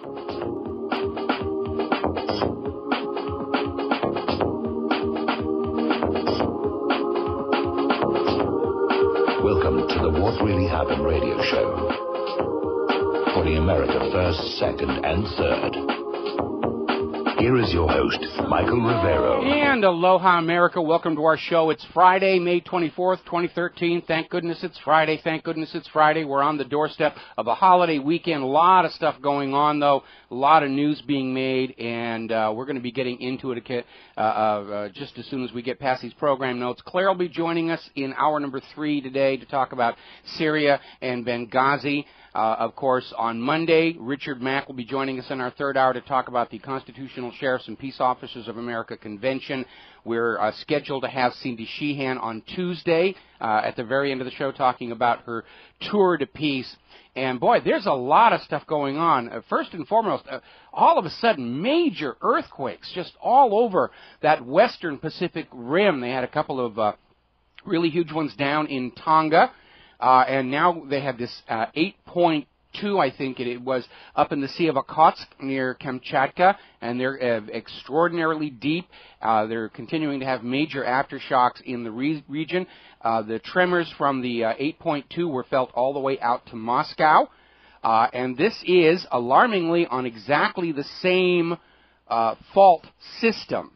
Welcome to the What Really Happened radio show. Putting America first, second, and third. Here is your host, Michael Rivero. And aloha, America. Welcome to our show. It's Friday, May 24th, 2013. Thank goodness it's Friday. Thank goodness it's Friday. We're on the doorstep of a holiday weekend. A lot of stuff going on, though. A lot of news being made, and we're going to be getting into it just as soon as we get past these program notes. Claire will be joining us in hour number 3 today to talk about Syria and Benghazi. Of course, on Monday, Richard Mack will be joining us in our third hour to talk about the Constitutional Sheriffs and Peace Officers of America Convention. We're scheduled to have Cindy Sheehan on Tuesday at the very end of the show talking about her tour de peace. And, boy, there's a lot of stuff going on. First and foremost, all of a sudden, major earthquakes just all over that western Pacific Rim. They had a couple of really huge ones down in Tonga. And now they have this 8.2, I think it was, up in the Sea of Okhotsk near Kamchatka, and they're extraordinarily deep. They're continuing to have major aftershocks in the region. The tremors from the 8.2 were felt all the way out to Moscow. And this is, alarmingly, on exactly the same fault system,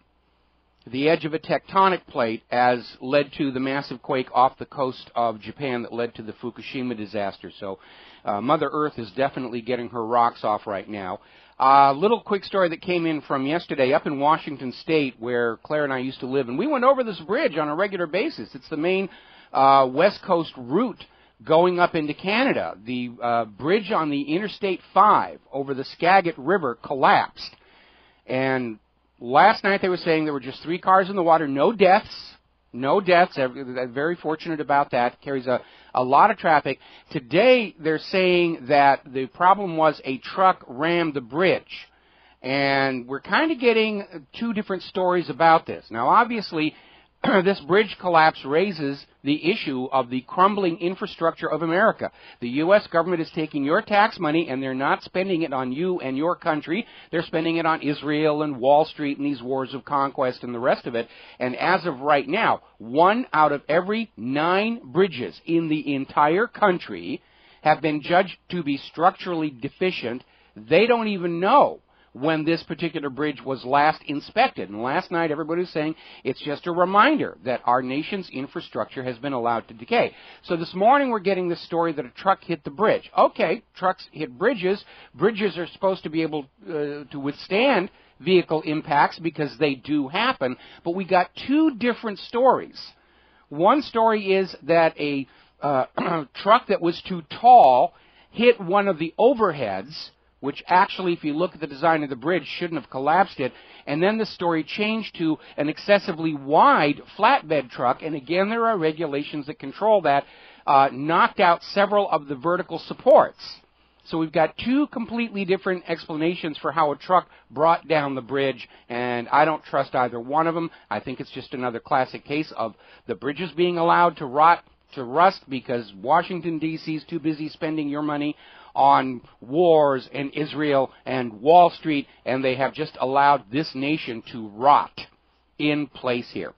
the edge of a tectonic plate, as led to the massive quake off the coast of Japan that led to the Fukushima disaster. So Mother Earth is definitely getting her rocks off right now. A little quick story that came in from yesterday up in Washington State, where Claire and I used to live, and we went over this bridge on a regular basis. It's the main West Coast route going up into Canada. The bridge on the Interstate 5 over the Skagit River collapsed, and last night they were saying there were just 3 cars in the water, no deaths. No deaths. Very fortunate about that. Carries a lot of traffic. Today they're saying that the problem was a truck rammed the bridge. And we're kind of getting 2 different stories about this. Now, obviously, this bridge collapse raises the issue of the crumbling infrastructure of America. The U.S. government is taking your tax money, and they're not spending it on you and your country. They're spending it on Israel and Wall Street and these wars of conquest and the rest of it. And as of right now, 1 out of every 9 bridges in the entire country have been judged to be structurally deficient. They don't even know when this particular bridge was last inspected. And last night everybody was saying it's just a reminder that our nation's infrastructure has been allowed to decay. So this morning we're getting the story that a truck hit the bridge. Okay, trucks hit bridges. Bridges are supposed to be able to withstand vehicle impacts because they do happen. But we got 2 different stories. One story is that a truck that was too tall hit one of the overheads, which actually, if you look at the design of the bridge, shouldn't have collapsed it. And then the story changed to an excessively wide flatbed truck, and again, there are regulations that control that, knocked out several of the vertical supports. So we've got 2 completely different explanations for how a truck brought down the bridge, and I don't trust either one of them. I think it's just another classic case of the bridges being allowed to rust because Washington, D.C. is too busy spending your money on wars and Israel and Wall Street, and they have just allowed this nation to rot in place here.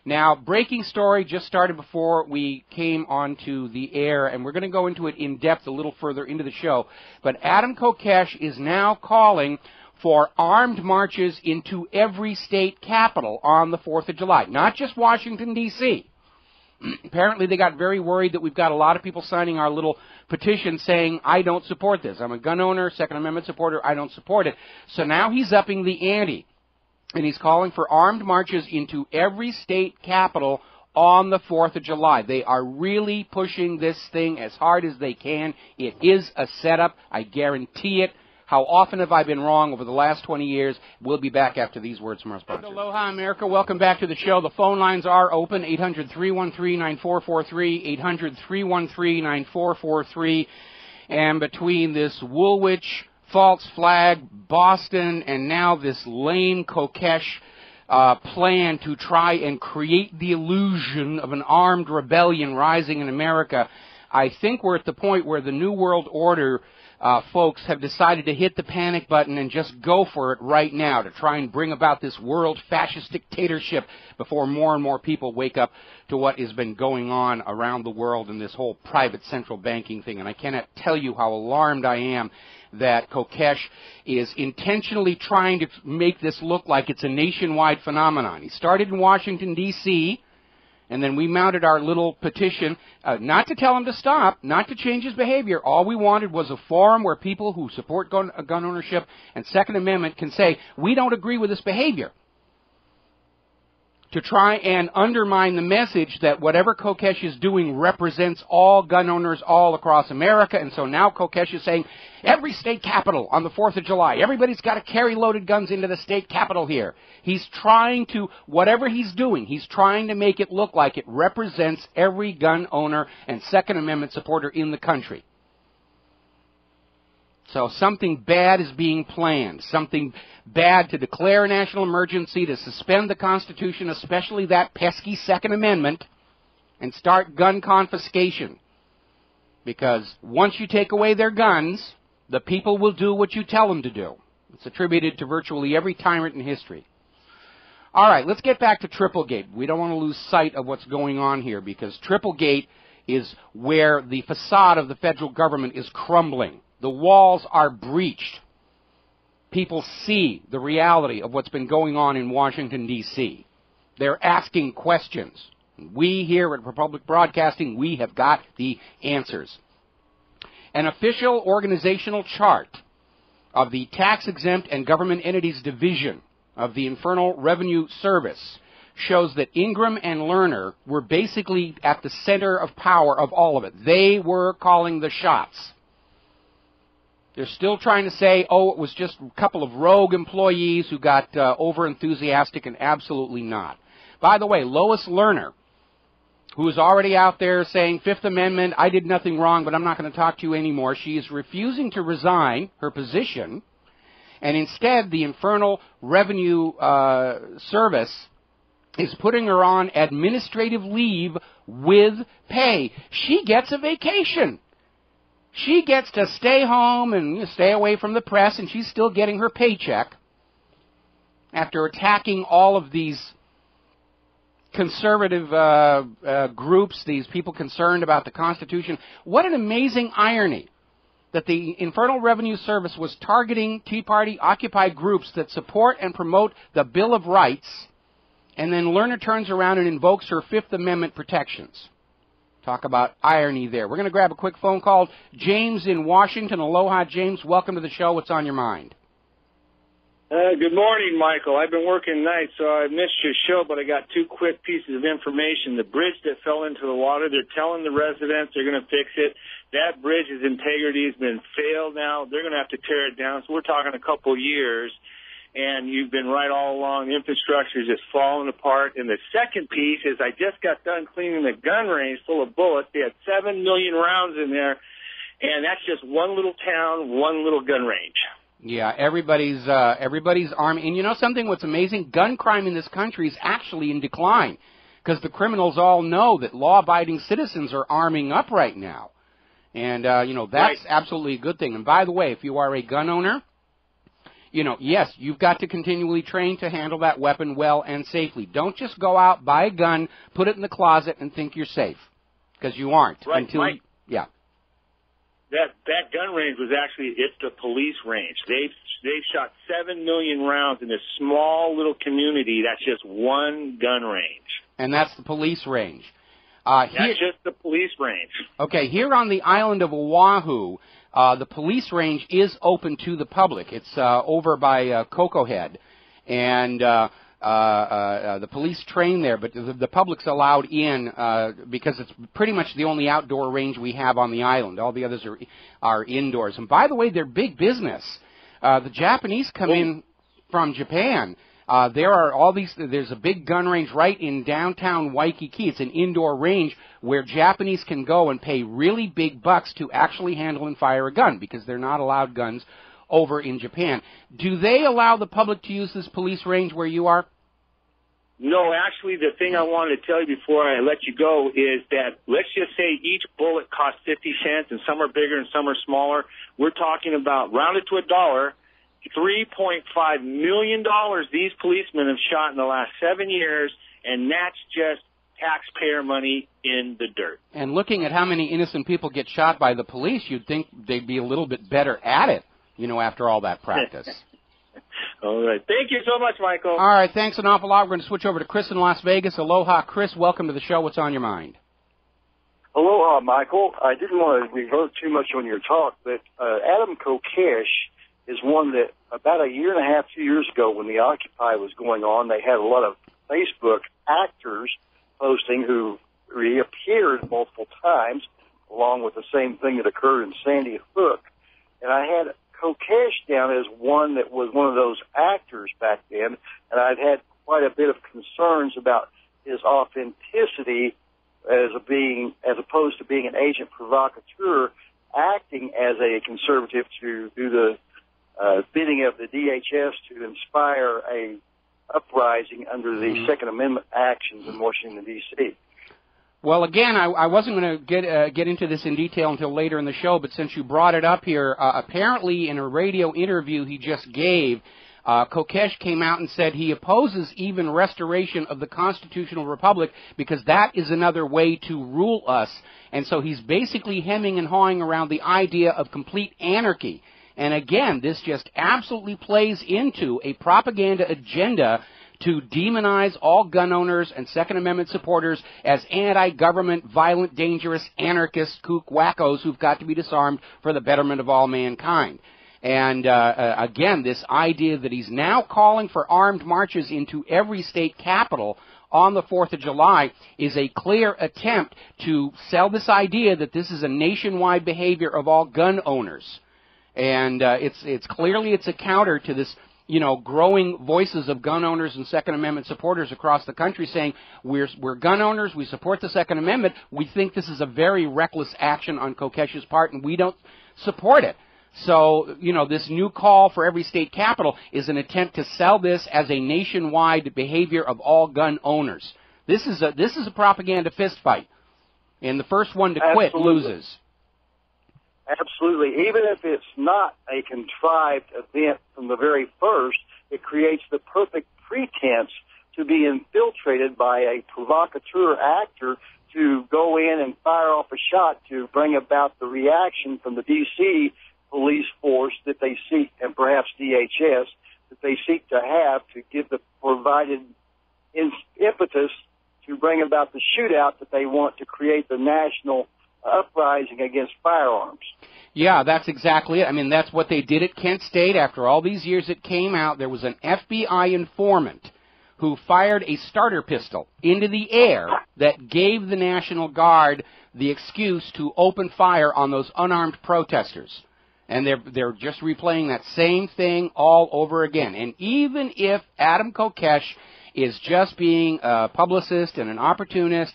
Now, breaking story just started before we came onto the air, and we're going to go into it in depth a little further into the show. But Adam Kokesh is now calling for armed marches into every state capital on the 4th of July, not just Washington, D.C. Apparently they got very worried that we've got a lot of people signing our little petition saying, I don't support this. I'm a gun owner, Second Amendment supporter, I don't support it. So now he's upping the ante, and he's calling for armed marches into every state capital on the 4th of July. They are really pushing this thing as hard as they can. It is a setup, I guarantee it. How often have I been wrong over the last 20 years? We'll be back after these words from our sponsors. Aloha, America. Welcome back to the show. The phone lines are open, 800-313-9443, 800-313-9443. And between this Woolwich, false flag, Boston, and now this lame Kokesh plan to try and create the illusion of an armed rebellion rising in America, I think we're at the point where the New World Order folks have decided to hit the panic button and just go for it right now to try and bring about this world fascist dictatorship before more and more people wake up to what has been going on around the world in this whole private central banking thing. And I cannot tell you how alarmed I am that Kokesh is intentionally trying to make this look like it's a nationwide phenomenon. He started in Washington, D.C., and then we mounted our little petition, not to tell him to stop, not to change his behavior. All we wanted was a forum where people who support gun ownership and Second Amendment can say, we don't agree with this behavior, to try and undermine the message that whatever Kokesh is doing represents all gun owners all across America. And so now Kokesh is saying, every state capital on the 4th of July, everybody's got to carry loaded guns into the state capital here. He's trying to, whatever he's doing, he's trying to make it look like it represents every gun owner and Second Amendment supporter in the country. So something bad is being planned, something bad to declare a national emergency, to suspend the Constitution, especially that pesky Second Amendment, and start gun confiscation. Because once you take away their guns, the people will do what you tell them to do. It's attributed to virtually every tyrant in history. All right, let's get back to Triplegate. We don't want to lose sight of what's going on here, because Triplegate is where the facade of the federal government is crumbling. The walls are breached. People see the reality of what's been going on in Washington, D.C. They're asking questions. We here at Republic Broadcasting, we have got the answers. An official organizational chart of the Tax-Exempt and Government Entities Division of the Internal Revenue Service shows that Ingram and Lerner were basically at the center of power of all of it. They were calling the shots. They're still trying to say, oh, it was just a couple of rogue employees who got over-enthusiastic, and absolutely not. By the way, Lois Lerner, who is already out there saying, Fifth Amendment, I did nothing wrong, but I'm not going to talk to you anymore. She is refusing to resign her position, and instead the Internal Revenue Service is putting her on administrative leave with pay. She gets a vacation. She gets to stay home and stay away from the press, and she's still getting her paycheck after attacking all of these conservative groups, these people concerned about the Constitution. What an amazing irony that the Internal Revenue Service was targeting Tea Party Occupy groups that support and promote the Bill of Rights, and then Lerner turns around and invokes her Fifth Amendment protections. Talk about irony there. We're going to grab a quick phone call. James in Washington. Aloha, James. Welcome to the show. What's on your mind? Good morning, Michael. I've been working nights, so I missed your show, but I got two quick pieces of information. The bridge that fell into the water, they're telling the residents they're going to fix it. That bridge's integrity has been failed now. They're going to have to tear it down, so we're talking a couple years. And you've been right all along. The infrastructure is just falling apart. And the second piece is I just got done cleaning the gun range full of bullets. They had 7 million rounds in there, and that's just one little town, one little gun range. Yeah, everybody's arming. And you know something? What's amazing? Gun crime in this country is actually in decline, because the criminals all know that law-abiding citizens are arming up right now. And, that's right. Absolutely a good thing. And by the way, if you are a gun owner, yes, you've got to continually train to handle that weapon well and safely. Don't just go out, buy a gun, put it in the closet, and think you're safe, because you aren't. Right, Mike. Yeah. That gun range was actually, it's the police range. They've shot 7 million rounds in this small little community. That's just one gun range. And that's the police range. That's just the police range. Okay, here on the island of Oahu, the police range is open to the public. It's over by Cocoa Head, and the police train there, but the public's allowed in because it's pretty much the only outdoor range we have on the island. All the others are indoors. And by the way, they're big business. The Japanese come in from Japan. There's a big gun range right in downtown Waikiki. It's an indoor range where Japanese can go and pay really big bucks to actually handle and fire a gun, because they're not allowed guns over in Japan. Do they allow the public to use this police range where you are? No, actually, the thing I wanted to tell you before I let you go is that let's just say each bullet costs 50 cents, and some are bigger and some are smaller. We're talking about, rounded to $1, $3.5 million these policemen have shot in the last 7 years, and that's just taxpayer money in the dirt. And looking at how many innocent people get shot by the police, you'd think they'd be a little bit better at it, you know, after all that practice. All right. Thank you so much, Michael. All right. Thanks an awful lot. We're going to switch over to Chris in Las Vegas. Aloha, Chris. Welcome to the show. What's on your mind? Aloha, Michael. I didn't want to revert too much on your talk, but Adam Kokesh is one that about a year and a half, 2 years ago, when the Occupy was going on, they had a lot of Facebook actors posting who reappeared multiple times, along with the same thing that occurred in Sandy Hook. And I had Kokesh down as one that was one of those actors back then, and I've had quite a bit of concerns about his authenticity as opposed to being an agent provocateur, acting as a conservative to do the bidding of the DHS to inspire a uprising under the Second Amendment actions in Washington, D.C. Well, again, I wasn't going to get into this in detail until later in the show, but since you brought it up here, apparently in a radio interview he just gave, Kokesh came out and said he opposes even restoration of the constitutional republic because that is another way to rule us. And so he's basically hemming and hawing around the idea of complete anarchy. And again, this just absolutely plays into a propaganda agenda to demonize all gun owners and Second Amendment supporters as anti-government, violent, dangerous, anarchist, kook wackos who've got to be disarmed for the betterment of all mankind. And again, this idea that he's now calling for armed marches into every state capital on the 4th of July is a clear attempt to sell this idea that this is a nationwide behavior of all gun owners. And it's clearly a counter to this, you know, growing voices of gun owners and Second Amendment supporters across the country saying we're gun owners, we support the Second Amendment, we think this is a very reckless action on Kokesh's part, and we don't support it. So, you know, this new call for every state capital is an attempt to sell this as a nationwide behavior of all gun owners. This is a propaganda fistfight, and the first one to quit loses. Absolutely. Even if it's not a contrived event from the very first, it creates the perfect pretense to be infiltrated by a provocateur actor to go in and fire off a shot to bring about the reaction from the D.C. police force that they seek, and perhaps DHS, that they seek to have to give the provided impetus to bring about the shootout that they want to create the national uprising against firearms. Yeah, that's exactly it. I mean, that's what they did at Kent State. After all these years it came out, there was an FBI informant who fired a starter pistol into the air that gave the National Guard the excuse to open fire on those unarmed protesters. And they're just replaying that same thing all over again. And even if Adam Kokesh is just being a publicist and an opportunist,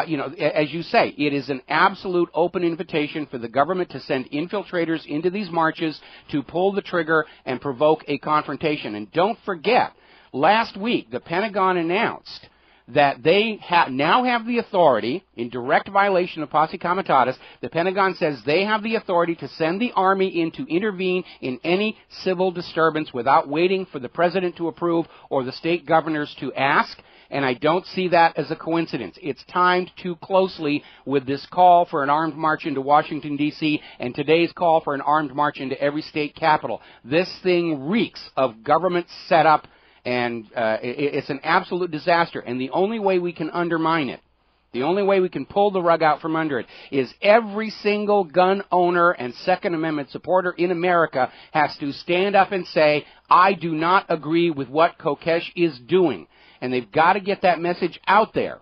you know, as you say, it is an absolute open invitation for the government to send infiltrators into these marches to pull the trigger and provoke a confrontation. And don't forget, last week the Pentagon announced that they now have the authority, in direct violation of Posse Comitatus, the Pentagon says they have the authority to send the Army in to intervene in any civil disturbance without waiting for the President to approve or the state governors to ask. And I don't see that as a coincidence. It's timed too closely with this call for an armed march into Washington, D.C., and today's call for an armed march into every state capital. This thing reeks of government setup, and it's an absolute disaster. And the only way we can undermine it, the only way we can pull the rug out from under it, is every single gun owner and Second Amendment supporter in America has to stand up and say, I do not agree with what Kokesh is doing. And they've got to get that message out there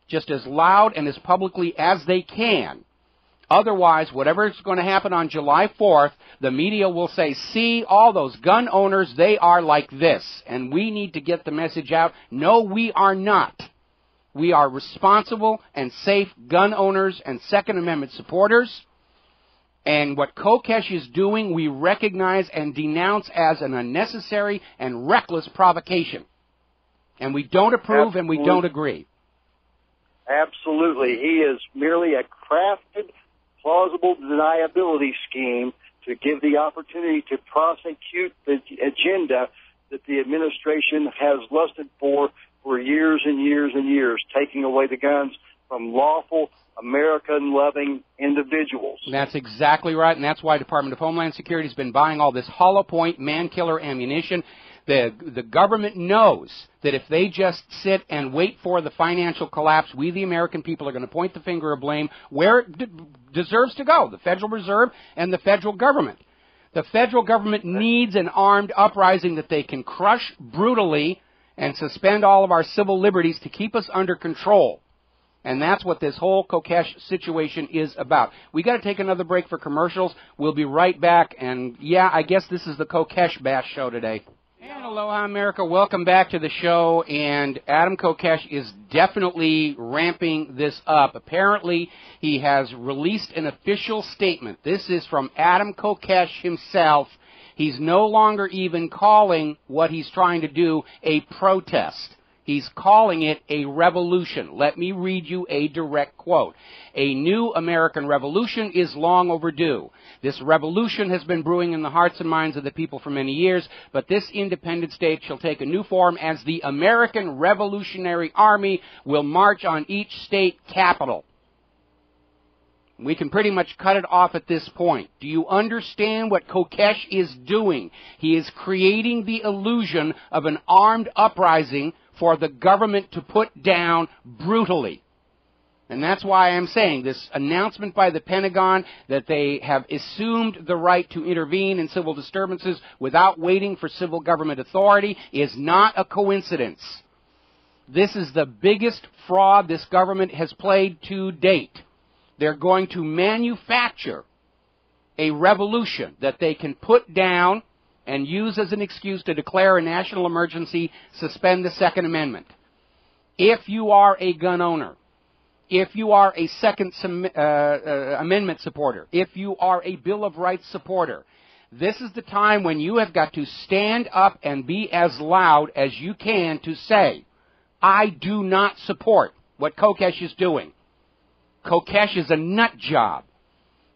just as loud and as publicly as they can. Otherwise, whatever is going to happen on July 4th, the media will say, see, all those gun owners, they are like this. And we need to get the message out. No, we are not. We are responsible and safe gun owners and Second Amendment supporters. And what Kokesh is doing, we recognize and denounce as an unnecessary and reckless provocation. And we don't approve and we don't agree. Absolutely. He is merely a crafted, plausible deniability scheme to give the opportunity to prosecute the agenda that the administration has lusted for years and years and years, taking away the guns from lawful, American-loving individuals. That's exactly right, and that's why Department of Homeland Security has been buying all this hollow point, man-killer ammunition. The government knows that if they just sit and wait for the financial collapse, we, the American people, are going to point the finger of blame where it deserves to go, the Federal Reserve and the federal government. The federal government needs an armed uprising that they can crush brutally and suspend all of our civil liberties to keep us under control. And that's what this whole Kokesh situation is about. We got to take another break for commercials. We'll be right back. And yeah, I guess this is the Kokesh Bash show today. And aloha, America. Welcome back to the show. And Adam Kokesh is definitely ramping this up. Apparently, he has released an official statement. This is from Adam Kokesh himself. He's no longer even calling what he's trying to do a protest. He's calling it a revolution. Let me read you a direct quote. A new American revolution is long overdue. This revolution has been brewing in the hearts and minds of the people for many years, but this independent state shall take a new form as the American Revolutionary Army will march on each state capital. We can pretty much cut it off at this point. Do you understand what Kokesh is doing? He is creating the illusion of an armed uprising for the government to put down brutally. And that's why I'm saying this announcement by the Pentagon that they have assumed the right to intervene in civil disturbances without waiting for civil government authority is not a coincidence. This is the biggest fraud this government has played to date. They're going to manufacture a revolution that they can put down and use as an excuse to declare a national emergency, suspend the Second Amendment. If you are a gun owner, if you are a Second Amendment supporter, if you are a Bill of Rights supporter, this is the time when you have got to stand up and be as loud as you can to say, I do not support what Kokesh is doing. Kokesh is a nut job.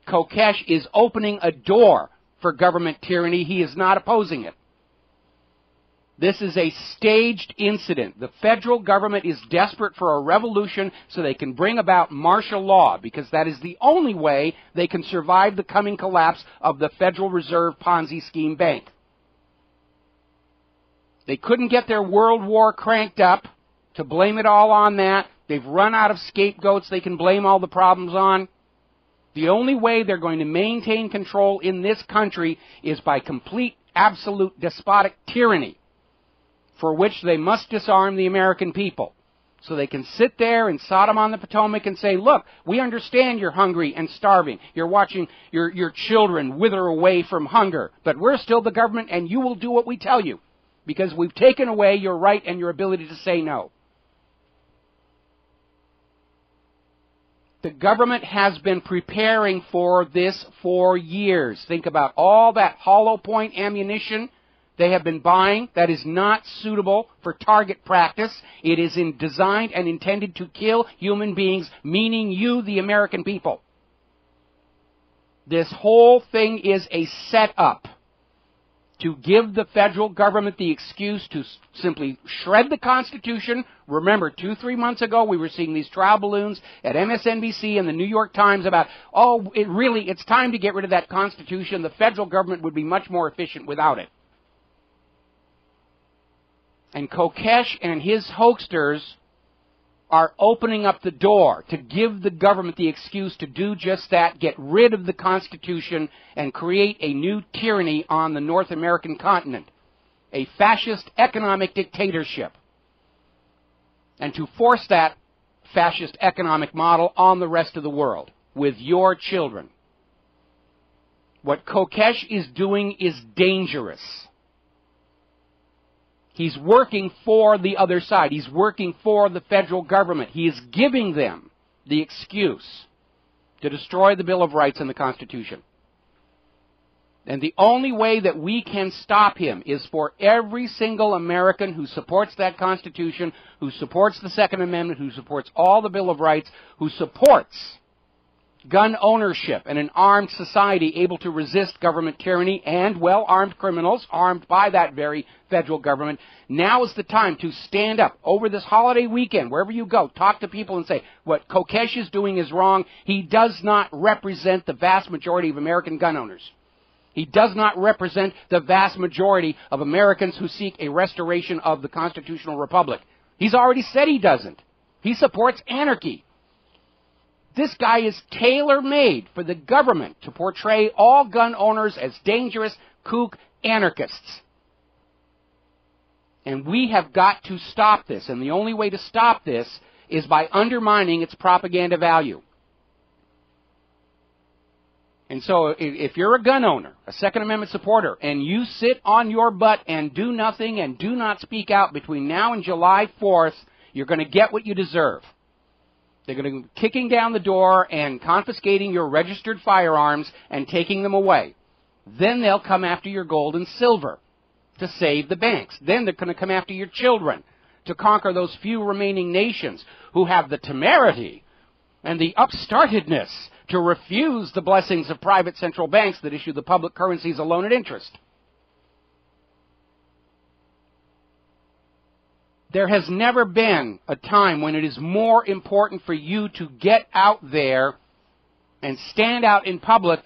Kokesh is opening a door for government tyranny. He is not opposing it. This is a staged incident. The federal government is desperate for a revolution so they can bring about martial law, because that is the only way they can survive the coming collapse of the Federal Reserve Ponzi scheme bank. They couldn't get their World War cranked up to blame it all on that. They've run out of scapegoats they can blame all the problems on. The only way they're going to maintain control in this country is by complete, absolute, despotic tyranny, for which they must disarm the American people. So they can sit there in Sodom-on-the-Potomac and say, look, we understand you're hungry and starving. You're watching your children wither away from hunger. But we're still the government, and you will do what we tell you, because we've taken away your right and your ability to say no. The government has been preparing for this for years. Think about all that hollow point ammunition they have been buying that is not suitable for target practice. It is designed and intended to kill human beings, meaning you, the American people. This whole thing is a setup to give the federal government the excuse to simply shred the Constitution. Remember, 2-3 months ago, we were seeing these trial balloons at MSNBC and the New York Times about, it's time to get rid of that Constitution. The federal government would be much more efficient without it. And Kokesh and his hoaxsters are opening up the door to give the government the excuse to do just that, get rid of the Constitution and create a new tyranny on the North American continent, a fascist economic dictatorship, and to force that fascist economic model on the rest of the world with your children. What Kokesh is doing is dangerous. He's working for the other side. He's working for the federal government. He is giving them the excuse to destroy the Bill of Rights and the Constitution. And the only way that we can stop him is for every single American who supports that Constitution, who supports the Second Amendment, who supports all the Bill of Rights, who supports gun ownership and an armed society able to resist government tyranny and well-armed criminals armed by that very federal government. Now is the time to stand up over this holiday weekend, wherever you go, talk to people and say, what Kokesh is doing is wrong. He does not represent the vast majority of American gun owners. He does not represent the vast majority of Americans who seek a restoration of the constitutional republic. He's already said he doesn't. He supports anarchy. This guy is tailor-made for the government to portray all gun owners as dangerous, kook anarchists. And we have got to stop this. And the only way to stop this is by undermining its propaganda value. And so if you're a gun owner, a Second Amendment supporter, and you sit on your butt and do nothing and do not speak out between now and July 4th, you're going to get what you deserve. They're going to be kicking down the door and confiscating your registered firearms and taking them away. Then they'll come after your gold and silver to save the banks. Then they're going to come after your children to conquer those few remaining nations who have the temerity and the upstartedness to refuse the blessings of private central banks that issue the public currencies alone at interest. There has never been a time when it is more important for you to get out there and stand out in public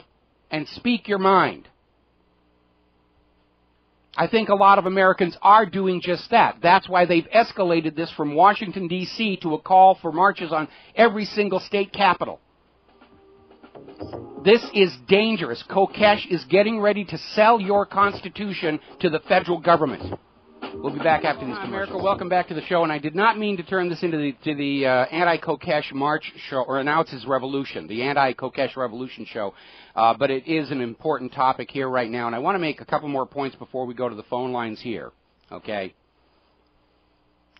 and speak your mind. I think a lot of Americans are doing just that. That's why they've escalated this from Washington, D.C. to a call for marches on every single state capital. This is dangerous. Kokesh is getting ready to sell your Constitution to the federal government. We'll be back after these commercials. America, welcome back to the show, and I did not mean to turn this into the anti-Kokesh March show, or announce his revolution, the anti-Kokesh Revolution show, but it is an important topic here right now, and I want to make a couple more points before we go to the phone lines here, okay?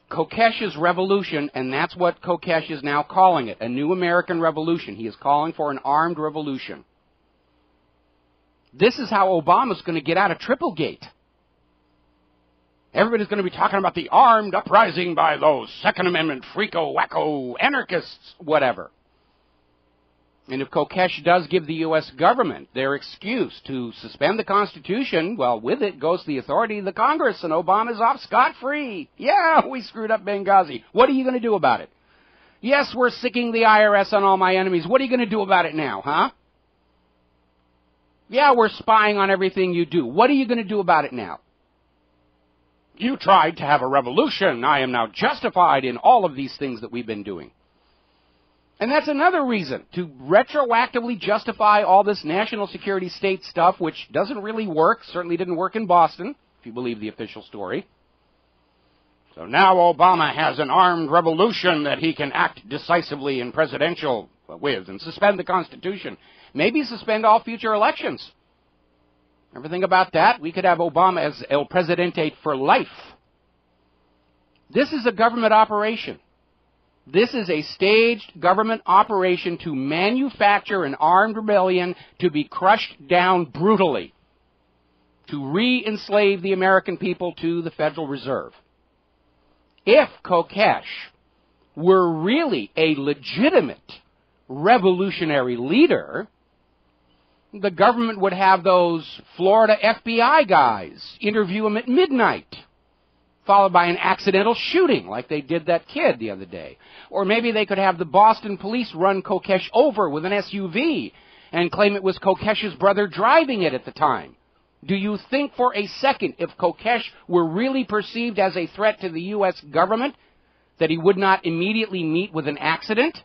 Kokesh's revolution, and that's what Kokesh is now calling it, a new American revolution. He is calling for an armed revolution. This is how Obama's going to get out of Triplegate. Everybody's going to be talking about the armed uprising by those Second Amendment freako-wacko anarchists, whatever. And if Kokesh does give the U.S. government their excuse to suspend the Constitution, well, with it goes the authority of the Congress, and Obama's off scot-free. Yeah, we screwed up Benghazi. What are you going to do about it? Yes, we're sicking the IRS on all my enemies. What are you going to do about it now, huh? Yeah, we're spying on everything you do. What are you going to do about it now? You tried to have a revolution. I am now justified in all of these things that we've been doing. And that's another reason to retroactively justify all this national security state stuff, which doesn't really work, certainly didn't work in Boston, if you believe the official story. So now Obama has an armed revolution that he can act decisively in presidential with and suspend the Constitution. Maybe suspend all future elections. Ever think about that? We could have Obama as El Presidente for life. This is a government operation. This is a staged government operation to manufacture an armed rebellion to be crushed down brutally, to re-enslave the American people to the Federal Reserve. If Kokesh were really a legitimate revolutionary leader, the government would have those Florida FBI guys interview him at midnight, followed by an accidental shooting like they did that kid the other day. Or maybe they could have the Boston police run Kokesh over with an SUV and claim it was Kokesh's brother driving it at the time. Do you think for a second, if Kokesh were really perceived as a threat to the U.S. government, that he would not immediately meet with an accident?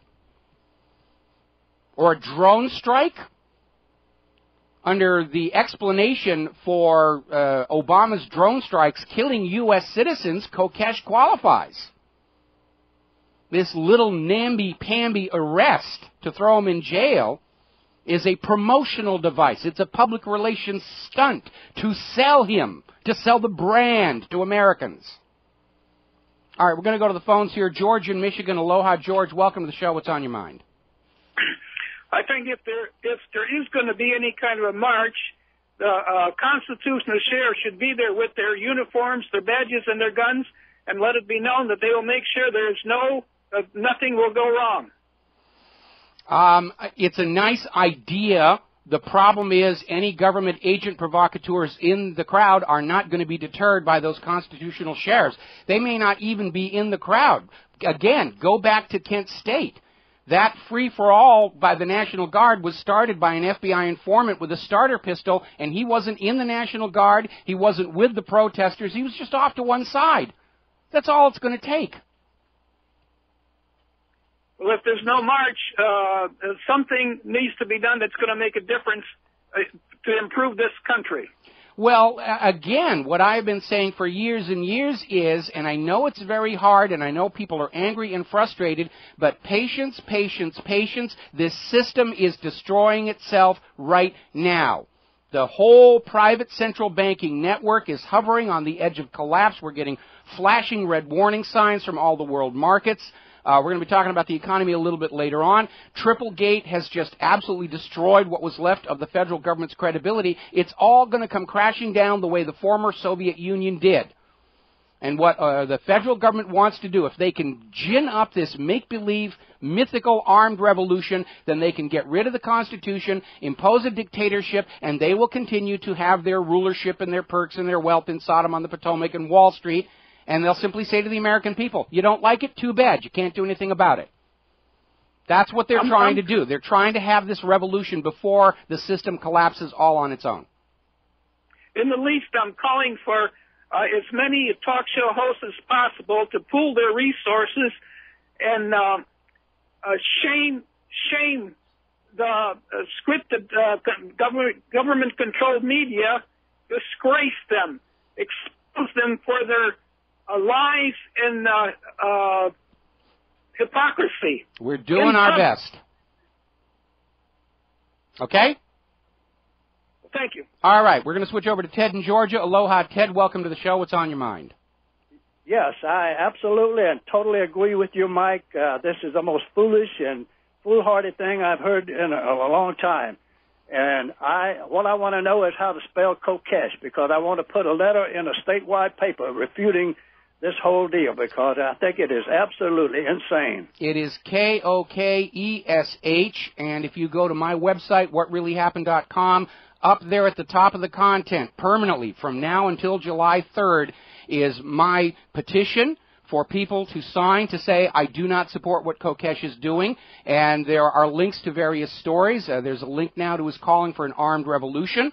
Or a drone strike? Under the explanation for Obama's drone strikes killing U.S. citizens, Kokesh qualifies. This little namby-pamby arrest to throw him in jail is a promotional device. It's a public relations stunt to sell him, to sell the brand to Americans. All right, we're going to go to the phones here. George in Michigan. Aloha, George. Welcome to the show. What's on your mind? I think if there is going to be any kind of a march, the constitutional sheriff should be there with their uniforms, their badges, and their guns, and let it be known that they will make sure there's nothing will go wrong. It's a nice idea. The problem is any government agent provocateurs in the crowd are not going to be deterred by those constitutional sheriffs. They may not even be in the crowd. Again, go back to Kent State. That free-for-all by the National Guard was started by an FBI informant with a starter pistol, and he wasn't in the National Guard. He wasn't with the protesters. He was just off to one side. That's all it's going to take. Well, if there's no march, something needs to be done that's going to make a difference to improve this country. Well, again, what I've been saying for years and years is, and I know it's very hard, and I know people are angry and frustrated, but patience, patience, patience. This system is destroying itself right now. The whole private central banking network is hovering on the edge of collapse. We're getting flashing red warning signs from all the world markets. We're going to be talking about the economy a little bit later on. Triplegate has just absolutely destroyed what was left of the federal government's credibility. It's all going to come crashing down the way the former Soviet Union did. And what the federal government wants to do, if they can gin up this make-believe, mythical armed revolution, then they can get rid of the Constitution, impose a dictatorship, and they will continue to have their rulership and their perks and their wealth in Sodom on the Potomac and Wall Street. And they'll simply say to the American people, you don't like it? Too bad. You can't do anything about it. That's what they're trying to do. They're trying to have this revolution before the system collapses all on its own. In the least, I'm calling for as many talk show hosts as possible to pool their resources and shame the scripted government-controlled media, disgrace them, expose them for their lies and hypocrisy. We're doing our best. Okay? Thank you. All right, we're going to switch over to Ted in Georgia. Aloha, Ted. Welcome to the show. What's on your mind? Yes, I absolutely and totally agree with you, Mike. This is the most foolish and foolhardy thing I've heard in a long time. And what I want to know is how to spell Kokesh, because I want to put a letter in a statewide paper refuting this whole deal, because I think it is absolutely insane. It is Kokesh, and if you go to my website, whatreallyhappened.com, up there at the top of the content, permanently, from now until July 3rd, is my petition for people to sign to say, I do not support what Kokesh is doing, and there are links to various stories. There's a link now to his calling for an armed revolution,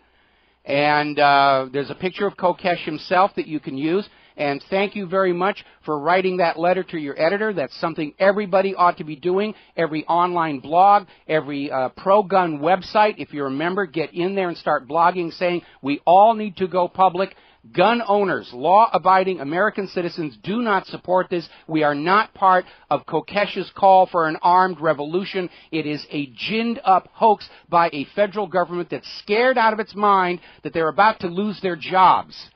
and there's a picture of Kokesh himself that you can use. And thank you very much for writing that letter to your editor. That's something everybody ought to be doing. Every online blog, every pro-gun website, if you're a member, get in there and start blogging saying we all need to go public. Gun owners, law-abiding American citizens do not support this. We are not part of Kokesh's call for an armed revolution. It is a ginned-up hoax by a federal government that's scared out of its mind that they're about to lose their jobs.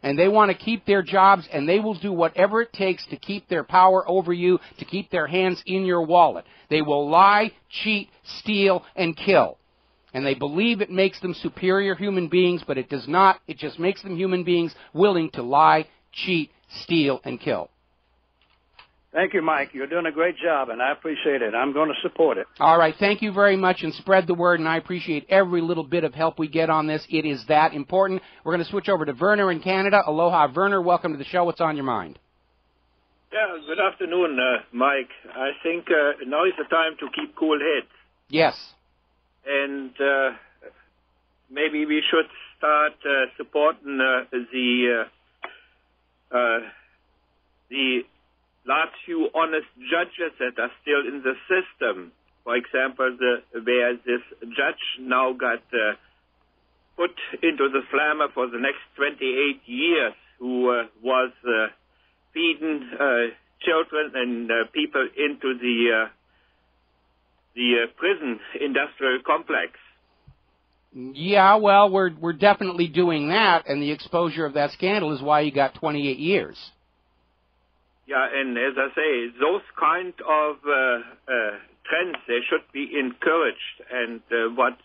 And they want to keep their jobs, and they will do whatever it takes to keep their power over you, to keep their hands in your wallet. They will lie, cheat, steal, and kill. And they believe it makes them superior human beings, but it does not. It just makes them human beings willing to lie, cheat, steal, and kill. Thank you, Mike. You're doing a great job, and I appreciate it. I'm going to support it. All right. Thank you very much, and spread the word, and I appreciate every little bit of help we get on this. It is that important. We're going to switch over to Werner in Canada. Aloha, Werner. Welcome to the show. What's on your mind? Yeah, good afternoon, Mike. I think now is the time to keep cool heads. Yes. And maybe we should start supporting the last few honest judges that are still in the system. For example, where this judge now got put into the slammer for the next 28 years, who was feeding children and people into the prison industrial complex. Yeah, well, we're definitely doing that, and the exposure of that scandal is why he got 28 years. Yeah, and as I say, those kind of trends, they should be encouraged. And what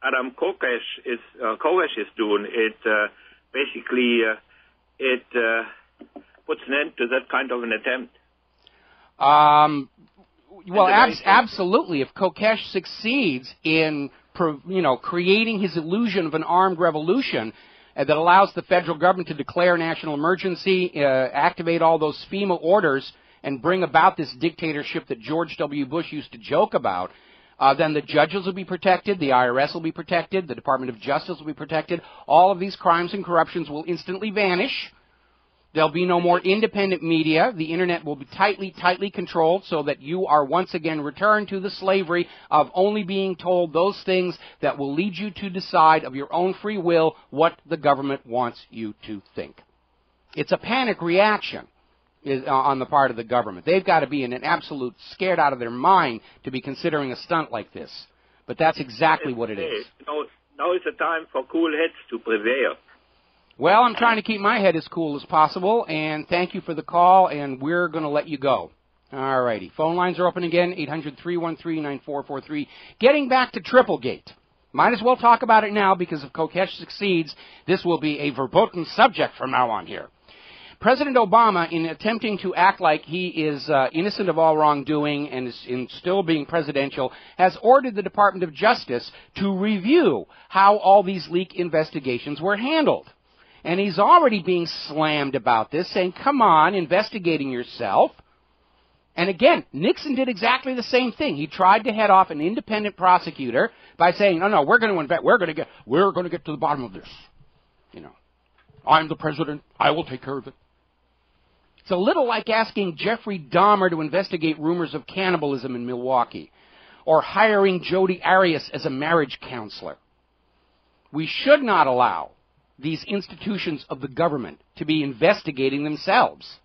Adam Kokesh is doing, it basically puts an end to that kind of an attempt. Well, absolutely. If Kokesh succeeds in, creating his illusion of an armed revolution that allows the federal government to declare national emergency, activate all those FEMA orders, and bring about this dictatorship that George W. Bush used to joke about, then the judges will be protected, the IRS will be protected, the Department of Justice will be protected. All of these crimes and corruptions will instantly vanish. There'll be no more independent media. The Internet will be tightly controlled so that you are once again returned to the slavery of only being told those things that will lead you to decide of your own free will what the government wants you to think. It's a panic reaction on the part of the government. They've got to be in an absolute scared out of their mind to be considering a stunt like this. But that's exactly what it is. Now is the time for cool heads to prevail. Well, I'm trying to keep my head as cool as possible, and thank you for the call, and we're going to let you go. All righty. Phone lines are open again, 800-313-9443. Getting back to Triplegate. Might as well talk about it now, because if Kokesh succeeds, this will be a verboten subject from now on here. President Obama, in attempting to act like he is innocent of all wrongdoing and is in still being presidential, has ordered the Department of Justice to review how all these leak investigations were handled. And he's already being slammed about this, saying, come on, investigating yourself. And again, Nixon did exactly the same thing. He tried to head off an independent prosecutor by saying, no, we're going to get to the bottom of this. I'm the president. I will take care of it. It's a little like asking Jeffrey Dahmer to investigate rumors of cannibalism in Milwaukee, or hiring Jodi Arias as a marriage counselor. We should not allow these institutions of the government to be investigating themselves.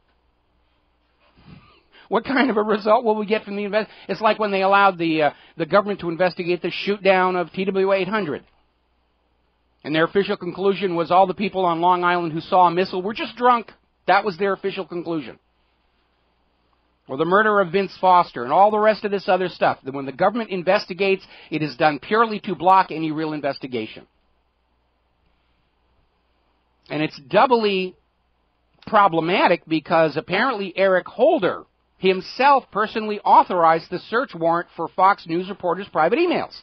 What kind of a result will we get from the investigation? It's like when they allowed the government to investigate the shoot-down of TW-800. And their official conclusion was all the people on Long Island who saw a missile were just drunk. That was their official conclusion. Or the murder of Vince Foster and all the rest of this other stuff. That when the government investigates, it is done purely to block any real investigation. And it's doubly problematic because apparently Eric Holder himself personally authorized the search warrant for Fox News reporters' private emails.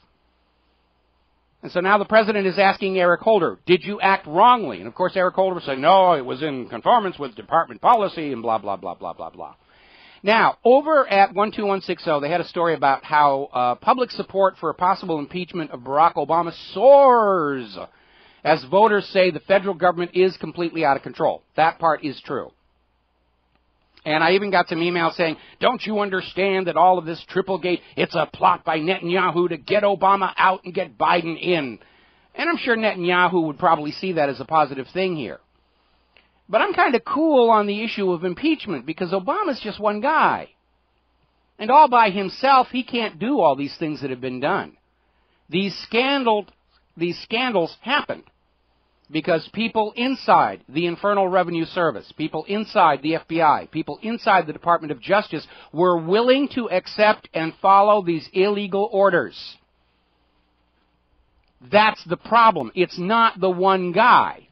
And so now the president is asking Eric Holder, did you act wrongly? And of course Eric Holder was saying, no, it was in conformance with department policy and blah, blah, blah, blah, blah, blah. Now, over at 12160, they had a story about how public support for a possible impeachment of Barack Obama soars as voters say the federal government is completely out of control. That part is true. And I even got some emails saying, don't you understand that all of this Triplegate, it's a plot by Netanyahu to get Obama out and get Biden in. And I'm sure Netanyahu would probably see that as a positive thing here. But I'm kind of cool on the issue of impeachment because Obama's just one guy. And all by himself, he can't do all these things that have been done. These scandals happened because people inside the Internal Revenue Service, people inside the FBI, people inside the Department of Justice were willing to accept and follow these illegal orders. That's the problem. It's not the one guy.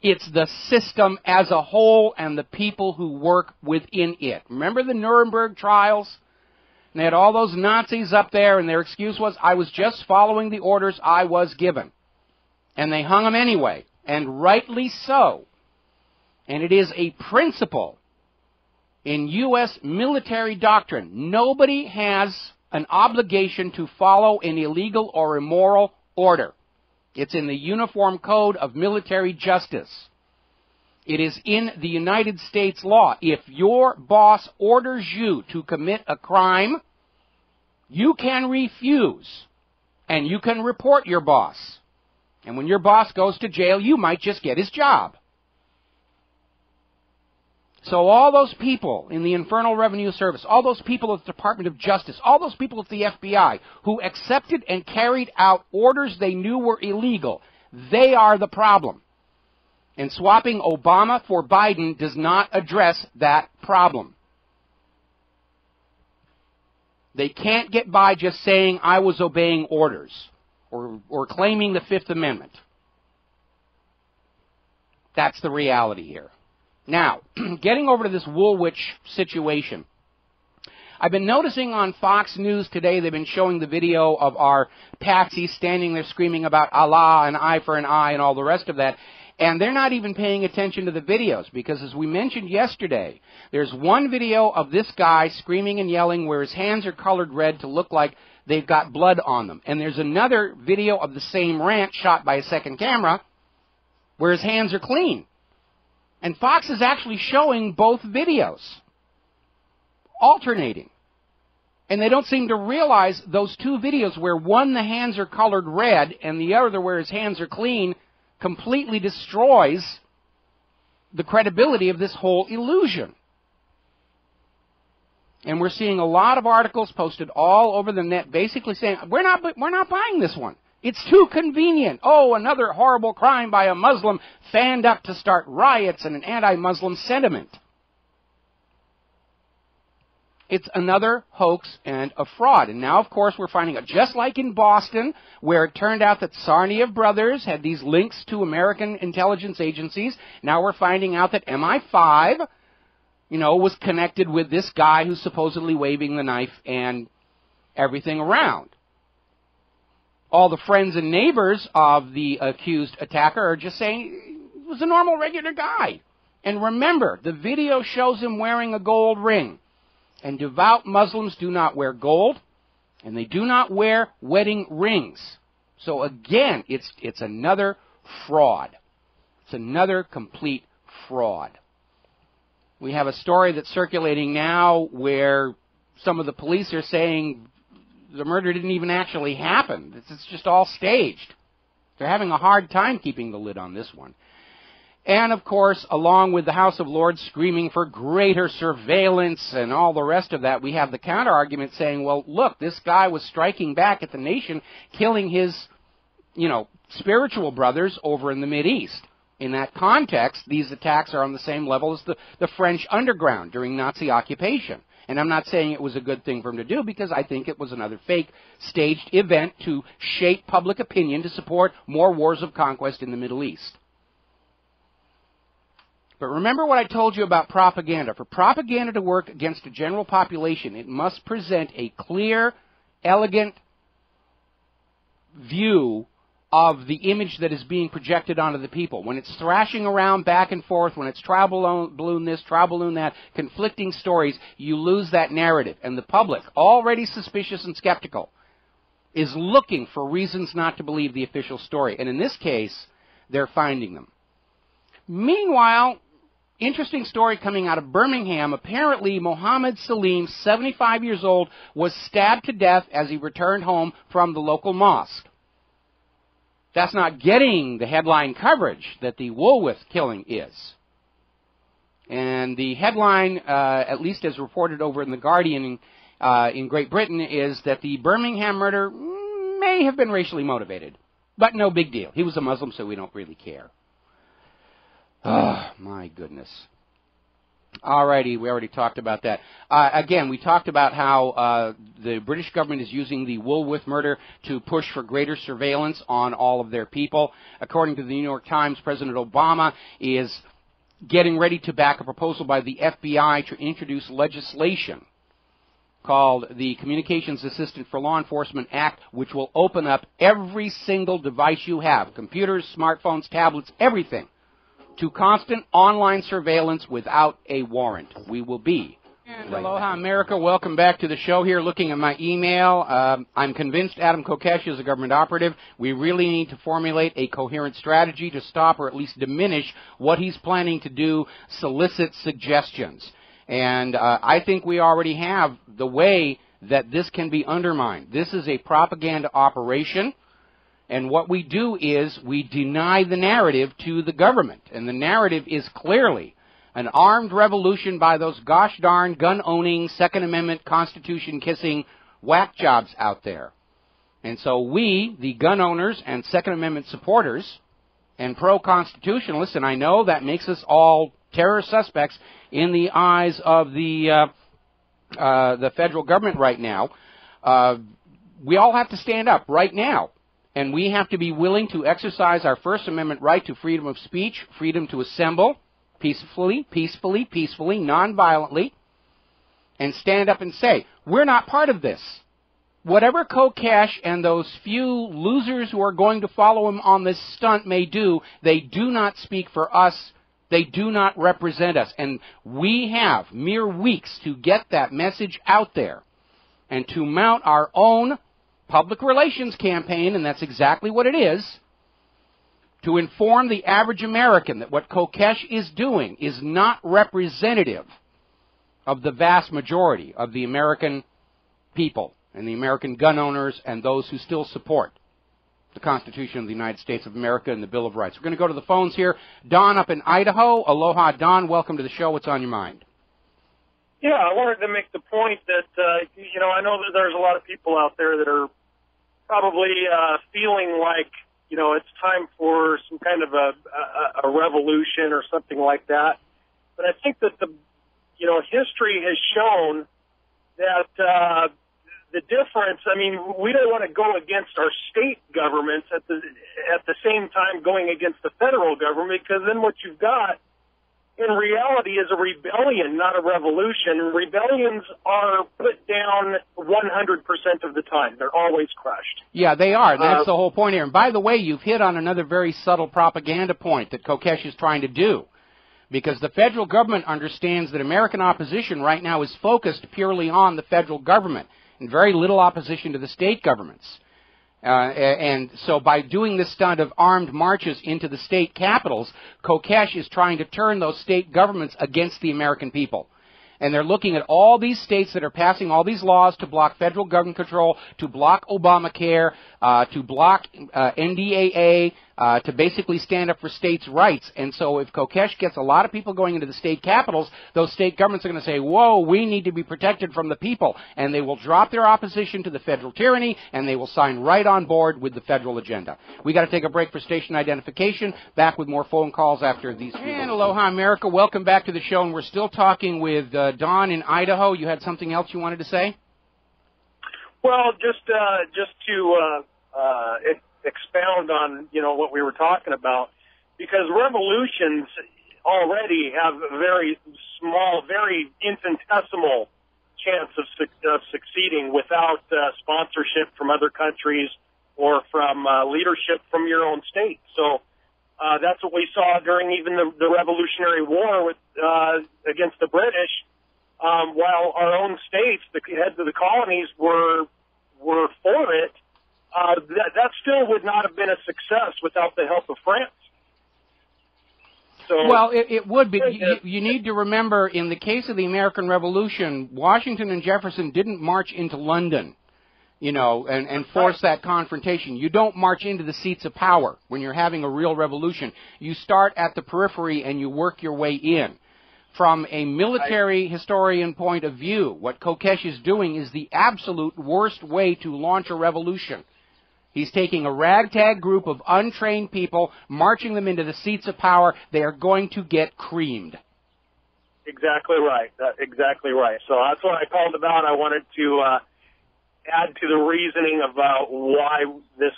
It's the system as a whole and the people who work within it. Remember the Nuremberg trials? And they had all those Nazis up there, and their excuse was, I was just following the orders I was given. And they hung them anyway, and rightly so. And it is a principle in U.S. military doctrine. Nobody has an obligation to follow an illegal or immoral order. It's in the Uniform Code of Military Justice. It is in the United States law. If your boss orders you to commit a crime, you can refuse, and you can report your boss. And when your boss goes to jail, you might just get his job. So all those people in the Internal Revenue Service, all those people at the Department of Justice, all those people at the FBI who accepted and carried out orders they knew were illegal, they are the problem. And swapping Obama for Biden does not address that problem. They can't get by just saying, I was obeying orders. or claiming the Fifth Amendment. That's the reality here. Now, getting over to this Woolwich situation. I've been noticing on Fox News today, they've been showing the video of our Patsy standing there screaming about Allah, an eye for an eye, and all the rest of that. And they're not even paying attention to the videos, because as we mentioned yesterday, there's one video of this guy screaming and yelling where his hands are colored red to look like they've got blood on them. And there's another video of the same rant shot by a second camera where his hands are clean. And Fox is actually showing both videos, alternating. And they don't seem to realize those two videos where one, the hands are colored red, and the other where his hands are clean, completely destroys the credibility of this whole illusion. And we're seeing a lot of articles posted all over the net basically saying, we're not buying this one. It's too convenient. Oh, another horrible crime by a Muslim fanned up to start riots and an anti-Muslim sentiment. It's another hoax and a fraud. And now, of course, we're finding out, just like in Boston, where it turned out that Sarnia Brothers had these links to American intelligence agencies, now we're finding out that MI5, was connected with this guy who's supposedly waving the knife and everything around. All the friends and neighbors of the accused attacker are just saying he was a normal, regular guy. And remember, the video shows him wearing a gold ring. And devout Muslims do not wear gold, and they do not wear wedding rings. So again, it's another fraud. It's another complete fraud. We have a story that's circulating now where some of the police are saying the murder didn't even actually happen. It's just all staged. They're having a hard time keeping the lid on this one. And, of course, along with the House of Lords screaming for greater surveillance and all the rest of that, we have the counter-argument saying, well, look, this guy was striking back at the nation, killing his, spiritual brothers over in the Mideast. In that context, these attacks are on the same level as the French underground during Nazi occupation. And I'm not saying it was a good thing for him to do, because I think it was another fake staged event to shape public opinion to support more wars of conquest in the Middle East. But remember what I told you about propaganda. For propaganda to work against a general population, it must present a clear, elegant view of the image that is being projected onto the people. When it's thrashing around back and forth, when it's trial balloon this, trial balloon that, conflicting stories, you lose that narrative. And the public, already suspicious and skeptical, is looking for reasons not to believe the official story. And in this case, they're finding them. Meanwhile, interesting story coming out of Birmingham. Apparently, Mohammed Salim, 75 years old, was stabbed to death as he returned home from the local mosque. That's not getting the headline coverage that the Woolworth killing is. And the headline, at least as reported over in The Guardian in Great Britain, is that the Birmingham murder may have been racially motivated. But no big deal. He was a Muslim, so we don't really care. Oh, my goodness. Alrighty, we already talked about that. Again, we talked about how the British government is using the Woolworth murder to push for greater surveillance on all of their people. According to the New York Times, President Obama is getting ready to back a proposal by the FBI to introduce legislation called the Communications Assistant for Law Enforcement Act, which will open up every single device you have, computers, smartphones, tablets, everything, to constant online surveillance without a warrant. We will be. And aloha, America. Welcome back to the show here. Looking at my email, I'm convinced Adam Kokesh is a government operative. We really need to formulate a coherent strategy to stop or at least diminish what he's planning to do, solicit suggestions. And I think we already have the way that this can be undermined. This is a propaganda operation. And what we do is we deny the narrative to the government. And the narrative is clearly an armed revolution by those gosh darn gun-owning, Second Amendment, Constitution-kissing whack jobs out there. And so we, the gun owners and Second Amendment supporters and pro-constitutionalists, and I know that makes us all terror suspects in the eyes of the federal government right now, we all have to stand up right now And we have to be willing to exercise our First Amendment right to freedom of speech, freedom to assemble peacefully, nonviolently, and stand up and say, we're not part of this. Whatever Kokesh and those few losers who are going to follow him on this stunt may do, they do not speak for us. They do not represent us. And we have mere weeks to get that message out there and to mount our own public relations campaign, and that's exactly what it is, to inform the average American that what Kokesh is doing is not representative of the vast majority of the American people and the American gun owners and those who still support the Constitution of the United States of America and the Bill of Rights. We're going to go to the phones here. Don up in Idaho. Aloha, Don. Welcome to the show. What's on your mind? Yeah, I wanted to make the point that, I know that there's a lot of people out there that are probably feeling like, it's time for some kind of a revolution or something like that. But I think that history has shown that the difference, we don't want to go against our state governments at the same time going against the federal government, because then what you've got in reality is a rebellion, not a revolution. Rebellions are put down 100% of the time. They're always crushed. Yeah, they are. That's the whole point here. And by the way, you've hit on another very subtle propaganda point that Kokesh is trying to do, because the federal government understands that American opposition right now is focused purely on the federal government and very little opposition to the state governments. And so by doing this stunt of armed marches into the state capitals, Kokesh is trying to turn those state governments against the American people. And they're looking at all these states that are passing all these laws to block federal government control, to block Obamacare, to block NDAA, to basically stand up for states' rights. And so if Kokesh gets a lot of people going into the state capitals, those state governments are going to say, whoa, we need to be protected from the people. And they will drop their opposition to the federal tyranny, and they will sign right on board with the federal agenda. We got to take a break for station identification. Back with more phone calls after these few minutes. And aloha, America. Welcome back to the show. And we're still talking with Don in Idaho. You had something else you wanted to say? Well, just to expound on, what we were talking about, because revolutions already have a very small, very infinitesimal chance of succeeding without sponsorship from other countries or from leadership from your own state. So that's what we saw during even the Revolutionary War with against the British. While our own states, the heads of the colonies, were for it, that still would not have been a success without the help of France. So, well, it would be. You need to remember, in the case of the American Revolution, Washington and Jefferson didn't march into London, and force that confrontation. You don't march into the seats of power when you're having a real revolution. You start at the periphery and you work your way in. From a military historian point of view, what Kokesh is doing is the absolute worst way to launch a revolution. He's taking a ragtag group of untrained people, marching them into the seats of power. They are going to get creamed. Exactly right. Exactly right. So that's what I called about. I wanted to add to the reasoning about why this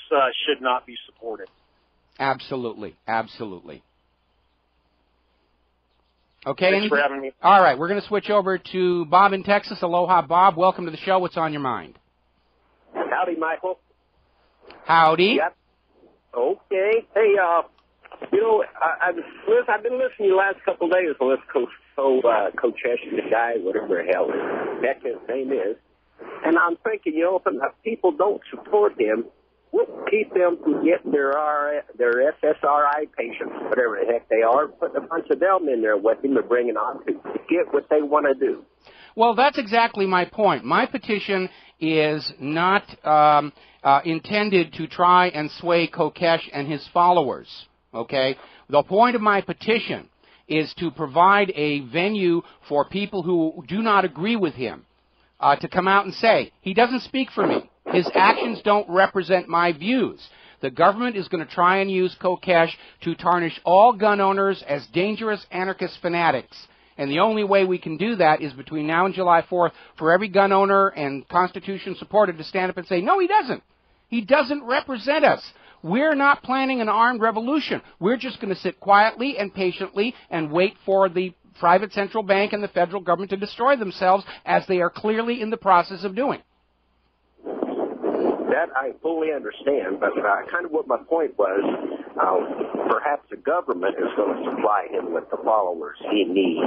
should not be supported. Absolutely. Absolutely. Okay. Thanks for having me. All right. We're going to switch over to Bob in Texas. Aloha, Bob. Welcome to the show. What's on your mind? Howdy, Michael. Howdy. Yep. Okay. Hey, I've been listening to you the last couple of days on this Kokesh, the guy, whatever the hell heck his name is. And I'm thinking, if people don't support him, we'll keep them from getting their SSRI patients, whatever the heck they are, putting a bunch of them in there with him and bringing on to get what they want to do. Well, that's exactly my point. My petition is not intended to try and sway Kokesh and his followers, okay? The point of my petition is to provide a venue for people who do not agree with him to come out and say, he doesn't speak for me. His actions don't represent my views. The government is going to try and use Kokesh to tarnish all gun owners as dangerous anarchist fanatics. And the only way we can do that is between now and July 4th for every gun owner and Constitution supporter to stand up and say, no, he doesn't. He doesn't represent us. We're not planning an armed revolution. We're just going to sit quietly and patiently and wait for the private central bank and the federal government to destroy themselves, as they are clearly in the process of doing. That I fully understand, but kind of what my point was, perhaps the government is going to supply him with the followers he needs.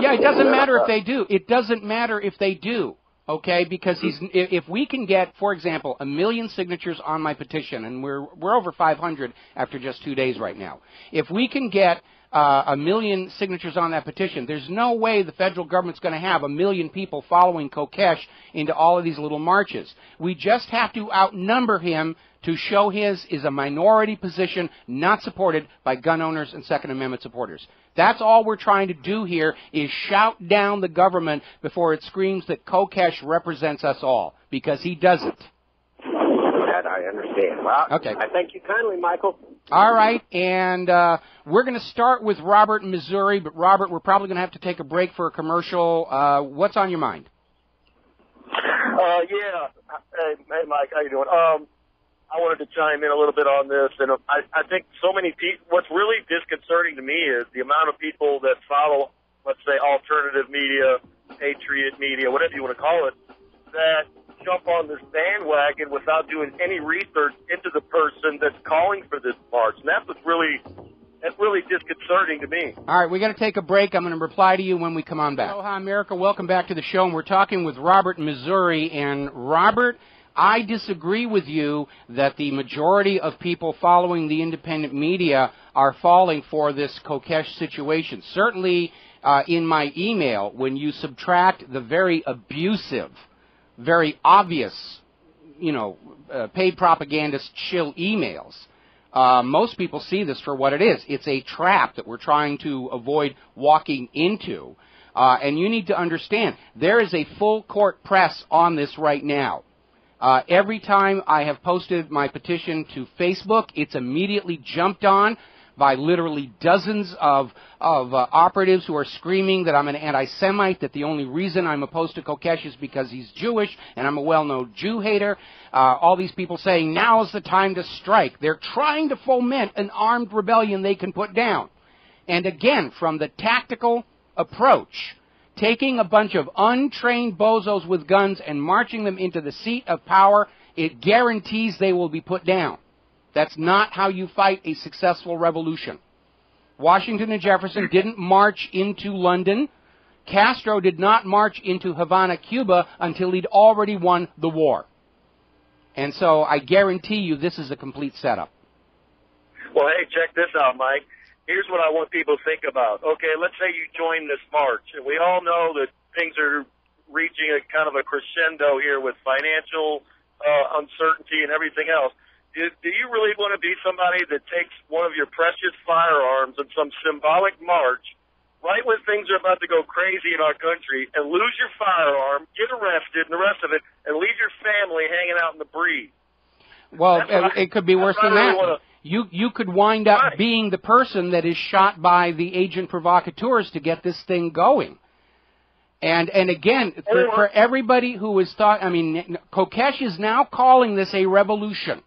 Yeah, it doesn't matter if they do. It doesn't matter if they do, okay? Because if we can get, for example, 1 million signatures on my petition, and we're over 500 after just 2 days right now. If we can get 1 million signatures on that petition, there's no way the federal government's going to have 1 million people following Kokesh into all of these little marches. We just have to outnumber him to show his is a minority position not supported by gun owners and Second Amendment supporters. That's all we're trying to do here, is shout down the government before it screams that Kokesh represents us all, because he doesn't. That I understand. Well, okay. I thank you kindly, Michael. All right, and we're going to start with Robert in Missouri, but Robert, we're probably going to have to take a break for a commercial. What's on your mind? Yeah. Hey, Mike, how you doing? I wanted to chime in a little bit on this, and I think so many people, what's really disconcerting to me is the amount of people that follow, let's say, alternative media, patriot media, whatever you want to call it, that jump on this bandwagon without doing any research into the person that's calling for this march. And that's really disconcerting to me. All right, we got to take a break. I'm going to reply to you when we come on back. Aloha, America. Welcome back to the show. And we're talking with Robert in Missouri. And Robert, I disagree with you that the majority of people following the independent media are falling for this Kokesh situation. Certainly in my email, when you subtract the very abusive, very obvious, paid propagandist shill emails, most people see this for what it is. It's a trap that we're trying to avoid walking into. And you need to understand, there is a full court press on this right now. Every time I have posted my petition to Facebook, it's immediately jumped on by literally dozens of operatives who are screaming that I'm an anti-Semite, that the only reason I'm opposed to Kokesh is because he's Jewish, and I'm a well-known Jew hater. All these people saying, now is the time to strike. They're trying to foment an armed rebellion they can put down. And again, from the tactical approach, taking a bunch of untrained bozos with guns and marching them into the seat of power, it guarantees they will be put down. That's not how you fight a successful revolution. Washington and Jefferson didn't march into London. Castro did not march into Havana, Cuba, until he'd already won the war. And so I guarantee you this is a complete setup. Well, hey, check this out, Mike. Here's what I want people to think about. Okay, let's say you join this march, and we all know that things are reaching a kind of a crescendo here with financial uncertainty and everything else. Do you really want to be somebody that takes one of your precious firearms in some symbolic march right when things are about to go crazy in our country and lose your firearm, get arrested, and the rest of it, and leave your family hanging out in the breeze? Well, it could be worse than that. You could wind up being the person that is shot by the agent provocateurs to get this thing going. And again, for everybody who is Kokesh is now calling this a revolution.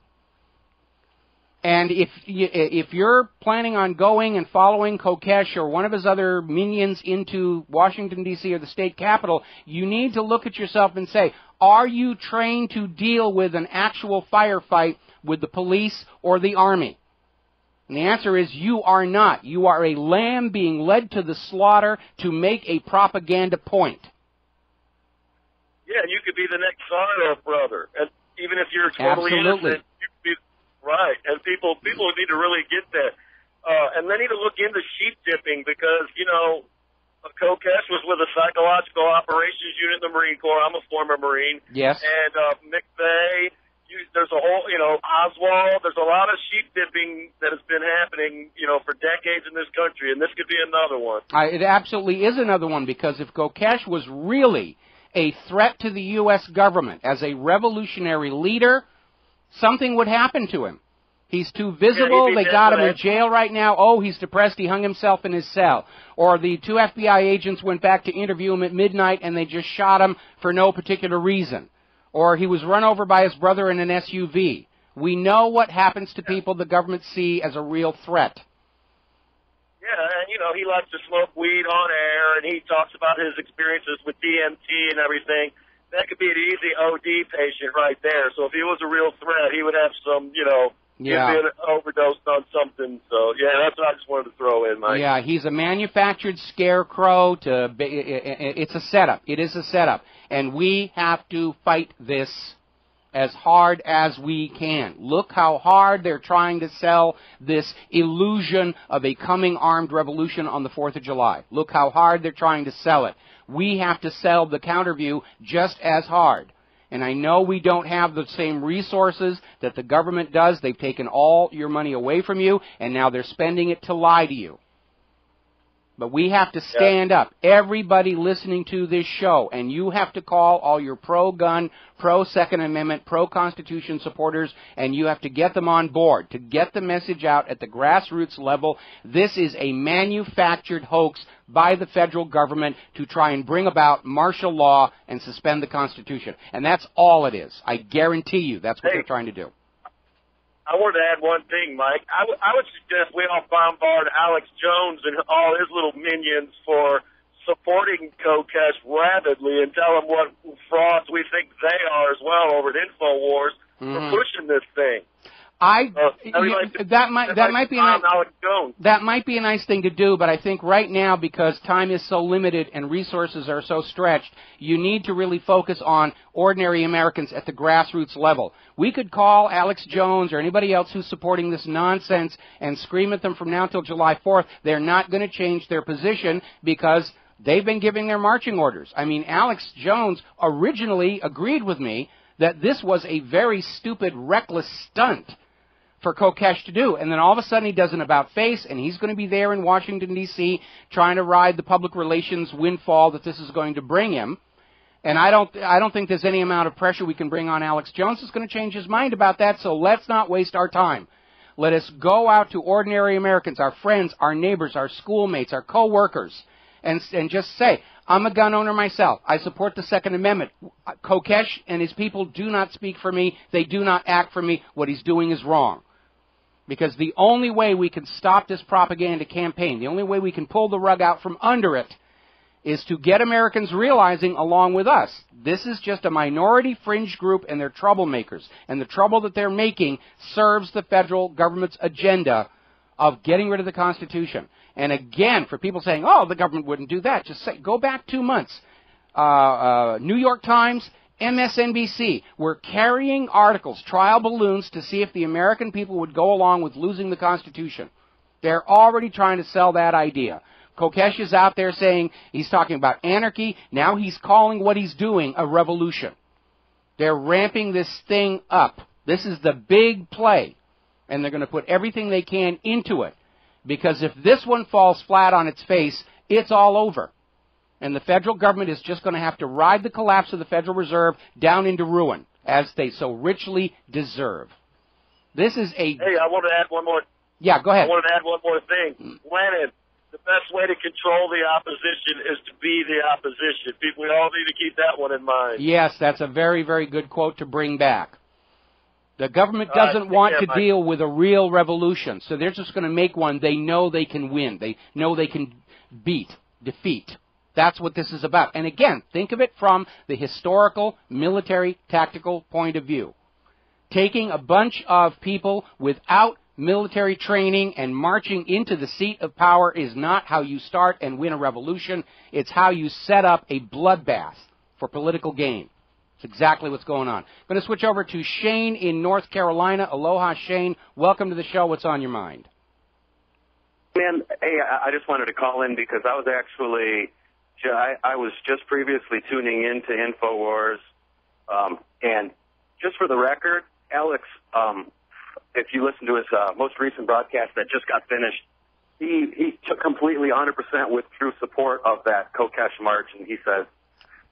And if you're planning on going and following Kokesh or one of his other minions into Washington, D.C. or the state capitol, you need to look at yourself and say, are you trained to deal with an actual firefight with the police or the army? And the answer is you are not. You are a lamb being led to the slaughter to make a propaganda point. Yeah, and you could be the next Sarnoff brother. And even if you're totally innocent, you could be right. And people need to really get that. And they need to look into sheep dipping because, Kokesh was with a psychological operations unit in the Marine Corps. I'm a former Marine. Yes. And McVeigh, there's a whole, Oswald, there's a lot of sheep dipping that has been happening, for decades in this country, and this could be another one. It absolutely is another one, because if Kokesh was really a threat to the U.S. government as a revolutionary leader, something would happen to him. He's too visible. They got him in jail right now. Oh, he's depressed. He hung himself in his cell. Or the 2 FBI agents went back to interview him at midnight and they just shot him for no particular reason. Or he was run over by his brother in an SUV. We know what happens to people the government see as a real threat. Yeah, and, you know, he likes to smoke weed on air, and he talks about his experiences with DMT and everything. That could be an easy OD patient right there. So if he was a real threat, he would have some, you know, been overdosed on something. So, yeah, that's what I just wanted to throw in, Mike. Yeah, he's a manufactured scarecrow. It's a setup. It is a setup. And we have to fight this as hard as we can. Look how hard they're trying to sell this illusion of a coming armed revolution on the 4th of July. Look how hard they're trying to sell it. We have to sell the counterview just as hard. And I know we don't have the same resources that the government does. They've taken all your money away from you, and now they're spending it to lie to you. But we have to stand up. Everybody listening to this show, and you have to call all your pro-gun, pro-Second Amendment, pro-Constitution supporters, and you have to get them on board to get the message out at the grassroots level. This is a manufactured hoax by the federal government to try and bring about martial law and suspend the Constitution. And that's all it is. I guarantee you that's what they're trying to do. I wanted to add one thing, Mike. I would suggest we all bombard Alex Jones and all his little minions for supporting Kokesh rabidly and tell them what frauds we think they are as well over at InfoWars for pushing this thing. That might be a nice thing to do, but I think right now, because time is so limited and resources are so stretched, you need to really focus on ordinary Americans at the grassroots level. We could call Alex Jones or anybody else who's supporting this nonsense and scream at them from now till July 4th. They're not going to change their position because they've been giving their marching orders. I mean, Alex Jones originally agreed with me that this was a very stupid, reckless stunt for Kokesh to do. And then all of a sudden he does an about-face, and he's going to be there in Washington, D.C., trying to ride the public relations windfall that this is going to bring him. And I don't think there's any amount of pressure we can bring on Alex Jones that's going to change his mind about that, so let's not waste our time. Let us go out to ordinary Americans, our friends, our neighbors, our schoolmates, our co-workers, and just say, I'm a gun owner myself. I support the Second Amendment. Kokesh and his people do not speak for me. They do not act for me. What he's doing is wrong. Because the only way we can stop this propaganda campaign, the only way we can pull the rug out from under it, is to get Americans realizing, along with us, this is just a minority fringe group and they're troublemakers. And the trouble that they're making serves the federal government's agenda of getting rid of the Constitution. And again, for people saying, oh, the government wouldn't do that, just say, go back 2 months. New York Times, MSNBC were carrying articles, trial balloons, to see if the American people would go along with losing the Constitution. They're already trying to sell that idea. Kokesh is out there saying he's talking about anarchy. Now he's calling what he's doing a revolution. They're ramping this thing up. This is the big play. And they're going to put everything they can into it. Because if this one falls flat on its face, it's all over. And the federal government is just going to have to ride the collapse of the Federal Reserve down into ruin, as they so richly deserve. This is a... Hey, I want to add one more... Yeah, go ahead. I want to add one more thing. Lenin, the best way to control the opposition is to be the opposition. People, we all need to keep that one in mind. Yes, that's a very, very good quote to bring back. The government doesn't want to deal with a real revolution, so they're just going to make one they know they can win. They know they can defeat. That's what this is about. And again, think of it from the historical, military, tactical point of view. Taking a bunch of people without military training and marching into the seat of power is not how you start and win a revolution. It's how you set up a bloodbath for political gain. It's exactly what's going on. I'm going to switch over to Shane in North Carolina. Aloha, Shane. Welcome to the show. What's on your mind? Man, hey, I just wanted to call in because I was actually... I was just previously tuning into InfoWars, and just for the record, Alex, if you listen to his most recent broadcast that just got finished, he took completely 100% with true support of that Kokesh march, and he says,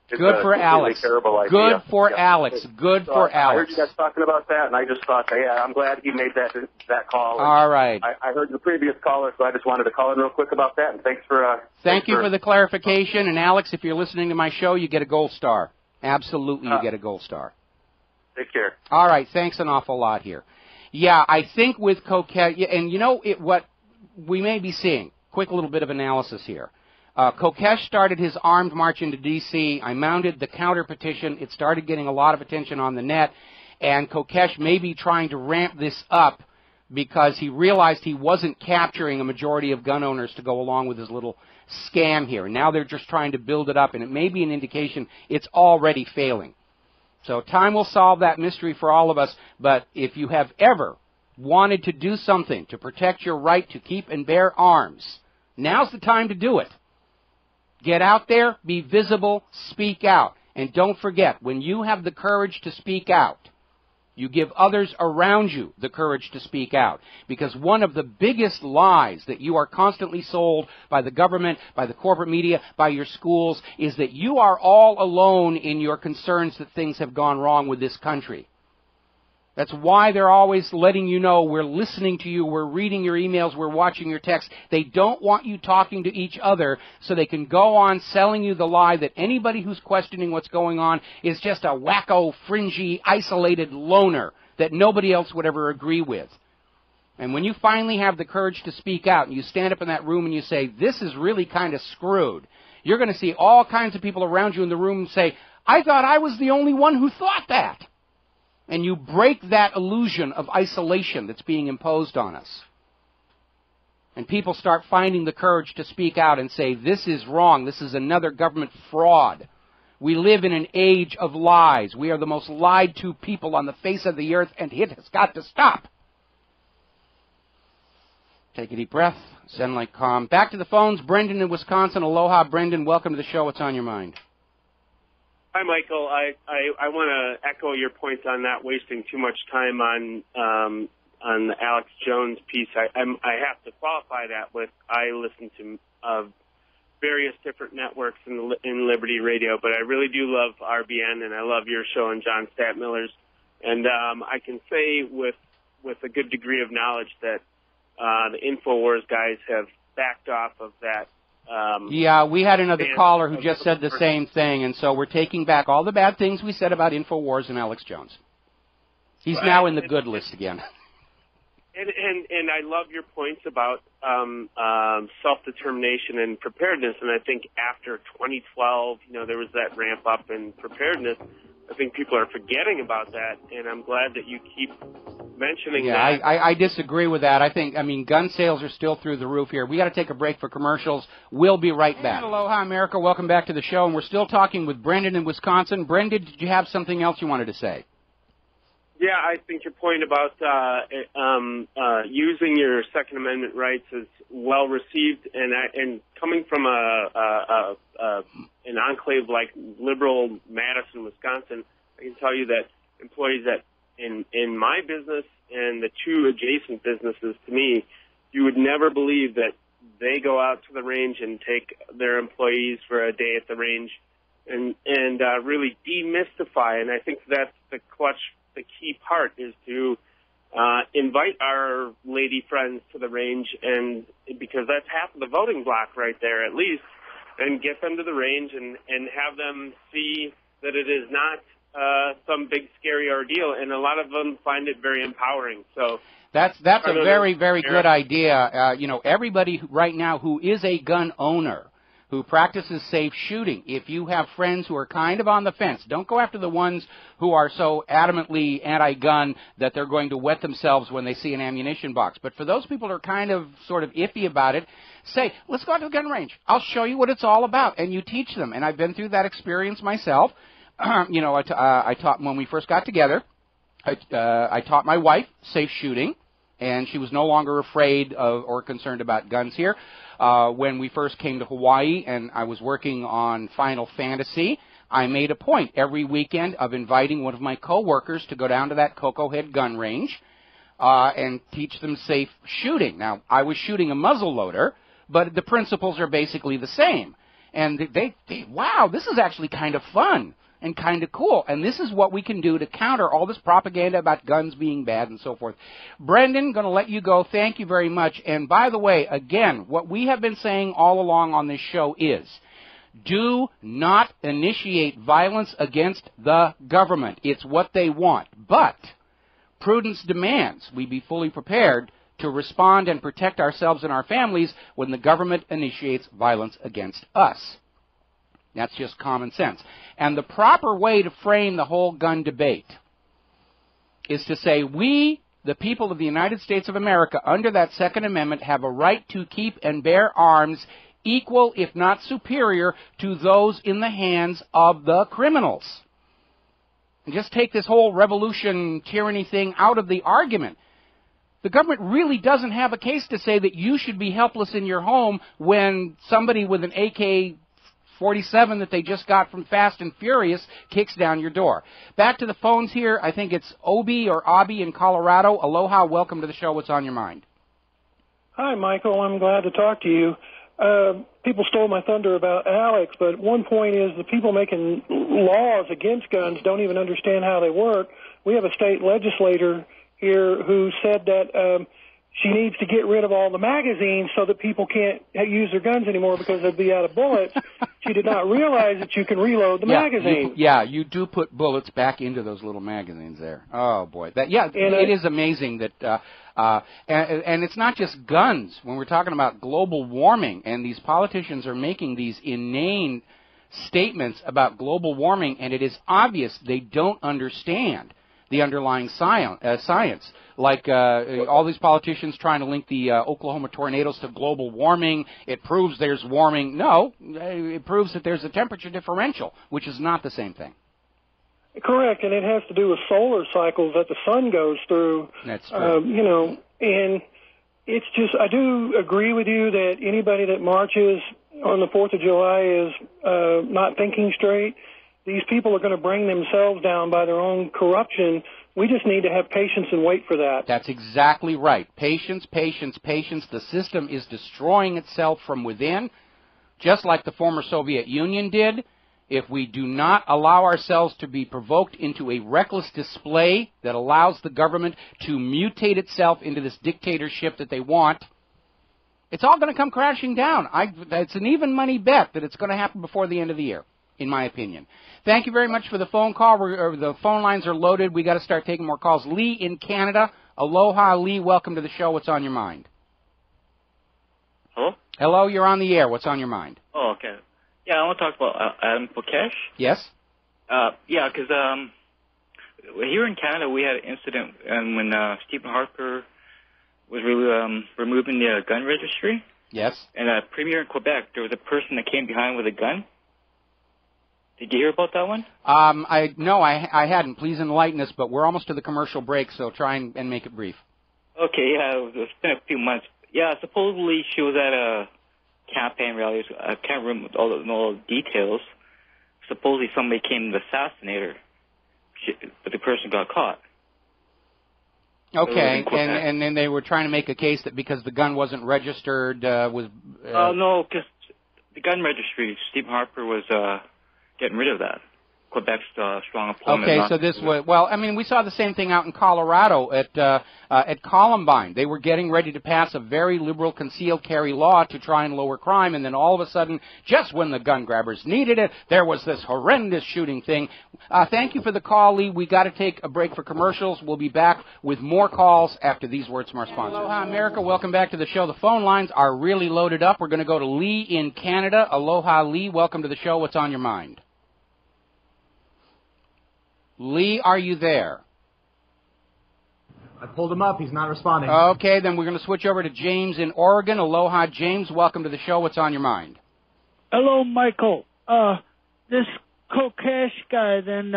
good for Alex. Good for Alex. Good for Alex. I heard you guys talking about that, and I just thought, yeah, I'm glad he made that call. All right. I heard the previous caller, so I just wanted to call in real quick about that, and thanks for... Thank you for the clarification, and Alex, if you're listening to my show, you get a gold star. Absolutely, you get a gold star. Take care. All right, thanks an awful lot here. Yeah, I think with Kokesh, and you know what we may be seeing, quick little bit of analysis here. Kokesh started his armed march into D.C. I mounted the counter petition. It started getting a lot of attention on the net, and Kokesh may be trying to ramp this up because he realized he wasn't capturing a majority of gun owners to go along with his little scam here. Now they're just trying to build it up, and it may be an indication it's already failing. So time will solve that mystery for all of us, but if you have ever wanted to do something to protect your right to keep and bear arms, now's the time to do it. Get out there, be visible, speak out. And don't forget, when you have the courage to speak out, you give others around you the courage to speak out. Because one of the biggest lies that you are constantly sold by the government, by the corporate media, by your schools, is that you are all alone in your concerns that things have gone wrong with this country. That's why they're always letting you know we're listening to you, we're reading your emails, we're watching your texts. They don't want you talking to each other so they can go on selling you the lie that anybody who's questioning what's going on is just a wacko, fringy, isolated loner that nobody else would ever agree with. And when you finally have the courage to speak out and you stand up in that room and you say, this is really kind of screwed, you're going to see all kinds of people around you in the room and say, I thought I was the only one who thought that. And you break that illusion of isolation that's being imposed on us. And people start finding the courage to speak out and say, this is wrong, this is another government fraud. We live in an age of lies. We are the most lied to people on the face of the earth, and it has got to stop. Take a deep breath, send like calm. Back to the phones, Brendan in Wisconsin. Aloha, Brendan, welcome to the show. What's on your mind? Hi, Michael. I want to echo your points on not wasting too much time on the Alex Jones piece. I have to qualify that with I listen to various different networks in Liberty Radio, but I really do love RBN, and I love your show and John Stadtmiller's. And I can say with a good degree of knowledge that the InfoWars guys have backed off of that. Yeah, we had another caller who just said the same thing, and so we're taking back all the bad things we said about InfoWars and Alex Jones. He's now in the good list again. And I love your points about self-determination and preparedness, and I think after 2012, there was that ramp up in preparedness. I think people are forgetting about that, and I'm glad that you keep mentioning that. Yeah, I disagree with that. I mean, gun sales are still through the roof here. We got to take a break for commercials. We'll be right back. Aloha, America. Welcome back to the show, and we're still talking with Brendan in Wisconsin. Brendan, did you have something else you wanted to say? Yeah, I think your point about using your Second Amendment rights is well received, and coming from an enclave like liberal Madison, Wisconsin, I can tell you that employees that in my business and the two adjacent businesses to me, you would never believe that they go out to the range and take their employees for a day at the range and really demystify. And I think that's the key part is to invite our lady friends to the range, and because that's half of the voting block right there at least, and get them to the range and have them see that it is not some big scary ordeal, and a lot of them find it very empowering. So that's a very, very good idea. Everybody right now who is a gun owner, who practices safe shooting, if you have friends who are kind of on the fence, don't go after the ones who are so adamantly anti-gun that they're going to wet themselves when they see an ammunition box. But for those people who are kind of sort of iffy about it, say, let's go out to the gun range. I'll show you what it's all about, and you teach them. And I've been through that experience myself. I taught when we first got together. I taught my wife safe shooting, and she was no longer afraid of or concerned about guns here. When we first came to Hawaii and I was working on Final Fantasy, I made a point every weekend of inviting one of my coworkers to go down to that Cocoa Head gun range and teach them safe shooting. Now, I was shooting a muzzle loader, but the principles are basically the same. And they wow, this is actually kind of fun and kind of cool. And this is what we can do to counter all this propaganda about guns being bad and so forth. Brendan, going to let you go. Thank you very much. And by the way, again, what we have been saying all along on this show is, do not initiate violence against the government. It's what they want. But prudence demands we be fully prepared to respond and protect ourselves and our families when the government initiates violence against us. That's just common sense. And the proper way to frame the whole gun debate is to say we, the people of the United States of America, under that Second Amendment, have a right to keep and bear arms equal, if not superior, to those in the hands of the criminals. And just take this whole revolution, tyranny thing out of the argument. The government really doesn't have a case to say that you should be helpless in your home when somebody with an AK-47 that they just got from Fast and Furious kicks down your door. Back to the phones here. I think it's Obi or Abby in Colorado. Aloha, welcome to the show. What's on your mind? Hi, Michael. I'm glad to talk to you. People stole my thunder about Alex, but one point is the people making laws against guns don't even understand how they work. We have a state legislator here who said that she needs to get rid of all the magazines so that people can't use their guns anymore because they'd be out of bullets. She did not realize that you can reload the magazine. You do put bullets back into those little magazines there. Oh, boy. It is amazing that, and it's not just guns. When we're talking about global warming, and these politicians are making these inane statements about global warming, and it is obvious they don't understand the underlying science, like all these politicians trying to link the Oklahoma tornadoes to global warming. It proves there's warming. No, it proves that there's a temperature differential, which is not the same thing. Correct, and it has to do with solar cycles that the sun goes through. That's true. And it's just, I do agree with you that anybody that marches on the 4th of July is not thinking straight. These people are going to bring themselves down by their own corruption. We just need to have patience and wait for that. That's exactly right. Patience, patience, patience. The system is destroying itself from within, just like the former Soviet Union did. If we do not allow ourselves to be provoked into a reckless display that allows the government to mutate itself into this dictatorship that they want, it's all going to come crashing down. It's an even money bet that it's going to happen before the end of the year, in my opinion. Thank you very much for the phone call. The phone lines are loaded. We got to start taking more calls. Lee in Canada. Aloha, Lee. Welcome to the show. What's on your mind? Hello? Hello, you're on the air. What's on your mind? Oh, okay. Yeah, I want to talk about Adam Kokesh. Yes? Yeah, because here in Canada we had an incident when Stephen Harper was removing the gun registry. Yes. And Premier in Quebec, there was a person that came behind with a gun. Did you hear about that one? I hadn't. Please enlighten us, but we're almost to the commercial break, so try and make it brief. Okay, yeah, it's been a few months. Yeah, supposedly she was at a campaign rally. I can't remember all the details. Supposedly somebody came to assassinate her, but the person got caught. Okay, and then they were trying to make a case that because the gun wasn't registered no, because the gun registry, Stephen Harper was getting rid of that. Quebec's strong employment. Okay, so this was, well, I mean, we saw the same thing out in Colorado at Columbine. They were getting ready to pass a very liberal concealed carry law to try and lower crime, and then all of a sudden, just when the gun grabbers needed it, there was this horrendous shooting thing. Thank you for the call, Lee. We got to take a break for commercials. We'll be back with more calls after these words from our sponsors. Aloha, America. Welcome back to the show. The phone lines are really loaded up. We're going to go to Lee in Canada. Aloha, Lee. Welcome to the show. What's on your mind? Lee, are you there? I pulled him up. He's not responding. Okay, then we're going to switch over to James in Oregon. Aloha, James. Welcome to the show. What's on your mind? Hello, Michael. This Kokesh guy, then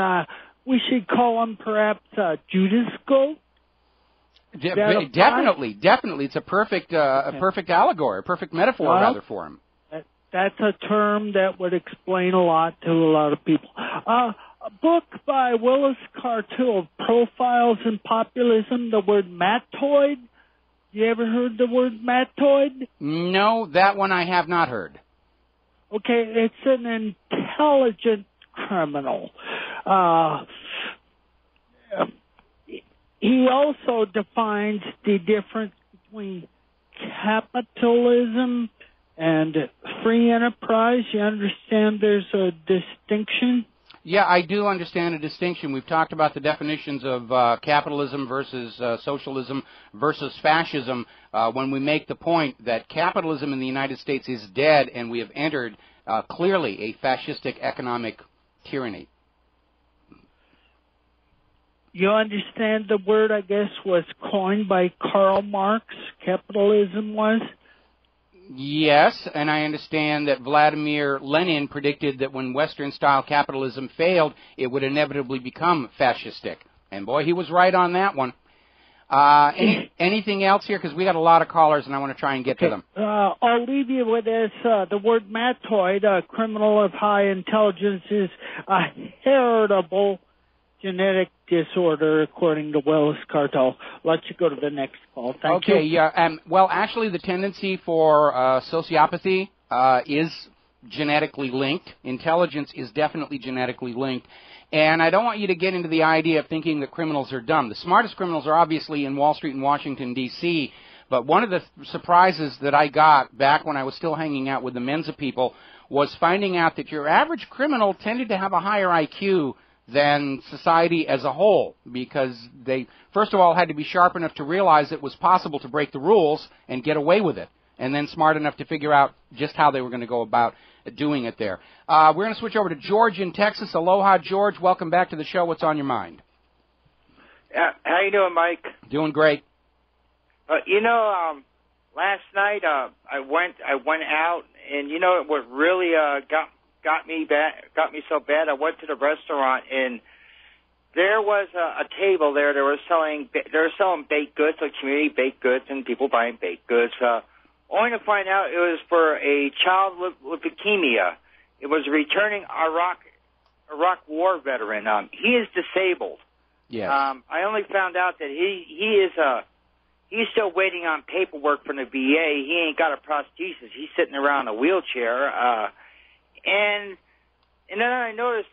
we should call him perhaps Judas Goat? Definitely. It's a perfect allegory, a perfect metaphor, rather, for him. That's a term that would explain a lot to a lot of people. A book by Willis Cartill, Profiles in Populism, the word mattoid. You ever heard the word mattoid? No, that one I have not heard. Okay, it's an intelligent criminal. He also defines the difference between capitalism and free enterprise. You understand there's a distinction? Yeah, I do understand a distinction. We've talked about the definitions of capitalism versus socialism versus fascism when we make the point that capitalism in the United States is dead and we have entered clearly a fascistic economic tyranny. You understand the word, I guess, was coined by Karl Marx, capitalism was? Yes, and I understand that Vladimir Lenin predicted that when Western-style capitalism failed, it would inevitably become fascistic. And boy, he was right on that one. Anything else here? Because we got a lot of callers, and I want to try and get to them. I'll leave you with this. The word matoid, a criminal of high intelligence, is a heritable genetic disorder, according to Willis Cartel. Let you go to the next call. Thank you. Okay, yeah. Well, actually, the tendency for sociopathy is genetically linked. Intelligence is definitely genetically linked. And I don't want you to get into the idea of thinking that criminals are dumb. The smartest criminals are obviously in Wall Street and Washington, D.C., but one of the surprises that I got back when I was still hanging out with the Mensa people was finding out that your average criminal tended to have a higher IQ than society as a whole, because they, first of all, had to be sharp enough to realize it was possible to break the rules and get away with it, and then smart enough to figure out just how they were going to go about doing it there. We're going to switch over to George in Texas. Aloha, George. Welcome back to the show. What's on your mind? How you doing, Mike? Doing great. Last night I went out, and what really got me so bad. I went to the restaurant, and there was a table there. They were selling baked goods, like community baked goods, and people buying baked goods. Only to find out it was for a child with leukemia. It was a returning Iraq War veteran. He is disabled. Yes. I only found out that he's still waiting on paperwork from the VA. He ain't got a prosthesis. He's sitting around in a wheelchair. And then I noticed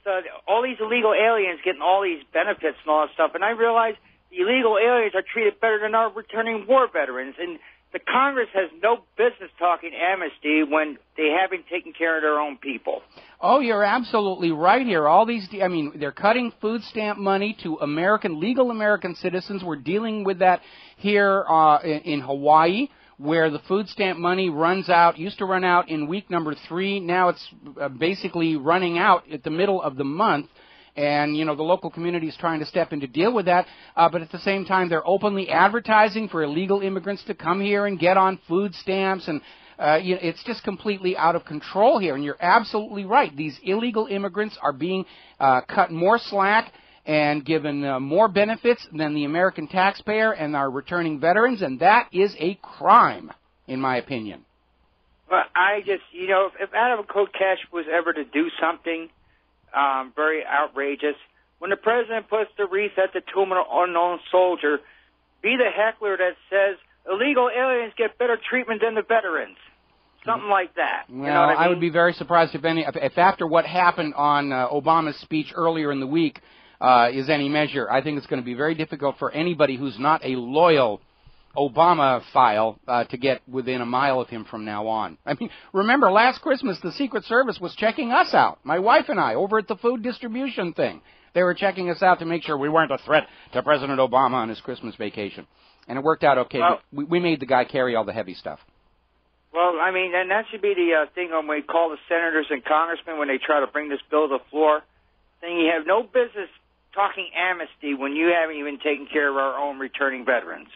all these illegal aliens getting all these benefits and all that stuff. And I realized the illegal aliens are treated better than our returning war veterans. And the Congress has no business talking amnesty when they haven't taken care of their own people. Oh, you're absolutely right here. All these, they're cutting food stamp money to legal American citizens. We're dealing with that here in Hawaii, where the food stamp money used to run out in week number 3. Now it's basically running out at the middle of the month. And, the local community is trying to step in to deal with that. But at the same time, they're openly advertising for illegal immigrants to come here and get on food stamps. And it's just completely out of control here. And you're absolutely right. These illegal immigrants are being cut more slack and given more benefits than the American taxpayer and our returning veterans. And that is a crime, in my opinion. Well, I just, if Adam Kokesh was ever to do something very outrageous, when the president puts the wreath at the tomb of an unknown soldier, be the heckler that says illegal aliens get better treatment than the veterans. Something like that. Well, you know what I mean? I would be very surprised if after what happened on Obama's speech earlier in the week is any measure. I think it's going to be very difficult for anybody who's not a loyal Obama-phile to get within a mile of him from now on. I mean, remember, last Christmas, the Secret Service was checking us out, my wife and I, over at the food distribution thing. They were checking us out to make sure we weren't a threat to President Obama on his Christmas vacation. And it worked out okay. Well, we made the guy carry all the heavy stuff. Well, and that should be the thing when we call the senators and congressmen when they try to bring this bill to the floor, saying you have no business talking amnesty when you haven't even taken care of our own returning veterans.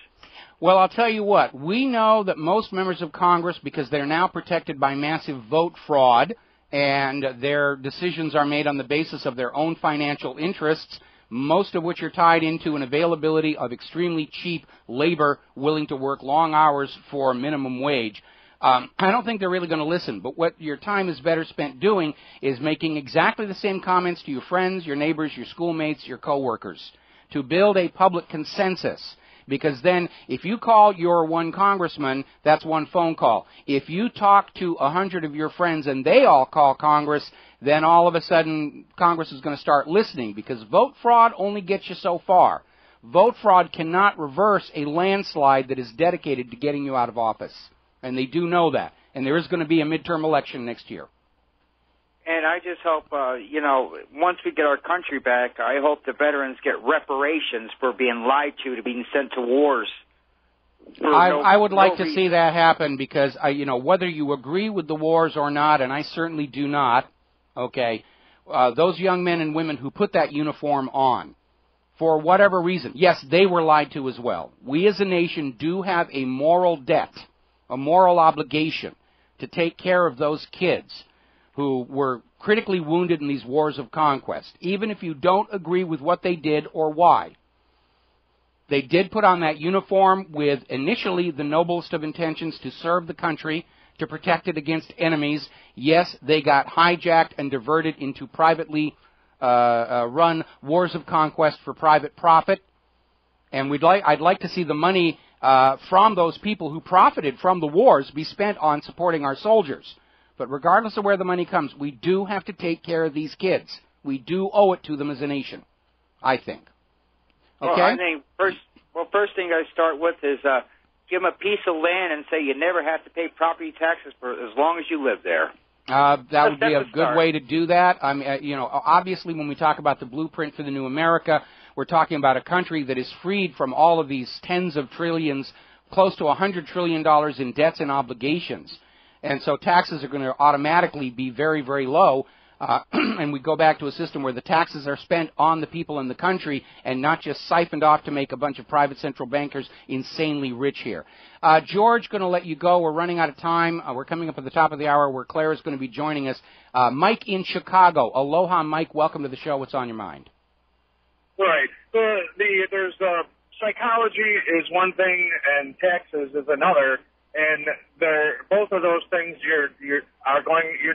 Well, I'll tell you what. We know that most members of Congress, because they're now protected by massive vote fraud, and their decisions are made on the basis of their own financial interests, most of which are tied into an availability of extremely cheap labor willing to work long hours for minimum wage. I don't think they're really going to listen, but what your time is better spent doing is making exactly the same comments to your friends, your neighbors, your schoolmates, your coworkers, to build a public consensus. Because then, if you call your one congressman, that's one phone call. If you talk to 100 of your friends and they all call Congress, then all of a sudden Congress is going to start listening, because vote fraud only gets you so far. Vote fraud cannot reverse a landslide that is dedicated to getting you out of office. And they do know that. And there is going to be a midterm election next year. And I just hope, once we get our country back, I hope the veterans get reparations for being lied to being sent to wars. I would like to see that happen because, whether you agree with the wars or not, and I certainly do not, okay, those young men and women who put that uniform on, for whatever reason, yes, they were lied to as well. We as a nation do have a moral debt, a moral obligation to take care of those kids who were critically wounded in these wars of conquest, even if you don't agree with what they did or why. They did put on that uniform with initially the noblest of intentions to serve the country, to protect it against enemies. Yes, they got hijacked and diverted into privately run wars of conquest for private profit. And I'd like to see the money from those people who profited from the wars be spent on supporting our soldiers. But regardless of where the money comes, we do have to take care of these kids. We do owe it to them as a nation, I think. Okay? Well, I think first thing I start with is give them a piece of land and say you never have to pay property taxes for as long as you live there. That would be a good way to do that. I mean, obviously when we talk about the blueprint for the new America, we're talking about a country that is freed from all of these tens of trillions, close to $100 trillion in debts and obligations. And so taxes are going to automatically be very, very low. And we go back to a system where the taxes are spent on the people in the country and not just siphoned off to make a bunch of private central bankers insanely rich here. George, going to let you go. We're running out of time. We're coming up at the top of the hour where Claire is going to be joining us. Mike in Chicago. Aloha, Mike. Welcome to the show. What's on your mind? Right. There's psychology is one thing and taxes is another. And both of those things you're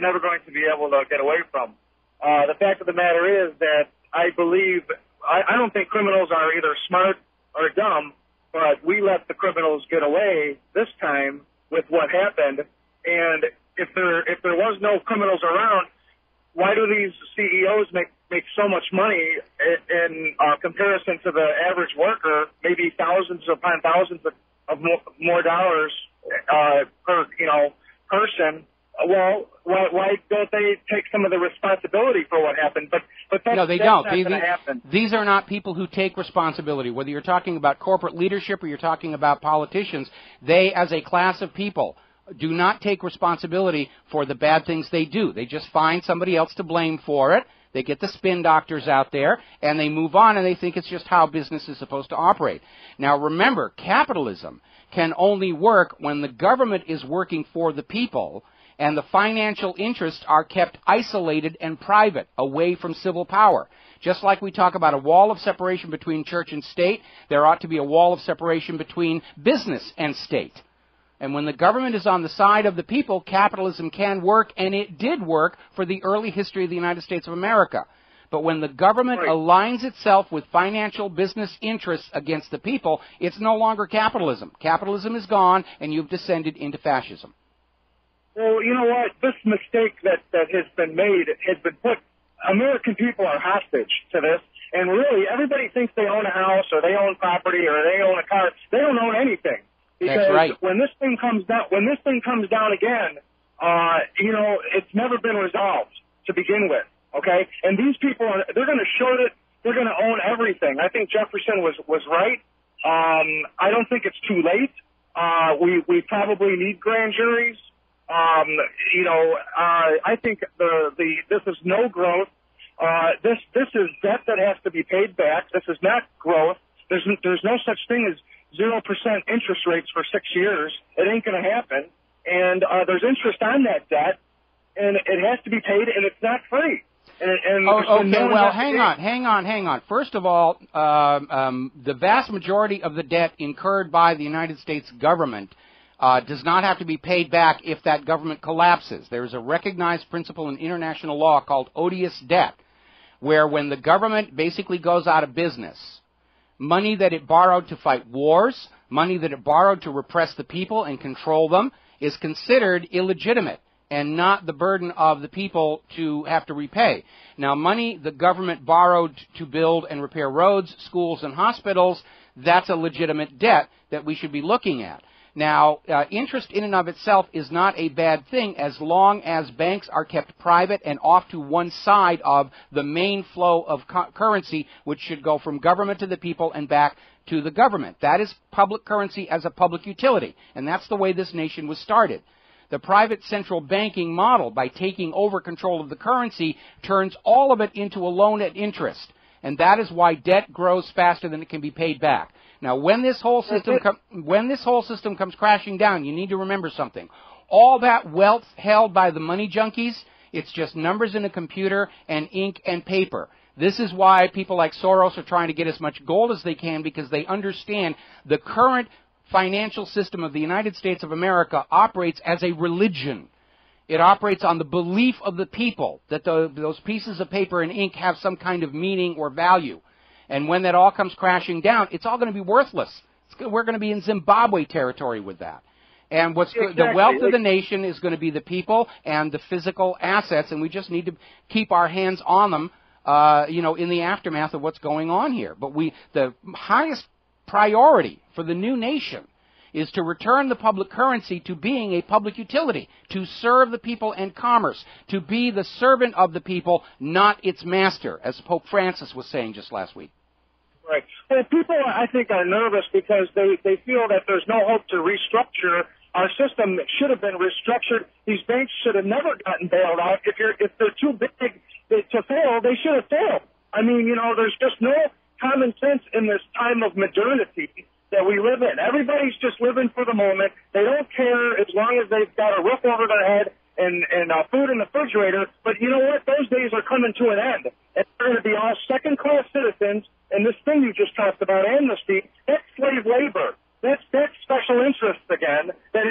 never going to be able to get away from. The fact of the matter is that I don't think criminals are either smart or dumb, but we let the criminals get away this time with what happened. And if there was no criminals around, why do these CEOs make so much money in comparison to the average worker? Maybe thousands upon thousands of more dollars per person. Well, why don't they take some of the responsibility for what happened? But no, they that's don't. Not going to happen. These are not people who take responsibility. Whether you're talking about corporate leadership or you're talking about politicians, they, as a class of people, do not take responsibility for the bad things they do. They just find somebody else to blame for it. They get the spin doctors out there, and they move on, and they think it's just how business is supposed to operate. Now, remember, capitalism can only work when the government is working for the people and the financial interests are kept isolated and private, away from civil power. Just like we talk about a wall of separation between church and state, there ought to be a wall of separation between business and state. And when the government is on the side of the people, capitalism can work, and it did work for the early history of the United States of America. But when the government aligns itself with financial business interests against the people, it's no longer capitalism. Capitalism is gone, and you've descended into fascism. Well, you know what? This mistake that has been made has been put. American people are hostage to this, and really, everybody thinks they own a house or they own property or they own a car. They don't own anything. Because that's right. when this thing comes down again, it's never been resolved to begin with. Okay, and these people they're going to short it. They're going to own everything. I think Jefferson was right. I don't think it's too late. We probably need grand juries. I think this is no growth. This is debt that has to be paid back. This is not growth. There's no such thing as 0% interest rates for 6 years. It ain't going to happen. And there's interest on that debt, and it has to be paid, and it's not free. Hang on. First of all, the vast majority of the debt incurred by the United States government does not have to be paid back if that government collapses. There is a recognized principle in international law called odious debt, where when the government basically goes out of business, money that it borrowed to fight wars, money that it borrowed to repress the people and control them, is considered illegitimate and not the burden of the people to have to repay. Now, money the government borrowed to build and repair roads, schools, and hospitals, that's a legitimate debt that we should be looking at. Now, interest in and of itself is not a bad thing as long as banks are kept private and off to one side of the main flow of currency, which should go from government to the people and back to the government. That is public currency as a public utility, and that's the way this nation was started. The private central banking model, by taking over control of the currency, turns all of it into a loan at interest, and that is why debt grows faster than it can be paid back. Now, when this whole system comes crashing down, you need to remember something. All that wealth held by the money junkies, it's just numbers in a computer and ink and paper. This is why people like Soros are trying to get as much gold as they can, because they understand the current financial system of the United States of America operates as a religion. It operates on the belief of the people that those pieces of paper and ink have some kind of meaning or value. And when that all comes crashing down, it's all going to be worthless. We're going to be in Zimbabwe territory with that. And the wealth of the nation is going to be the people and the physical assets, and we just need to keep our hands on them, in the aftermath of what's going on here. But the highest priority for the new nation is to return the public currency to being a public utility, to serve the people and commerce, to be the servant of the people, not its master, as Pope Francis was saying just last week. Right. Well, people, I think, are nervous because they feel that there's no hope to restructure. Our system should have been restructured. These banks should have never gotten bailed out. If they're too big to fail, they should have failed. I mean, there's just no common sense in this time of modernity that we live in. Everybody's just living for the moment. They don't care as long as they've got a roof over their head and food in the refrigerator. But you know what? Those days are coming to an end. And they're going to be all second-class citizens. And this thing you just talked about, amnesty, that's slave labor. That's special interests again that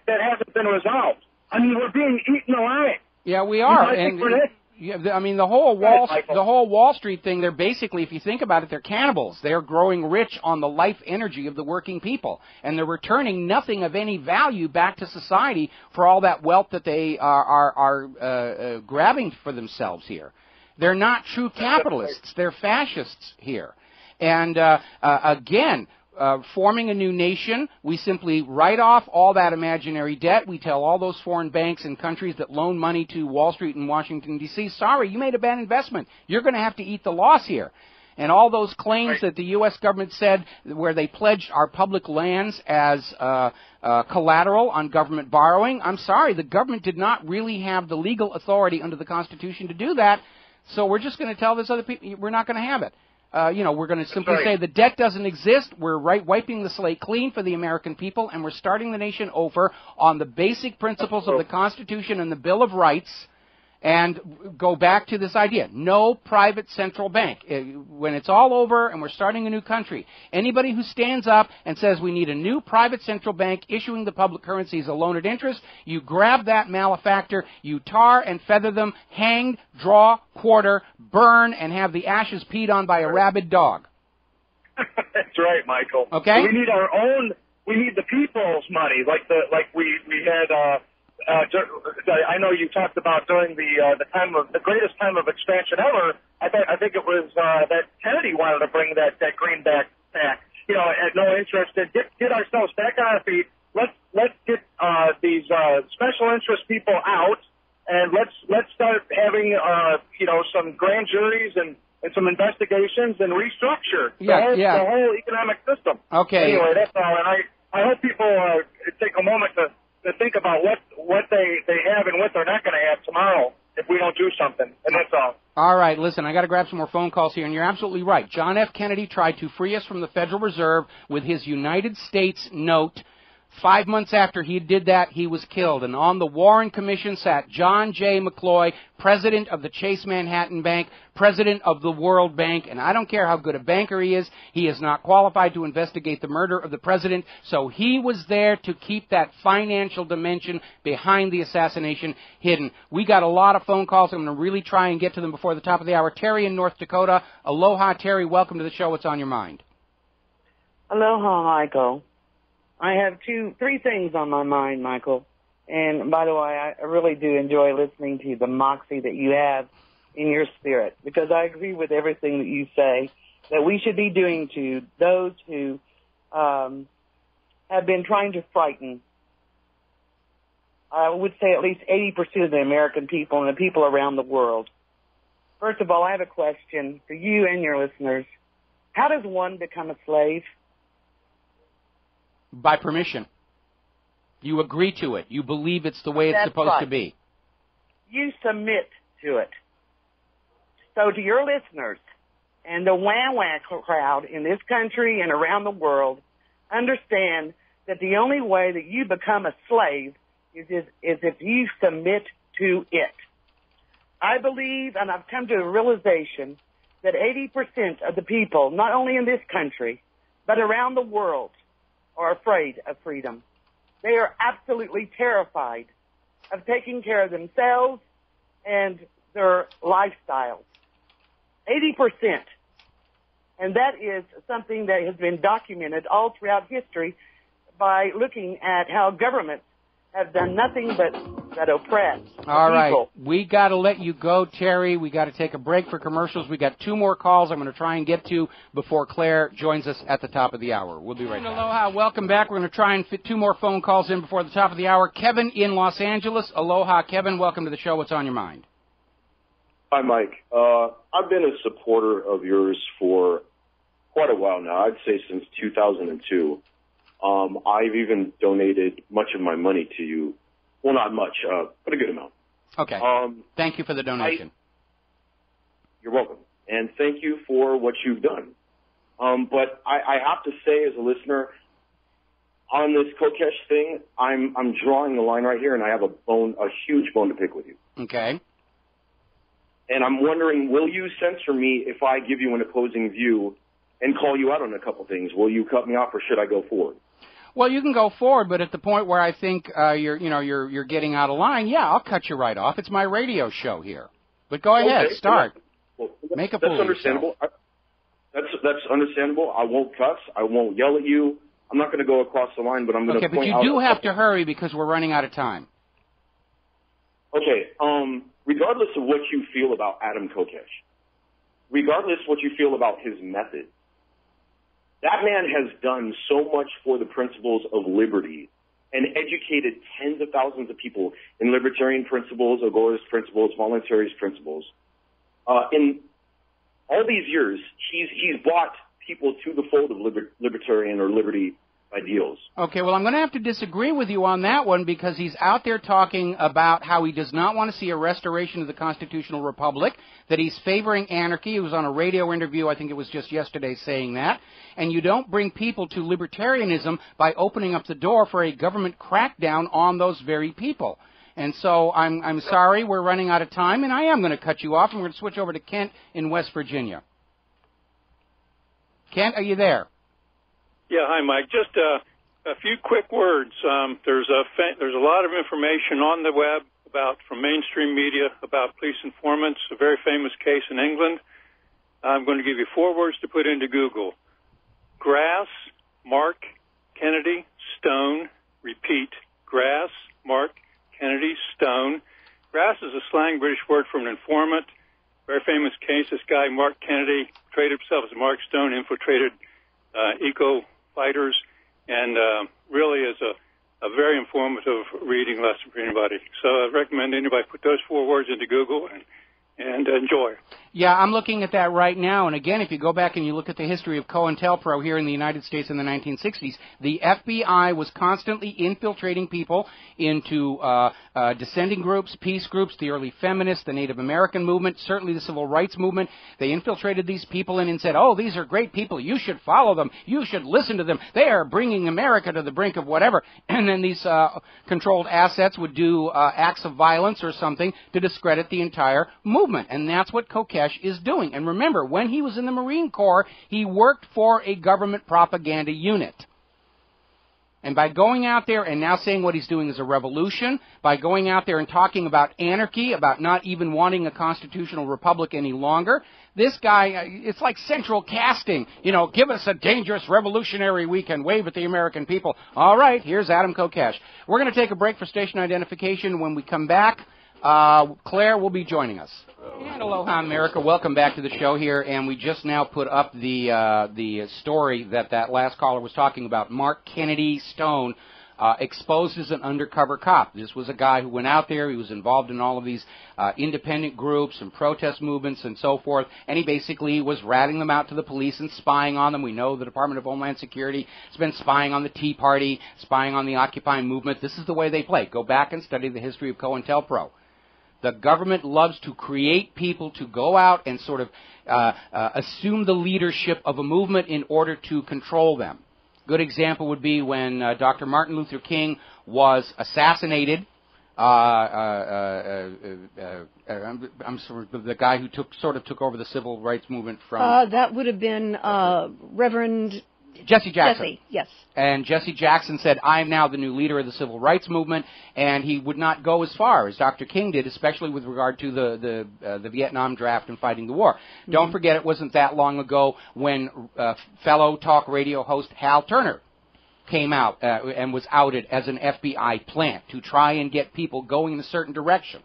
hasn't been resolved. I mean, we're being eaten alive. Yeah, we are. The whole Wall Street thing, they're basically, if you think about it, they're cannibals. They're growing rich on the life energy of the working people, and they're returning nothing of any value back to society for all that wealth that they are grabbing for themselves here. They're not true capitalists. They're fascists here. And again, forming a new nation, we simply write off all that imaginary debt. We tell all those foreign banks and countries that loan money to Wall Street and Washington, D.C., sorry, you made a bad investment. You're going to have to eat the loss here. And all those claims that the U.S. government said where they pledged our public lands as collateral on government borrowing, I'm sorry, the government did not really have the legal authority under the Constitution to do that. So we're just going to tell this other people we're not going to have it. We're going to simply say the debt doesn't exist. We're wiping the slate clean for the American people, and we're starting the nation over on the basic principles of the Constitution and the Bill of Rights, and go back to this idea. No private central bank. When it's all over and we're starting a new country, anybody who stands up and says we need a new private central bank issuing the public currency as a loan at interest, you grab that malefactor, you tar and feather them, hang, draw, quarter, burn, and have the ashes peed on by a rabid dog. That's right, Michael. Okay? We need our own, we need the people's money, like we had, I know you talked about during the greatest time of expansion ever. I think it was that Kennedy wanted to bring that greenback back. At no interest, and get ourselves back on our feet. Let's get these special interest people out, and let's start having some grand juries and some investigations and restructure the whole economic system. Okay. Anyway, that's all, and I hope people take a moment to think about what they have and what they're not going to have tomorrow if we don't do something, and that's all. All right, listen, I got to grab some more phone calls here, and you're absolutely right. John F. Kennedy tried to free us from the Federal Reserve with his United States note. 5 months after he did that, he was killed. And on the Warren Commission sat John J. McCloy, president of the Chase Manhattan Bank, president of the World Bank. And I don't care how good a banker he is not qualified to investigate the murder of the president. So he was there to keep that financial dimension behind the assassination hidden. We got a lot of phone calls. I'm going to really try and get to them before the top of the hour. Terry in North Dakota. Aloha, Terry. Welcome to the show. What's on your mind? Aloha, Michael. I have three things on my mind, Michael. And by the way, I really do enjoy listening to the moxie that you have in your spirit, because I agree with everything that you say that we should be doing to those who have been trying to frighten, I would say at least 80% of the American people and the people around the world. First of all, I have a question for you and your listeners. How does one become a slave? By permission. You agree to it. You believe it's the way it's supposed to be. You submit to it. So to your listeners and the wah-wah crowd in this country and around the world, understand that the only way that you become a slave is if you submit to it. I believe, and I've come to a realization, that 80% of the people, not only in this country, but around the world, are afraid of freedom. They are absolutely terrified of taking care of themselves and their lifestyles. 80%. And that is something that has been documented all throughout history by looking at how governments have done nothing but oppress All right. people. We got to let you go, Terry. We got to take a break for commercials. We got 2 more calls I'm going to try and get to before Claire joins us at the top of the hour. We'll be right back. Aloha. Welcome back. We're going to try and fit 2 more phone calls in before the top of the hour. Kevin in Los Angeles. Aloha, Kevin. Welcome to the show. What's on your mind? Hi, Mike. I've been a supporter of yours for quite a while now. I'd say since 2002. I've even donated much of my money to you. Well, not much, but a good amount. Okay. Thank you for the donation. You're welcome. And thank you for what you've done. But I have to say, as a listener, on this Kokesh thing, I'm drawing the line right here, and I have a huge bone to pick with you. Okay. And I'm wondering, will you censor me if I give you an opposing view and call you out on a couple things? Will you cut me off, or should I go forward? Well, you can go forward, but at the point where I think you're getting out of line, yeah, I'll cut you right off. It's my radio show here. But go ahead, start. Make a fool of understandable. That's understandable. I won't cuss. I won't yell at you. I'm not going to go across the line, but I'm going to point out. Okay, but you do have to hurry because we're running out of time. Okay. Regardless of what you feel about Adam Kokesh, regardless what you feel about his method, that man has done so much for the principles of liberty and educated tens of thousands of people in libertarian principles, agorist principles, voluntarist principles. In all these years, he's brought people to the fold of libertarian or liberty ideals. Okay, well, I'm going to have to disagree with you on that one because he's out there talking about how he does not want to see a restoration of the constitutional republic, that he's favoring anarchy. He was on a radio interview, I think it was just yesterday, saying that. And you don't bring people to libertarianism by opening up the door for a government crackdown on those very people. And so I'm sorry, we're running out of time, and I am going to cut you off, and we're going to switch over to Kent in West Virginia. Kent, are you there? Yeah, hi, Mike. Just a few quick words. There's a lot of information on the web from mainstream media about police informants, a very famous case in England. I'm going to give you 4 words to put into Google. Grass, Mark, Kennedy, Stone. Repeat. Grass, Mark, Kennedy, Stone. Grass is a slang British word for an informant. Very famous case. This guy, Mark Kennedy, traded himself as Mark Stone, infiltrated eco-fighters, and really is a very informative reading lesson for anybody. So I recommend anybody put those 4 words into Google and enjoy. Yeah, I'm looking at that right now. And again, if you go back and you look at the history of COINTELPRO here in the United States in the 1960s, the FBI was constantly infiltrating people into dissenting groups, peace groups, the early feminists, the Native American movement, certainly the civil rights movement. They infiltrated these people in and said, oh, these are great people. You should follow them. You should listen to them. They are bringing America to the brink of whatever. And then these controlled assets would do acts of violence or something to discredit the entire movement. And that's what Kokesh is doing. And remember, when he was in the Marine Corps, he worked for a government propaganda unit. And by going out there and now saying what he's doing is a revolution, by going out there and talking about anarchy, about not even wanting a constitutional republic any longer, this guy, it's like central casting. You know, give us a dangerous revolutionary we can wave at the American people. All right, here's Adam Kokesh. We're going to take a break for station identification. When we come back, Claire will be joining us. And And aloha, America. Welcome back to the show here. And we just now put up the story that last caller was talking about. Mark Kennedy Stone exposed as an undercover cop. This was a guy who went out there. He was involved in all of these independent groups and protest movements and so forth. And he basically was ratting them out to the police and spying on them. We know the Department of Homeland Security has been spying on the Tea Party, spying on the Occupy movement. This is the way they play. Go back and study the history of COINTELPRO. The government loves to create people to go out and sort of assume the leadership of a movement in order to control them. Good example would be when Dr. Martin Luther King was assassinated. I'm sorry, the guy who took over the civil rights movement from that would have been Reverend Jesse Jackson. Jesse, yes. And Jesse Jackson said, I am now the new leader of the civil rights movement, and he would not go as far as Dr. King did, especially with regard to the Vietnam draft and fighting the war. Mm-hmm. Don't forget, it wasn't that long ago when fellow talk radio host Hal Turner came out and was outed as an FBI plant to try and get people going in a certain direction.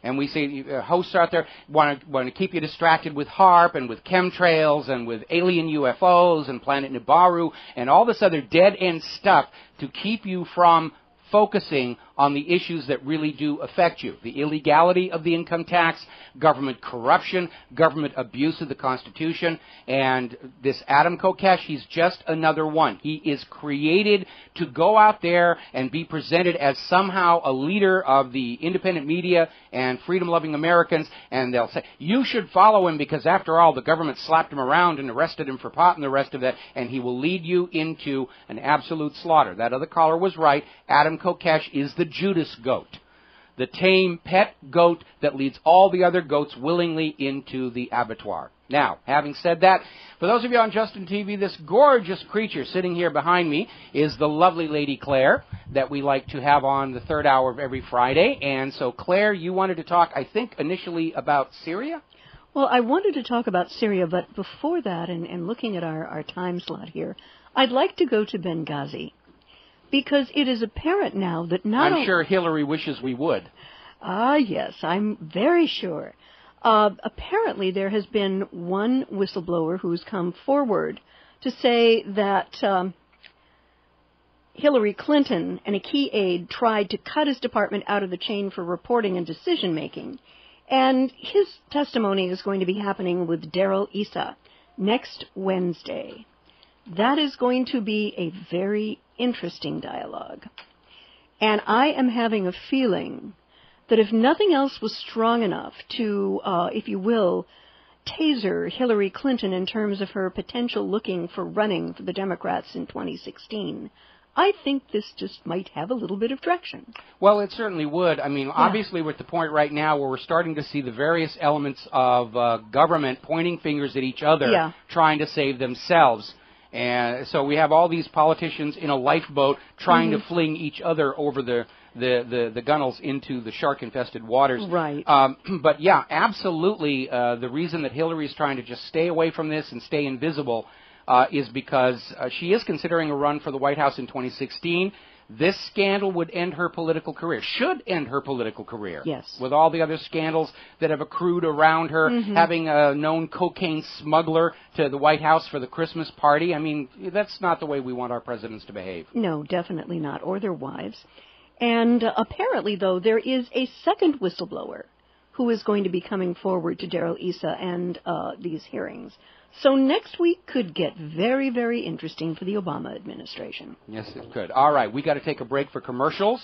And we see hosts out there want to keep you distracted with HAARP and with chemtrails and with alien UFOs and Planet Nibiru and all this other dead-end stuff to keep you from focusing on the issues that really do affect you. The illegality of the income tax, government corruption, government abuse of the Constitution, and this Adam Kokesh, he's just another one. He is created to go out there and be presented as somehow a leader of the independent media and freedom-loving Americans, and they'll say, you should follow him because, after all, the government slapped him around and arrested him for pot and the rest of that, and he will lead you into an absolute slaughter. That other caller was right. Adam Kokesh is the Judas goat, the tame pet goat that leads all the other goats willingly into the abattoir. Now, having said that, for those of you on Justin TV, this gorgeous creature sitting here behind me is the lovely Lady Claire that we like to have on the third hour of every Friday. And so, Claire, you wanted to talk, I think, initially about Syria? Well, I wanted to talk about Syria, but before that, and looking at our time slot here, I'd like to go to Benghazi. Because it is apparent now that I'm sure Hillary wishes we would. Yes, I'm very sure. Apparently there has been one whistleblower who's come forward to say that Hillary Clinton and a key aide tried to cut his department out of the chain for reporting and decision-making. And his testimony is going to be happening with Darrell Issa next Wednesday. That is going to be a very interesting dialogue. And I am having a feeling that if nothing else was strong enough to, if you will, taser Hillary Clinton in terms of her potential looking for running for the Democrats in 2016, I think this just might have a little bit of traction. Well, it certainly would. I mean, obviously we're at the point right now where we're starting to see the various elements of government pointing fingers at each other, trying to save themselves. And so we have all these politicians in a lifeboat trying to fling each other over the gunnels into the shark-infested waters. Right. But yeah, absolutely. The reason that Hillary is trying to just stay away from this and stay invisible is because she is considering a run for the White House in 2016. This scandal would end her political career, should end her political career. Yes. With all the other scandals that have accrued around her, having a known cocaine smuggler to the White House for the Christmas party. I mean, that's not the way we want our presidents to behave. No, definitely not, or their wives. And apparently, though, there is a second whistleblower who is going to be coming forward to Darrell Issa and these hearings. So next week could get very, very interesting for the Obama administration. Yes, it could. All right, we got to take a break for commercials.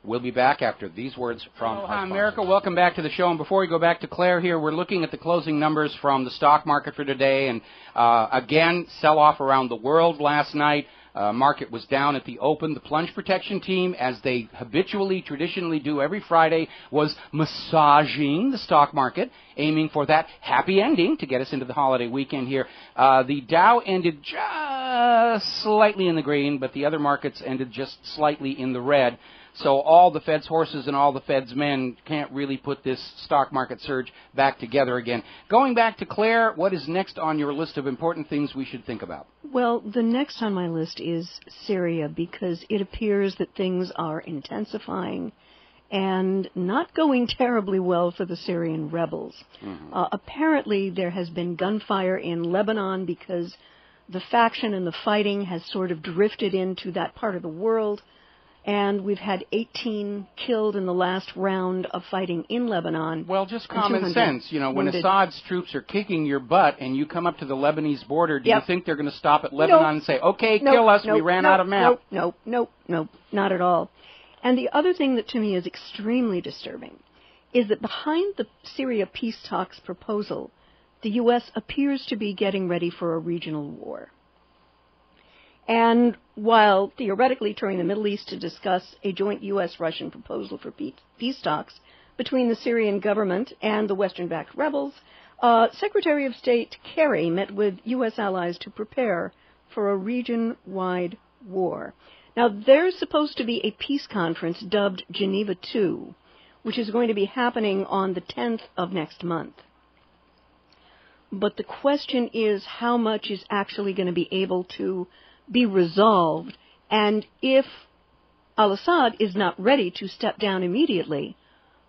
We'll be back after these words from Hi, America. Welcome back to the show. And before we go back to Claire here, we're looking at the closing numbers from the stock market for today. And again, sell-off around the world last night. Market was down at the open. The plunge protection team, as they habitually, traditionally do every Friday, was massaging the stock market, aiming for that happy ending to get us into the holiday weekend here. The Dow ended just slightly in the green, but the other markets ended just slightly in the red. So all the Fed's horses and all the Fed's men can't really put this stock market surge back together again. Going back to Claire, what is next on your list of important things we should think about? Well, the next on my list is Syria, because it appears that things are intensifying and not going terribly well for the Syrian rebels. Apparently, there has been gunfire in Lebanon because the faction and the fighting has sort of drifted into that part of the world, and we've had 18 killed in the last round of fighting in Lebanon. Well, just common sense. You know, when Assad's troops are kicking your butt and you come up to the Lebanese border, do you think they're going to stop at Lebanon and say, okay, kill us, we ran out of map? No, not at all. And the other thing that to me is extremely disturbing is that behind the Syria peace talks proposal, the U.S. appears to be getting ready for a regional war. And while theoretically touring the Middle East to discuss a joint U.S.-Russian proposal for peace talks between the Syrian government and the Western-backed rebels, Secretary of State Kerry met with U.S. allies to prepare for a region-wide war. Now, there's supposed to be a peace conference dubbed Geneva II, which is going to be happening on the 10th of next month. But the question is how much is actually going to be able to be resolved, and if al-Assad is not ready to step down immediately,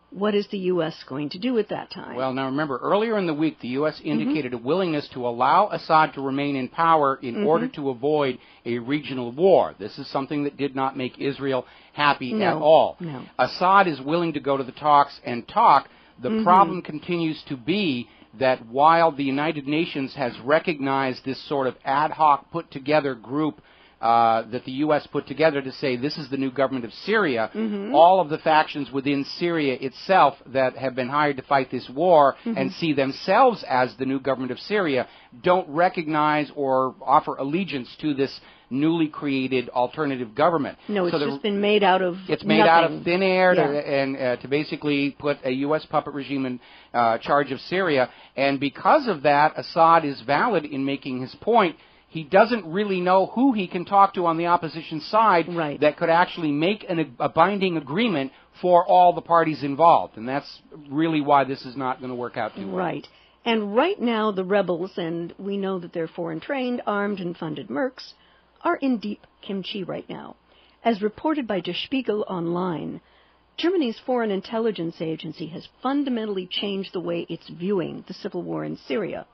what is the U.S. going to do at that time? Well, now remember, earlier in the week, the U.S. indicated a willingness to allow Assad to remain in power in order to avoid a regional war. This is something that did not make Israel happy at all. No. Assad is willing to go to the talks and talk. The problem continues to be that while the United Nations has recognized this sort of ad hoc put-together group that the U.S. put together to say this is the new government of Syria, all of the factions within Syria itself that have been hired to fight this war and see themselves as the new government of Syria don't recognize or offer allegiance to this newly created alternative government. No, it's just been made out of It's made out of thin air to basically put a U.S. puppet regime in charge of Syria. And because of that, Assad is valid in making his point. He doesn't really know who he can talk to on the opposition side that could actually make a binding agreement for all the parties involved. And that's really why this is not going to work out too well. Right. And right now the rebels, and we know that they're foreign-trained, armed, and funded mercs, are in deep kimchi right now. As reported by Der Spiegel online, Germany's Foreign Intelligence Agency has fundamentally changed the way it's viewing the civil war in Syria,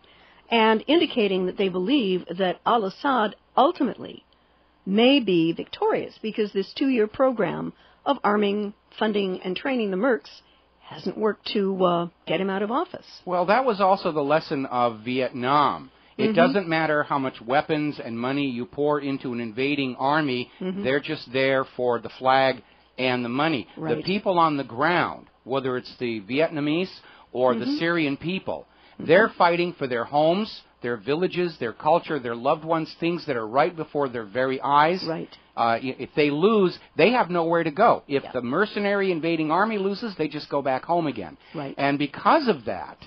and indicating that they believe that al-Assad ultimately may be victorious because this 2-year program of arming, funding, and training the mercs hasn't worked to get him out of office. Well, that was also the lesson of Vietnam. It doesn't matter how much weapons and money you pour into an invading army, they're just there for the flag and the money. The people on the ground, whether it's the Vietnamese or the Syrian people, they're fighting for their homes, their villages, their culture, their loved ones, things that are right before their very eyes. If they lose, they have nowhere to go. If the mercenary invading army loses, they just go back home again. And because of that,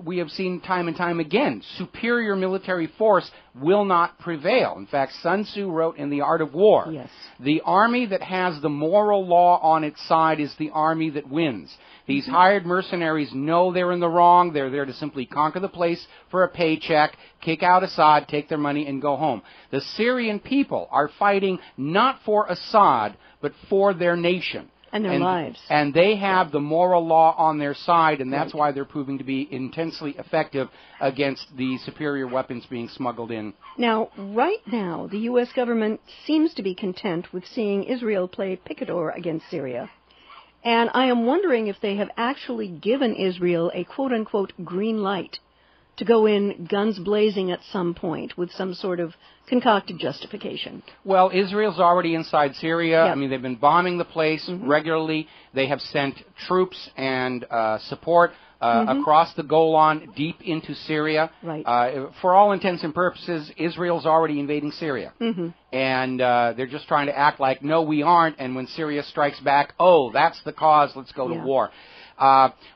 we have seen time and time again, superior military force will not prevail. In fact, Sun Tzu wrote in The Art of War, the army that has the moral law on its side is the army that wins. These hired mercenaries know they're in the wrong. They're there to simply conquer the place for a paycheck, kick out Assad, take their money, and go home. The Syrian people are fighting not for Assad, but for their nation. And their lives. And they have the moral law on their side, and that's why they're proving to be intensely effective against the superior weapons being smuggled in. Now, right now, the U.S. government seems to be content with seeing Israel play picador against Syria. And I am wondering if they have actually given Israel a quote-unquote green light to go in guns blazing at some point with some sort of concocted justification. Well, Israel's already inside Syria. I mean, they've been bombing the place regularly. They have sent troops and support across the Golan deep into Syria. For all intents and purposes, Israel's already invading Syria. And they're just trying to act like, no, we aren't, and when Syria strikes back, oh, that's the cause, let's go to war.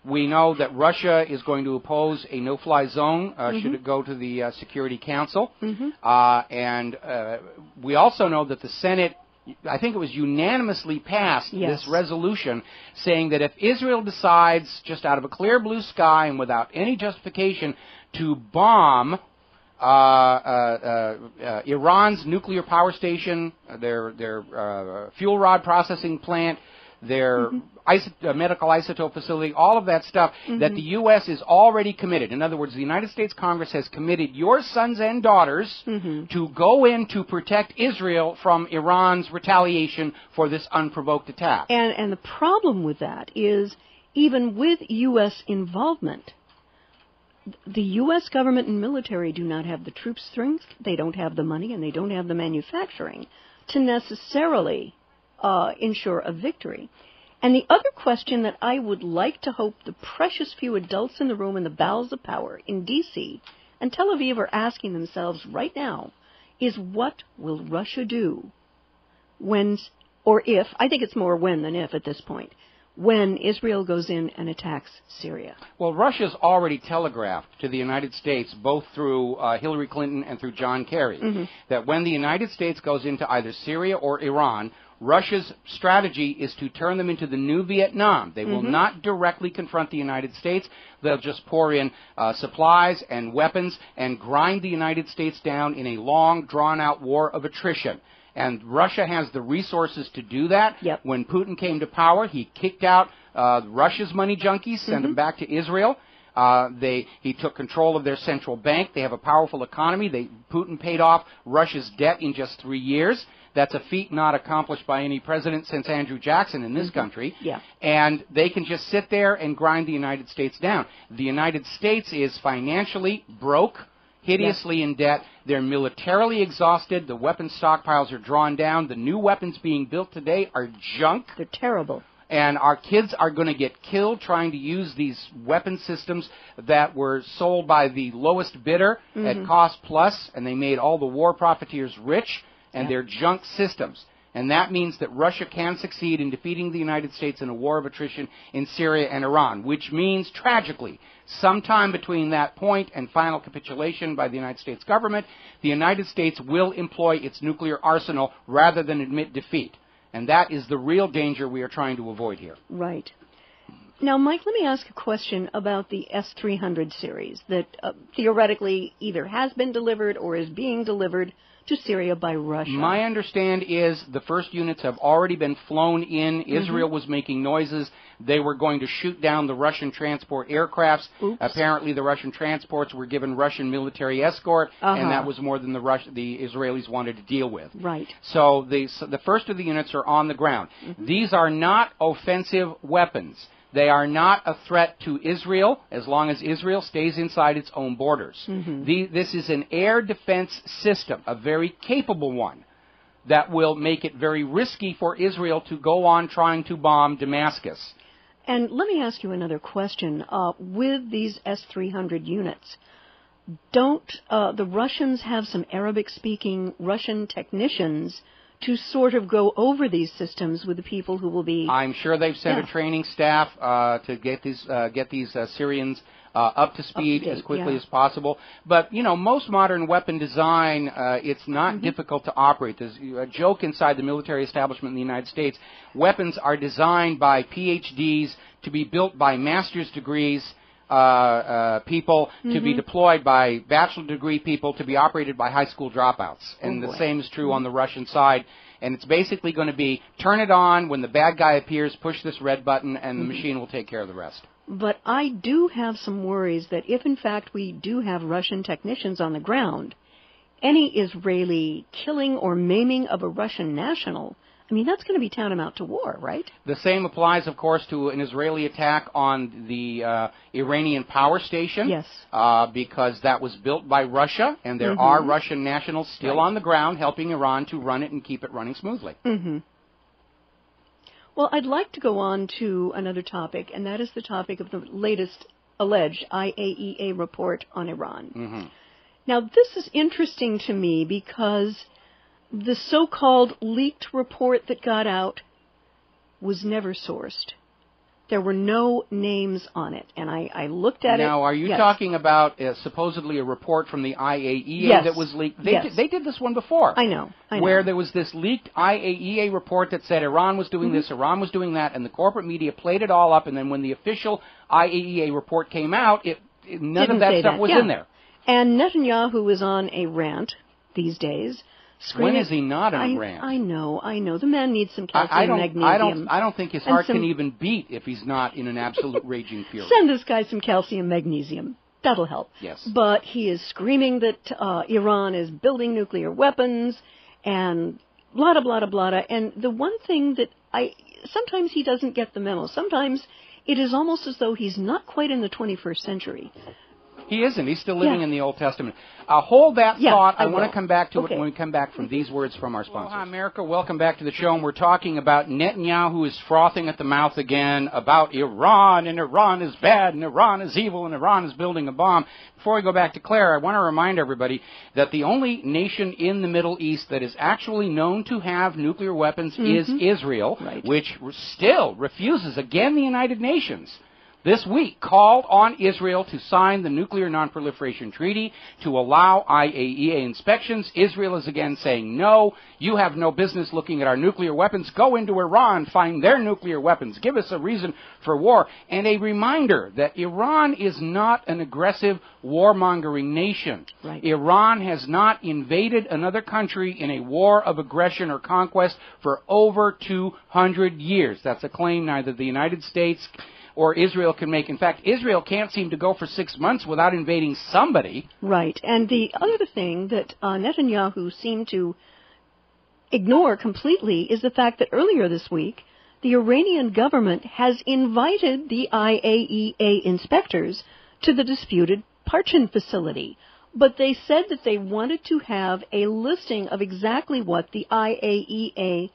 We know that Russia is going to oppose a no-fly zone should it go to the Security Council. And we also know that the Senate, I think it was unanimously passed this resolution saying that if Israel decides just out of a clear blue sky and without any justification to bomb Iran's nuclear power station, their fuel rod processing plant, their medical isotope facility, all of that stuff that the U.S. is already committed. In other words, the United States Congress has committed your sons and daughters to go in to protect Israel from Iran's retaliation for this unprovoked attack. And the problem with that is, even with U.S. involvement, the U.S. government and military do not have the troop strength, they don't have the money, and they don't have the manufacturing to necessarily ensure a victory. And the other question that I would like to hope the precious few adults in the room in the bowels of power in D.C. and Tel Aviv are asking themselves right now is, what will Russia do when, or if, I think it's more when than if at this point, when Israel goes in and attacks Syria? Well, Russia's already telegraphed to the United States, both through Hillary Clinton and through John Kerry, that when the United States goes into either Syria or Iran, Russia's strategy is to turn them into the new Vietnam. They will not directly confront the United States. They'll just pour in supplies and weapons and grind the United States down in a long, drawn-out war of attrition. And Russia has the resources to do that. When Putin came to power, he kicked out Russia's money junkies, sent them back to Israel. He took control of their central bank. They have a powerful economy. Putin paid off Russia's debt in just 3 years. That's a feat not accomplished by any president since Andrew Jackson in this country. And they can just sit there and grind the United States down. The United States is financially broke, hideously in debt. They're militarily exhausted. The weapons stockpiles are drawn down. The new weapons being built today are junk. They're terrible. And our kids are going to get killed trying to use these weapon systems that were sold by the lowest bidder at cost plus, and they made all the war profiteers rich, and they're junk systems. And that means that Russia can succeed in defeating the United States in a war of attrition in Syria and Iran, which means, tragically, sometime between that point and final capitulation by the United States government, the United States will employ its nuclear arsenal rather than admit defeat. And that is the real danger we are trying to avoid here. Right. Now, Mike, let me ask a question about the S-300 series that theoretically either has been delivered or is being delivered to Syria by Russia. My understand is the first units have already been flown in. Israel was making noises. They were going to shoot down the Russian transport aircrafts. Apparently the Russian transports were given Russian military escort, and that was more than the Israelis wanted to deal with. Right. So the first of the units are on the ground. These are not offensive weapons. They are not a threat to Israel as long as Israel stays inside its own borders. This is an air defense system, a very capable one, that will make it very risky for Israel to go on trying to bomb Damascus. And let me ask you another question. With these S-300 units, don't the Russians have some Arabic-speaking Russian technicians to sort of go over these systems with the people who will be... I'm sure they've sent a training staff to get these Syrians up to speed as quickly as possible. But, you know, most modern weapon design, it's not difficult to operate. There's a joke inside the military establishment in the United States. Weapons are designed by PhDs to be built by master's degrees people, to be deployed by bachelor degree people, to be operated by high school dropouts. And the same is true on the Russian side. And it's basically going to be turn it on when the bad guy appears, push this red button, and the machine will take care of the rest. But I do have some worries that if, in fact, we do have Russian technicians on the ground, any Israeli killing or maiming of a Russian national, I mean, that's going to be tantamount to war, right? The same applies, of course, to an Israeli attack on the Iranian power station. Yes. Because that was built by Russia, and there are Russian nationals still on the ground helping Iran to run it and keep it running smoothly. Well, I'd like to go on to another topic, and that is the topic of the latest alleged IAEA report on Iran. Now, this is interesting to me because the so-called leaked report that got out was never sourced. There were no names on it, and I looked at it. Now, are you talking about supposedly a report from the IAEA that was leaked? They did this one before. I know. Where there was this leaked IAEA report that said Iran was doing this, Iran was doing that, and the corporate media played it all up, and then when the official IAEA report came out, none of that stuff was in there. And Netanyahu is on a rant these days. When is he not on a rant? I know. The man needs some calcium, magnesium. I don't think his heart can even beat if he's not in an absolute raging fury. Send this guy some calcium, magnesium. That'll help. Yes. But he is screaming that Iran is building nuclear weapons and blah, blah, blah, blah. And the one thing that sometimes he doesn't get the memo. Sometimes it is almost as though he's not quite in the 21st century. He isn't. He's still living in the Old Testament. Hold that thought. I want to come back to it when we come back from these words from our sponsors. Aloha, America. Welcome back to the show. And we're talking about Netanyahu is frothing at the mouth again about Iran, and Iran is bad, and Iran is evil, and Iran is building a bomb. Before we go back to Claire, I want to remind everybody that the only nation in the Middle East that is actually known to have nuclear weapons is Israel, which still refuses, again, the United Nations this week called on Israel to sign the Nuclear Non-Proliferation Treaty to allow IAEA inspections. Israel is again saying, no, you have no business looking at our nuclear weapons. Go into Iran, find their nuclear weapons. Give us a reason for war. And a reminder that Iran is not an aggressive warmongering nation. Iran has not invaded another country in a war of aggression or conquest for over 200 years. That's a claim neither the United States or Israel can make. In fact, Israel can't seem to go for 6 months without invading somebody. Right. And the other thing that Netanyahu seemed to ignore completely is the fact that earlier this week, the Iranian government has invited the IAEA inspectors to the disputed Parchin facility. But they said that they wanted to have a listing of exactly what the IAEA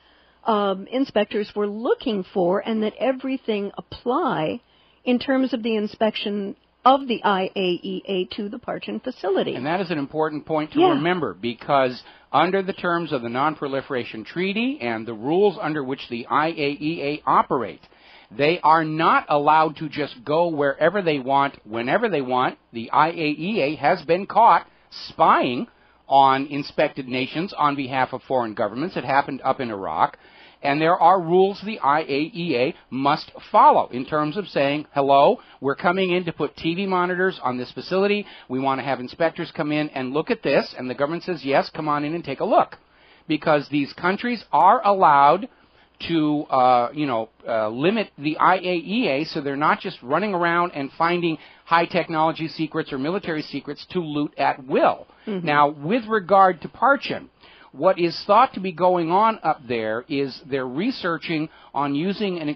inspectors were looking for, and that everything apply in terms of the inspection of the IAEA to the Parchin facility. And that is an important point to remember, because under the terms of the Non-Proliferation Treaty and the rules under which the IAEA operate, they are not allowed to just go wherever they want, whenever they want. The IAEA has been caught spying on inspected nations on behalf of foreign governments. It happened up in Iraq. And there are rules the IAEA must follow in terms of saying, hello, we're coming in to put TV monitors on this facility. We want to have inspectors come in and look at this. And the government says, yes, come on in and take a look. Because these countries are allowed to, limit the IAEA so they're not just running around and finding high technology secrets or military secrets to loot at will. Now, with regard to Parchin, what is thought to be going on up there is they're researching on using an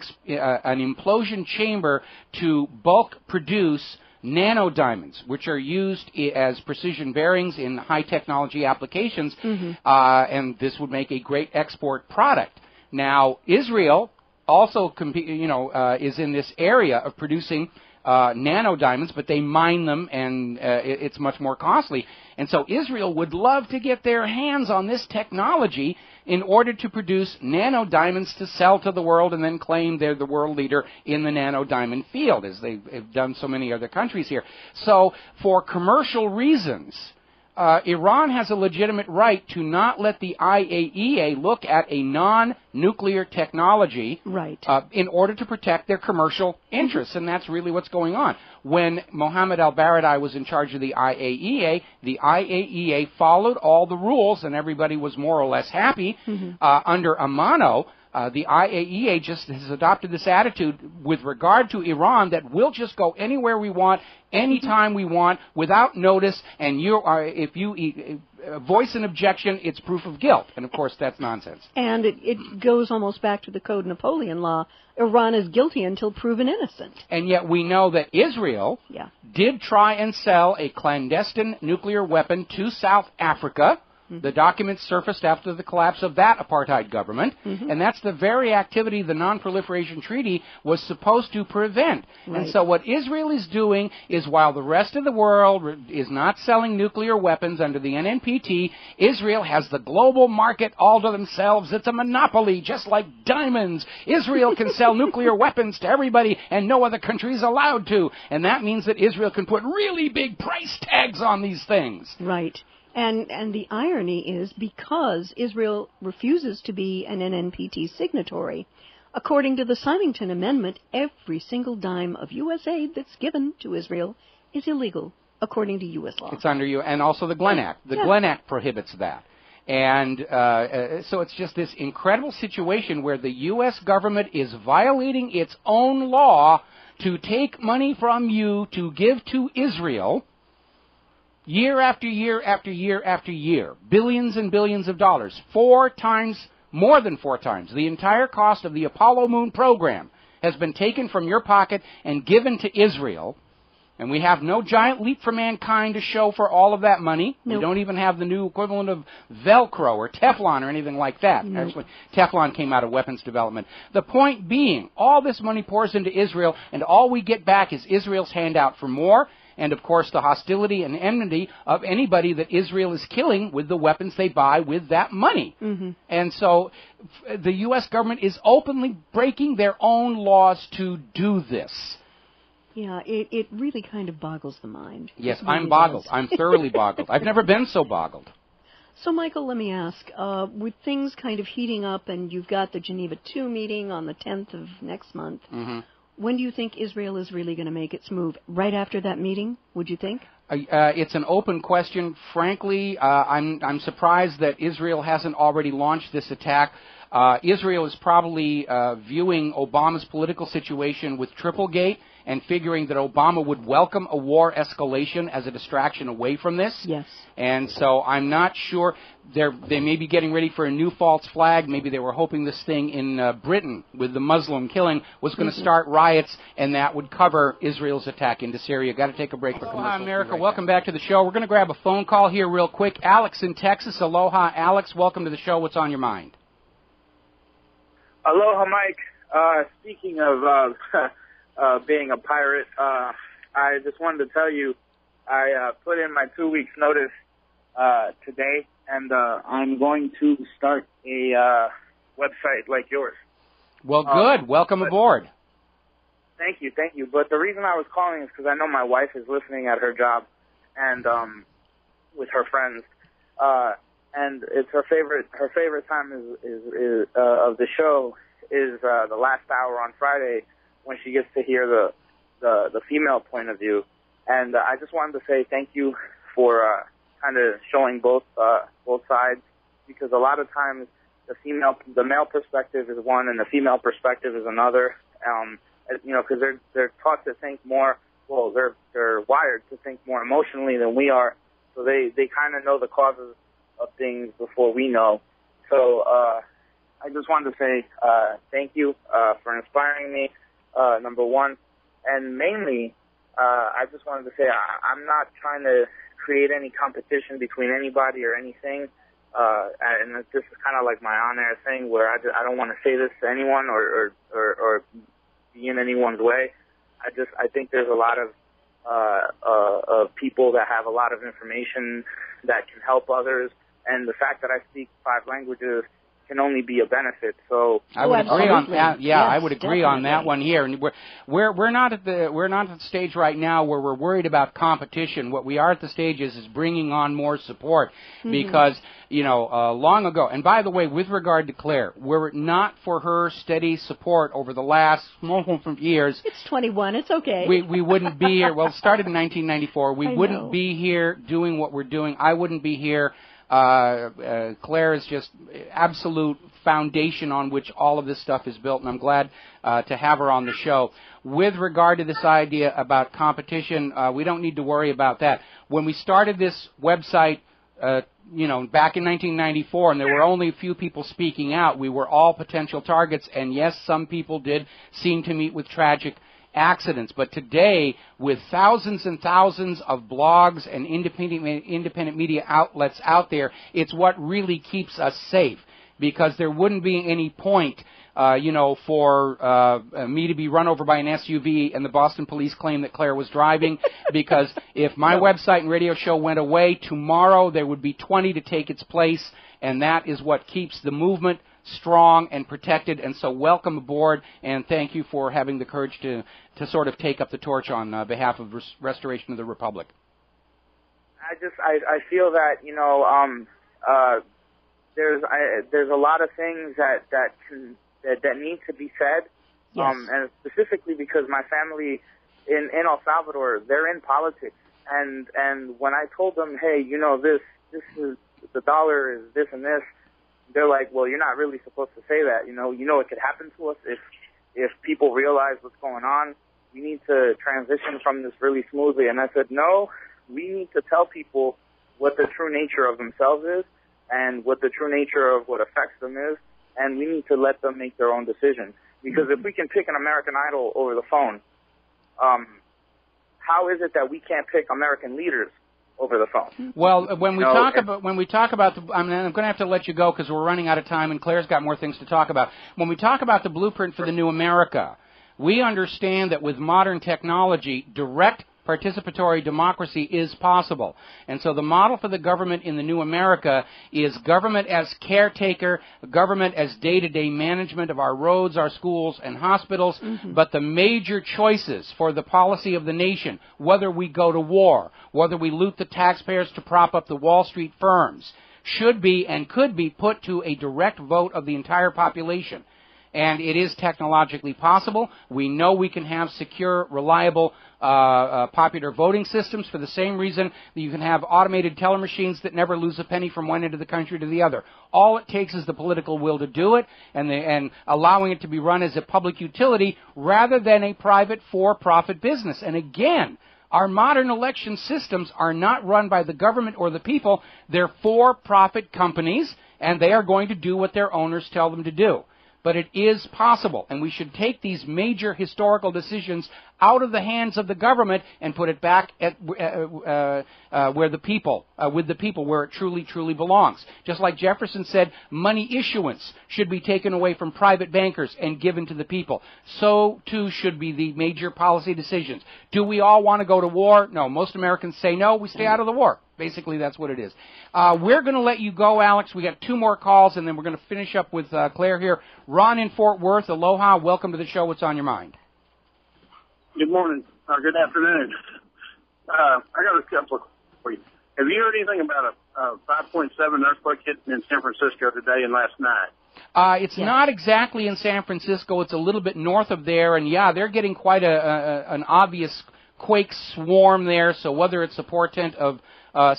implosion chamber to bulk produce nanodiamonds, which are used as precision bearings in high technology applications, and this would make a great export product. Now, Israel also is in this area of producing nanodiamonds, but they mine them, and it's much more costly. And so Israel would love to get their hands on this technology in order to produce nanodiamonds to sell to the world and then claim they're the world leader in the nanodiamond field, as they've done so many other countries here. So for commercial reasons, Iran has a legitimate right to not let the IAEA look at a non-nuclear technology in order to protect their commercial interests, and that's really what's going on. When Mohammed al-Baradei was in charge of the IAEA followed all the rules, and everybody was more or less happy. Under Amano, the IAEA just has adopted this attitude with regard to Iran that we'll just go anywhere we want, anytime we want, without notice, and if you voice an objection, it's proof of guilt. And, of course, that's nonsense. And it goes almost back to the Code Napoleon law. Iran is guilty until proven innocent. And yet we know that Israel did try and sell a clandestine nuclear weapon to South Africa. The documents surfaced after the collapse of that apartheid government, and that's the very activity the Non-Proliferation Treaty was supposed to prevent. And so what Israel is doing is, while the rest of the world is not selling nuclear weapons under the NNPT, Israel has the global market all to themselves. It's a monopoly, just like diamonds. Israel can sell nuclear weapons to everybody, and no other country is allowed to. And that means that Israel can put really big price tags on these things. Right. And the irony is, because Israel refuses to be an NNPT signatory, according to the Symington Amendment, every single dime of U.S. aid that's given to Israel is illegal. according to U.S. law. It's under you, and also the Glenn Act. The Glenn Act prohibits that. And so it's just this incredible situation where the U.S. government is violating its own law to take money from you to give to Israel year after year after year after year. Billions and billions of dollars. More than four times. The entire cost of the Apollo Moon program has been taken from your pocket and given to Israel. And we have no giant leap for mankind to show for all of that money. Nope. We don't even have the new equivalent of Velcro or Teflon or anything like that. Nope. Actually, Teflon came out of weapons development. The point being, all this money pours into Israel, and all we get back is Israel's handout for more, and of course the hostility and enmity of anybody that Israel is killing with the weapons they buy with that money. Mm-hmm. And so the U.S. government is openly breaking their own laws to do this. Yeah, it really kind of boggles the mind. Yes, I'm boggled. I'm thoroughly boggled. I've never been so boggled. So, Michael, let me ask, with things kind of heating up and you've got the Geneva II meeting on the 10th of next month, when do you think Israel is really going to make its move? Right after that meeting, would you think? It's an open question. Frankly, I'm surprised that Israel hasn't already launched this attack. Israel is probably viewing Obama's political situation with Triplegate and figuring that Obama would welcome a war escalation as a distraction away from this. Yes. And so I'm not sure. They may be getting ready for a new false flag. Maybe they were hoping this thing in Britain with the Muslim killing was going to start riots, and that would cover Israel's attack into Syria. Got to take a break for commercial. Aloha, America. Welcome back to the show. We're going to grab a phone call here real quick. Alex in Texas. Aloha, Alex. Welcome to the show. What's on your mind? Aloha, Mike. Speaking of being a pirate, I just wanted to tell you I put in my 2 weeks notice today, and I'm going to start a website like yours. Well, good. Welcome aboard. Thank you. But the reason I was calling is because I know my wife is listening at her job and with her friends. And it's her favorite time is of the show is the last hour on Friday when she gets to hear the female point of view. And I just wanted to say thank you for kind of showing both sides, because a lot of times the male perspective is one and the female perspective is another. Because they're taught to think more. Well, they're wired to think more emotionally than we are, so they kind of know the causes of things before we know. So I just wanted to say thank you for inspiring me, number one. And mainly, I just wanted to say I'm not trying to create any competition between anybody or anything. And this is kind of like my on-air thing where I don't want to say this to anyone or be in anyone's way. I think there's a lot of people that have a lot of information that can help others. And the fact that I speak 5 languages can only be a benefit. So I would agree on that. Yeah, yes, I would agree on that one here. And we're not at the stage right now where we're worried about competition. What we are at the stage is bringing on more support, because long ago. And by the way, with regard to Claire, were it not for her steady support over the last years, it's 21. It's okay. We wouldn't be here. Well, it started in 1994. We wouldn't be here doing what we're doing. I wouldn't be here. Claire is just absolute foundation on which all of this stuff is built, and I'm glad to have her on the show. With regard to this idea about competition, we don't need to worry about that. When we started this website, back in 1994, and there were only a few people speaking out, we were all potential targets, and yes, some people did seem to meet with tragic accidents. But today, with thousands and thousands of blogs and independent media outlets out there, it's what really keeps us safe, because there wouldn't be any point, for me to be run over by an SUV and the Boston police claim that Claire was driving, because if my website and radio show went away tomorrow, there would be 20 to take its place, and that is what keeps the movement strong and protected. And so welcome aboard, and thank you for having the courage to sort of take up the torch on behalf of restoration of the Republic. I feel that there's a lot of things that need to be said, and specifically because my family in El Salvador, they're in politics, And when I told them, hey, you know, this is, the dollar is this and this, they're like, well, you're not really supposed to say that. You know it could happen to us if people realize what's going on. We need to transition from this really smoothly. And I said, no, we need to tell people what the true nature of themselves is and what the true nature of what affects them is, and we need to let them make their own decision. Because if we can pick an American Idol over the phone, how is it that we can't pick American leaders over the phone? Well, when we talk about the, I'm going to have to let you go because we're running out of time, and Claire's got more things to talk about. When we talk about the blueprint for the new America, we understand that with modern technology, direct participatory democracy is possible. And so the model for the government in the new America is government as caretaker, government as day-to-day management of our roads, our schools, and hospitals, but the major choices for the policy of the nation, whether we go to war, whether we loot the taxpayers to prop up the Wall Street firms, should be and could be put to a direct vote of the entire population. And it is technologically possible. We know we can have secure, reliable, popular voting systems for the same reason that you can have automated teller machines that never lose a penny from one end of the country to the other. All it takes is the political will to do it and allowing it to be run as a public utility rather than a private for-profit business. And again, our modern election systems are not run by the government or the people. They're for-profit companies, and they are going to do what their owners tell them to do. But it is possible, and we should take these major historical decisions out of the hands of the government and put it back at where the people, with the people, where it truly, truly belongs. Just like Jefferson said, money issuance should be taken away from private bankers and given to the people. So, too, should be the major policy decisions. Do we all want to go to war? No. Most Americans say no. We stay out of the war. Basically, that's what it is. We're going to let you go, Alex. We got 2 more calls, and then we're going to finish up with Claire here. Ron in Fort Worth, aloha. Welcome to the show. What's on your mind? Good morning, or good afternoon. I got a couple of for you. Have you heard anything about a 5.7 earthquake hitting in San Francisco today and last night? It's not exactly in San Francisco. It's a little bit north of there, and yeah, they're getting quite an obvious quake swarm there. So whether it's a portent of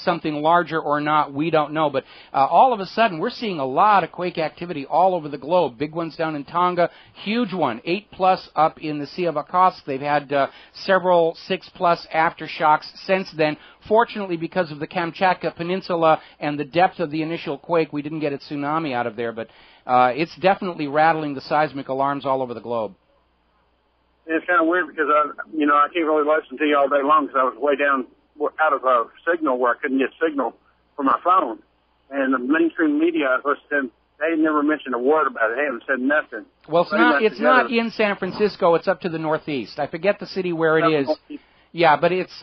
something larger or not, we don't know. But all of a sudden, we're seeing a lot of quake activity all over the globe. Big ones down in Tonga, huge one, 8+ up in the Sea of Okhotsk. They've had several 6+ aftershocks since then. Fortunately, because of the Kamchatka Peninsula and the depth of the initial quake, we didn't get a tsunami out of there. But it's definitely rattling the seismic alarms all over the globe. It's kind of weird because I can't really listen to you all day long because I was way down out of a signal where I couldn't get signal for my phone. And the mainstream media I was listening to, they never mentioned a word about it. They haven't said nothing. Well, it's not in San Francisco. It's up to the northeast. I forget the city where it is. Yeah, but it's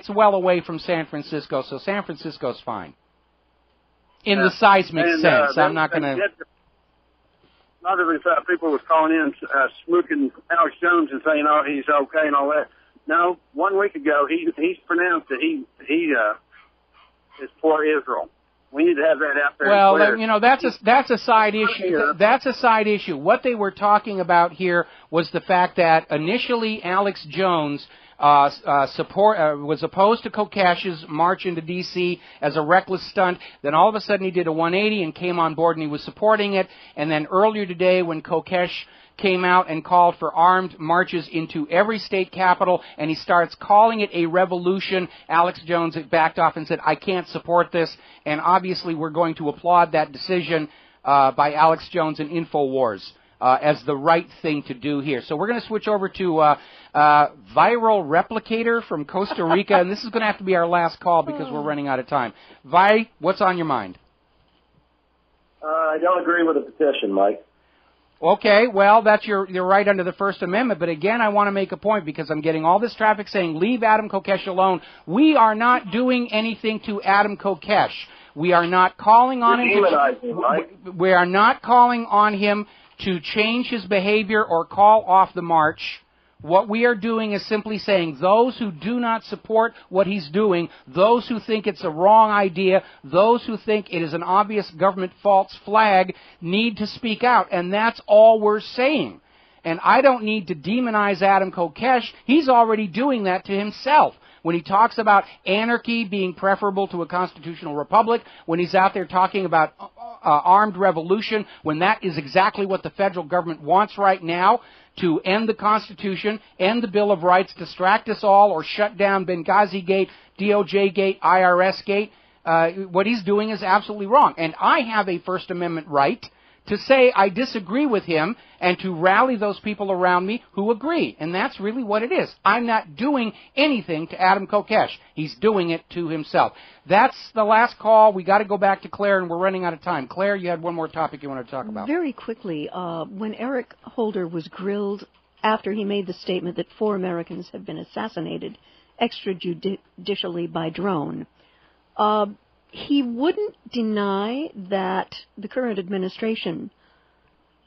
well away from San Francisco, so San Francisco's fine. In the seismic sense. I'm not going to... A lot of these people was calling in, smooking Alex Jones and saying, oh, he's okay and all that. No, 1 week ago, he's pronounced that he is for Israel. We need to have that out there. Well, that's a side issue. That's a side issue. What they were talking about here was the fact that initially Alex Jones was opposed to Kokesh's march into D.C. as a reckless stunt. Then all of a sudden he did a 180 and came on board and he was supporting it. And then earlier today when Kokesh came out and called for armed marches into every state capital, and he starts calling it a revolution, Alex Jones backed off and said, I can't support this. And obviously we're going to applaud that decision by Alex Jones and INFOWARS as the right thing to do here. So we're going to switch over to Viral Replicator from Costa Rica, and this is going to have to be our last call because we're running out of time. Vi, what's on your mind? I don't agree with the petition, Mike. Okay, well, that's your right under the First Amendment, but again, I want to make a point because I'm getting all this traffic saying, leave Adam Kokesh alone. We are not doing anything to Adam Kokesh. We are not calling on him. We are not calling on him to change his behavior or call off the march. What we are doing is simply saying those who do not support what he's doing, those who think it's a wrong idea, those who think it is an obvious government false flag, need to speak out. And that's all we're saying. And I don't need to demonize Adam Kokesh. He's already doing that to himself. when he talks about anarchy being preferable to a constitutional republic, when he's out there talking about armed revolution, when that is exactly what the federal government wants right now, to end the Constitution, end the Bill of Rights, distract us all, or shut down Benghazi Gate, DOJ Gate, IRS Gate. What he's doing is absolutely wrong. And I have a First Amendment right to say I disagree with him and to rally those people around me who agree. And that's really what it is. I'm not doing anything to Adam Kokesh. He's doing it to himself. That's the last call. We got to go back to Claire, and we're running out of time. Claire, you had one more topic you wanted to talk about. Very quickly, when Eric Holder was grilled after he made the statement that 4 Americans have been assassinated extrajudicially by drone, he wouldn't deny that the current administration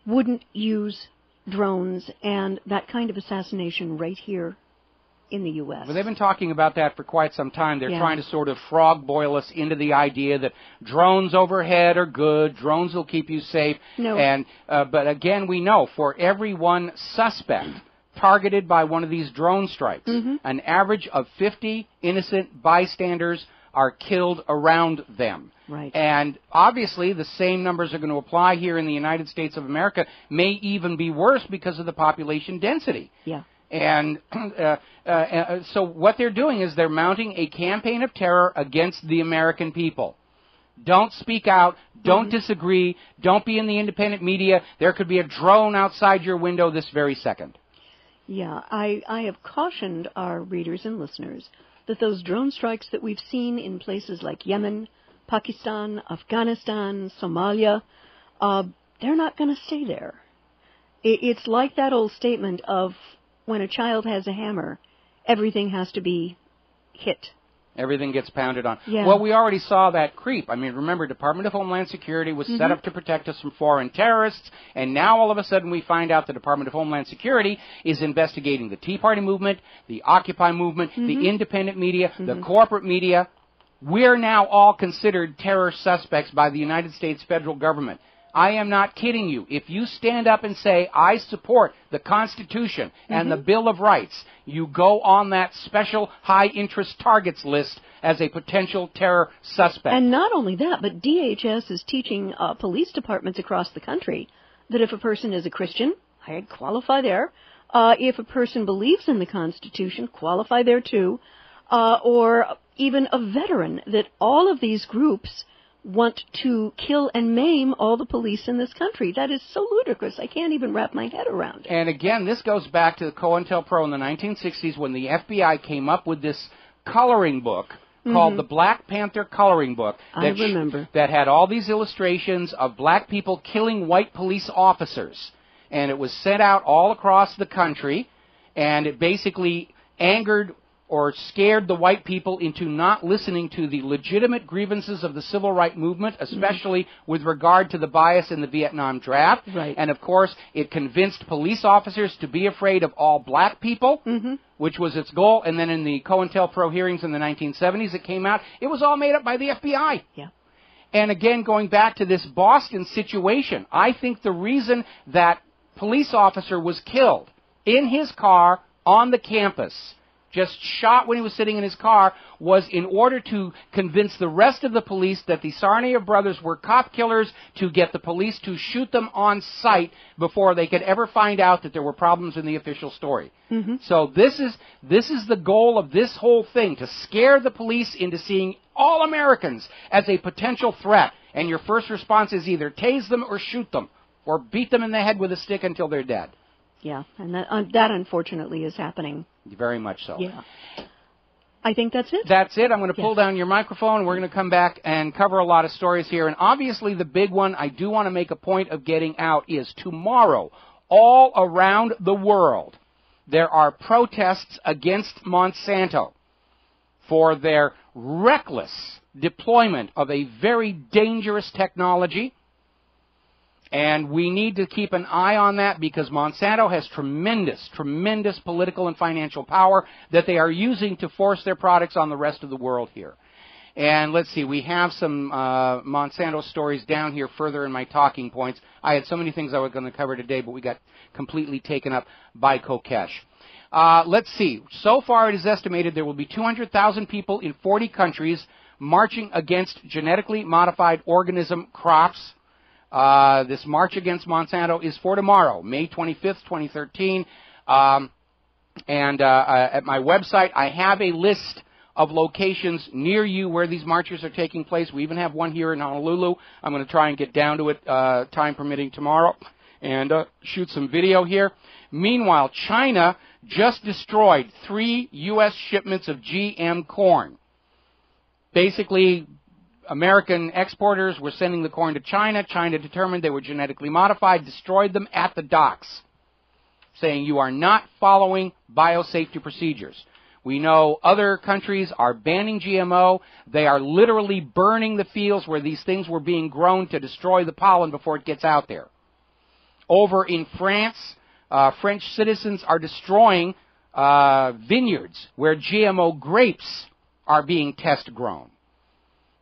wouldn't use drones and that kind of assassination right here in the U.S. Well, they've been talking about that for quite some time. They're trying to sort of frog boil us into the idea that drones overhead are good, drones will keep you safe. No. And but again, we know for every one suspect targeted by one of these drone strikes, an average of 50 innocent bystanders are killed around them. Right. And obviously the same numbers are going to apply here in the United States of America, may even be worse because of the population density. Yeah. And so what they're doing is they're mounting a campaign of terror against the American people. Don't speak out. Don't disagree. Don't be in the independent media. There could be a drone outside your window this very second. Yeah, I have cautioned our readers and listeners that those drone strikes that we've seen in places like Yemen, Pakistan, Afghanistan, Somalia, they're not going to stay there. It's like that old statement of when a child has a hammer, everything has to be hit. Everything gets pounded on. Yeah. Well, we already saw that creep. I mean, remember, Department of Homeland Security was set up to protect us from foreign terrorists, and now all of a sudden we find out the Department of Homeland Security is investigating the Tea Party movement, the Occupy movement, the independent media, the corporate media. We're now all considered terror suspects by the United States federal government. I am not kidding you. If you stand up and say, I support the Constitution and the Bill of Rights, you go on that special high-interest targets list as a potential terror suspect. And not only that, but DHS is teaching police departments across the country that if a person is a Christian, I'd qualify there. If a person believes in the Constitution, qualify there too. Or even a veteran, that all of these groups want to kill and maim all the police in this country. That is so ludicrous. I can't even wrap my head around it. And again, this goes back to the COINTELPRO in the 1960s when the FBI came up with this coloring book called the Black Panther Coloring Book. I remember. That had all these illustrations of black people killing white police officers. And it was sent out all across the country, and it basically angered or scared the white people into not listening to the legitimate grievances of the civil rights movement, especially with regard to the bias in the Vietnam draft. Right. And, of course, it convinced police officers to be afraid of all black people, which was its goal. And then in the COINTELPRO hearings in the 1970s, it came out, it was all made up by the FBI. Yeah. And, again, going back to this Boston situation, I think the reason that police officer was killed in his car on the campus, just shot when he was sitting in his car, was in order to convince the rest of the police that the Sarnia brothers were cop killers, to get the police to shoot them on sight before they could ever find out that there were problems in the official story. So this is the goal of this whole thing, to scare the police into seeing all Americans as a potential threat. And your first response is either tase them or shoot them, or beat them in the head with a stick until they're dead. Yeah, and that unfortunately is happening. Very much so. Yeah. I think that's it. That's it. I'm going to pull down your microphone. We're going to come back and cover a lot of stories here. And obviously the big one I do want to make a point of getting out is tomorrow, all around the world, there are protests against Monsanto for their reckless deployment of a very dangerous technology. And we need to keep an eye on that because Monsanto has tremendous, tremendous political and financial power that they are using to force their products on the rest of the world here. And let's see, we have some Monsanto stories down here further in my talking points. I had so many things I was going to cover today, but we got completely taken up by Kokesh. Let's see. So far, it is estimated there will be 200,000 people in 40 countries marching against genetically modified organism crops. This march against Monsanto is for tomorrow, May 25th, 2013. At my website, I have a list of locations near you where these marches are taking place. We even have one here in Honolulu. I'm going to try and get down to it, time permitting, tomorrow, and shoot some video here. Meanwhile, China just destroyed 3 U.S. shipments of GM corn. Basically, American exporters were sending the corn to China. China determined they were genetically modified, destroyed them at the docks, saying you are not following biosafety procedures. We know other countries are banning GMO. They are literally burning the fields where these things were being grown to destroy the pollen before it gets out there. Over in France, French citizens are destroying vineyards where GMO grapes are being test grown.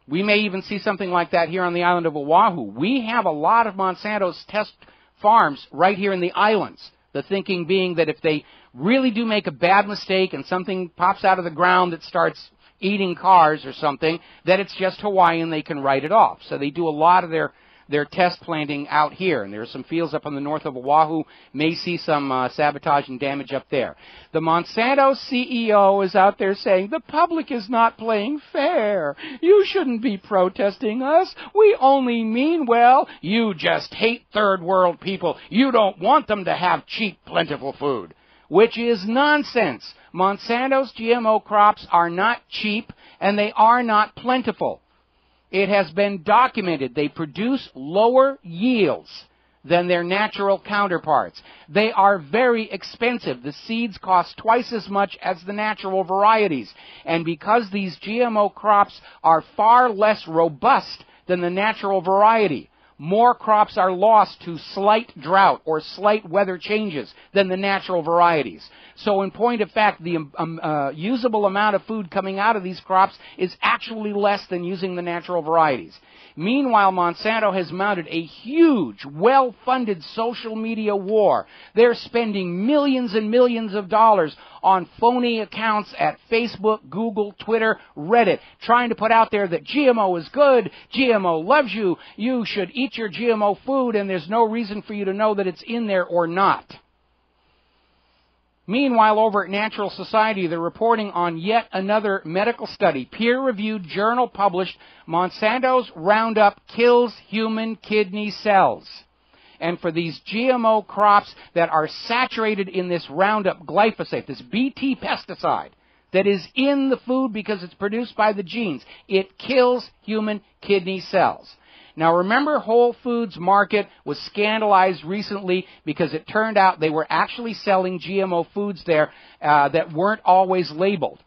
We may even see something like that here on the island of Oahu. We have a lot of Monsanto's test farms right here in the islands. The thinking being that if they really do make a bad mistake and something pops out of the ground that starts eating cars or something, that it's just Hawaii and they can write it off. So they do a lot of their test planting out here. And there are some fields up on the north of Oahu. May see some sabotage and damage up there. The Monsanto CEO is out there saying, the public is not playing fair. You shouldn't be protesting us. We only mean well. You just hate third world people. You don't want them to have cheap, plentiful food. Which is nonsense. Monsanto's GMO crops are not cheap and they are not plentiful. It has been documented they produce lower yields than their natural counterparts. They are very expensive. The seeds cost twice as much as the natural varieties. And because these GMO crops are far less robust than the natural variety, more crops are lost to slight drought or slight weather changes than the natural varieties. So in point of fact, the usable amount of food coming out of these crops is actually less than using the natural varieties. Meanwhile, Monsanto has mounted a huge, well-funded social media war. They're spending millions and millions of dollars on phony accounts at Facebook, Google, Twitter, Reddit, trying to put out there that GMO is good, GMO loves you, you should eat your GMO food, and there's no reason for you to know that it's in there or not. Meanwhile, over at Natural Society, they're reporting on yet another medical study. Peer-reviewed journal published, Monsanto's Roundup kills human kidney cells. And for these GMO crops that are saturated in this Roundup glyphosate, this Bt pesticide, that is in the food because it's produced by the genes, it kills human kidney cells. Now remember, Whole Foods Market was scandalized recently because it turned out they were actually selling GMO foods there that weren't always labeled.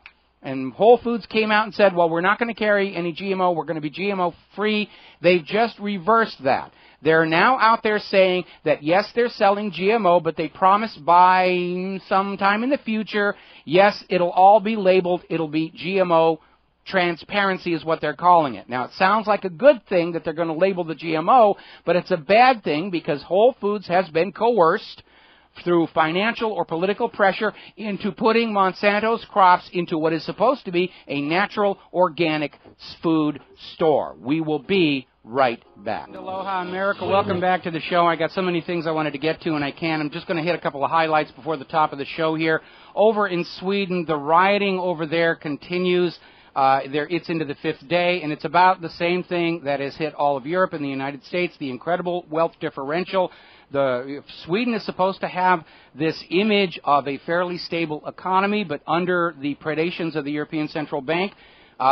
And Whole Foods came out and said, well, we're not going to carry any GMO, we're going to be GMO free. They've just reversed that. They're now out there saying that, yes, they're selling GMO, but they promise by sometime in the future, yes, it'll all be labeled, it'll be GMO. Transparency is what they're calling it. Now, it sounds like a good thing that they're going to label the GMO, but it's a bad thing because Whole Foods has been coerced through financial or political pressure into putting Monsanto's crops into what is supposed to be a natural, organic food store. We will be right back. Aloha, America. Welcome back to the show. I got so many things I wanted to get to, and I can. I'm just going to hit a couple of highlights before the top of the show here. Over in Sweden, the rioting over there continues. It's into the 5th day, and it's about the same thing that has hit all of Europe and the United States, the incredible wealth differential. Sweden is supposed to have this image of a fairly stable economy, but under the predations of the European Central Bank,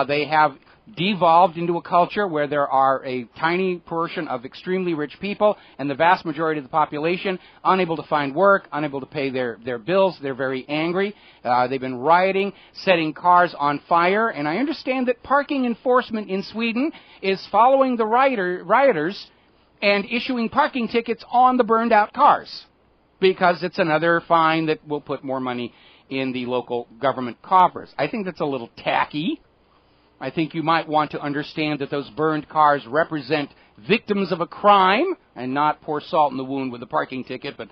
they have devolved into a culture where there are a tiny portion of extremely rich people and the vast majority of the population unable to find work, unable to pay their bills. They're very angry. They've been rioting, setting cars on fire, and I understand that parking enforcement in Sweden is following the rioters and issuing parking tickets on the burned out cars because it's another fine that will put more money in the local government coffers. I think that's a little tacky. I think you might want to understand that those burned cars represent victims of a crime and not pour salt in the wound with a parking ticket, but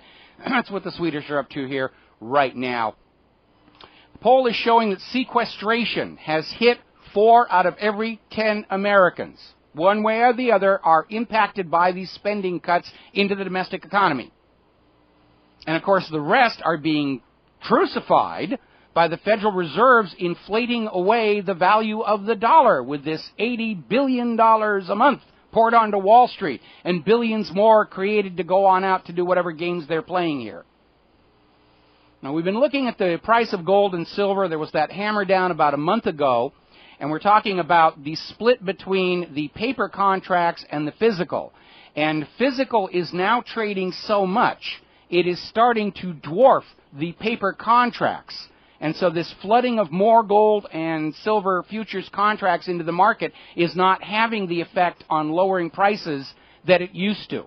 that's what the Swedish are up to here right now. Poll is showing that sequestration has hit 4 out of every 10 Americans, one way or the other, are impacted by these spending cuts into the domestic economy. And, of course, the rest are being crucified by the Federal Reserve's inflating away the value of the dollar with this $80 billion a month poured onto Wall Street and billions more created to go on out to do whatever games they're playing here. Now, we've been looking at the price of gold and silver. There was that hammer down about a month ago, and we're talking about the split between the paper contracts and the physical. And physical is now trading so much, it is starting to dwarf the paper contracts. And so this flooding of more gold and silver futures contracts into the market is not having the effect on lowering prices that it used to,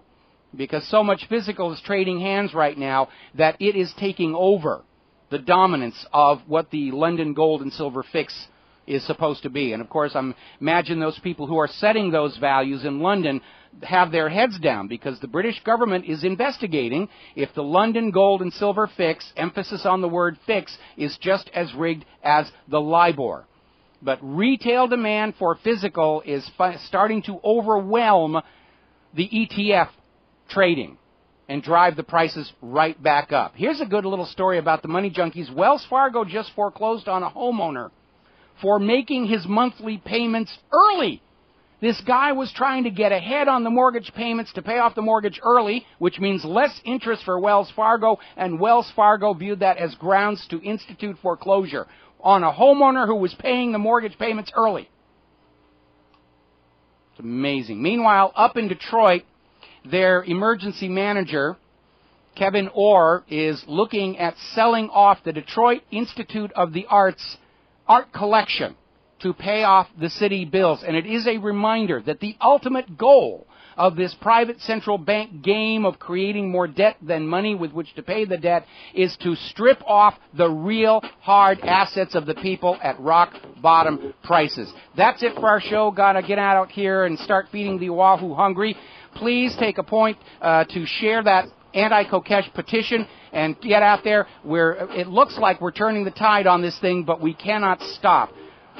because so much physical is trading hands right now that it is taking over the dominance of what the London gold and silver fix is supposed to be. And, of course, I imagine those people who are setting those values in London have their heads down, because the British government is investigating if the London gold and silver fix, emphasis on the word fix, is just as rigged as the LIBOR. But retail demand for physical is starting to overwhelm the ETF trading and drive the prices right back up. Here's a good little story about the money junkies. Wells Fargo just foreclosed on a homeowner for making his monthly payments early. This guy was trying to get ahead on the mortgage payments to pay off the mortgage early, which means less interest for Wells Fargo, and Wells Fargo viewed that as grounds to institute foreclosure on a homeowner who was paying the mortgage payments early. It's amazing. Meanwhile, up in Detroit, their emergency manager, Kevin Orr, is looking at selling off the Detroit Institute of the Arts art collection to pay off the city bills. And it is a reminder that the ultimate goal of this private central bank game of creating more debt than money with which to pay the debt is to strip off the real hard assets of the people at rock bottom prices. That's it for our show. Gotta get out here and start feeding the Oahu hungry. Please take a point to share that anti-Kokesh petition and get out there. It looks like we're turning the tide on this thing, but we cannot stop.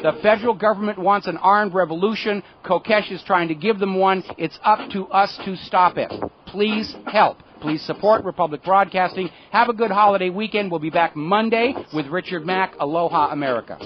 The federal government wants an armed revolution. Kokesh is trying to give them one. It's up to us to stop it. Please help. Please support Republic Broadcasting. Have a good holiday weekend. We'll be back Monday with Richard Mack. Aloha, America.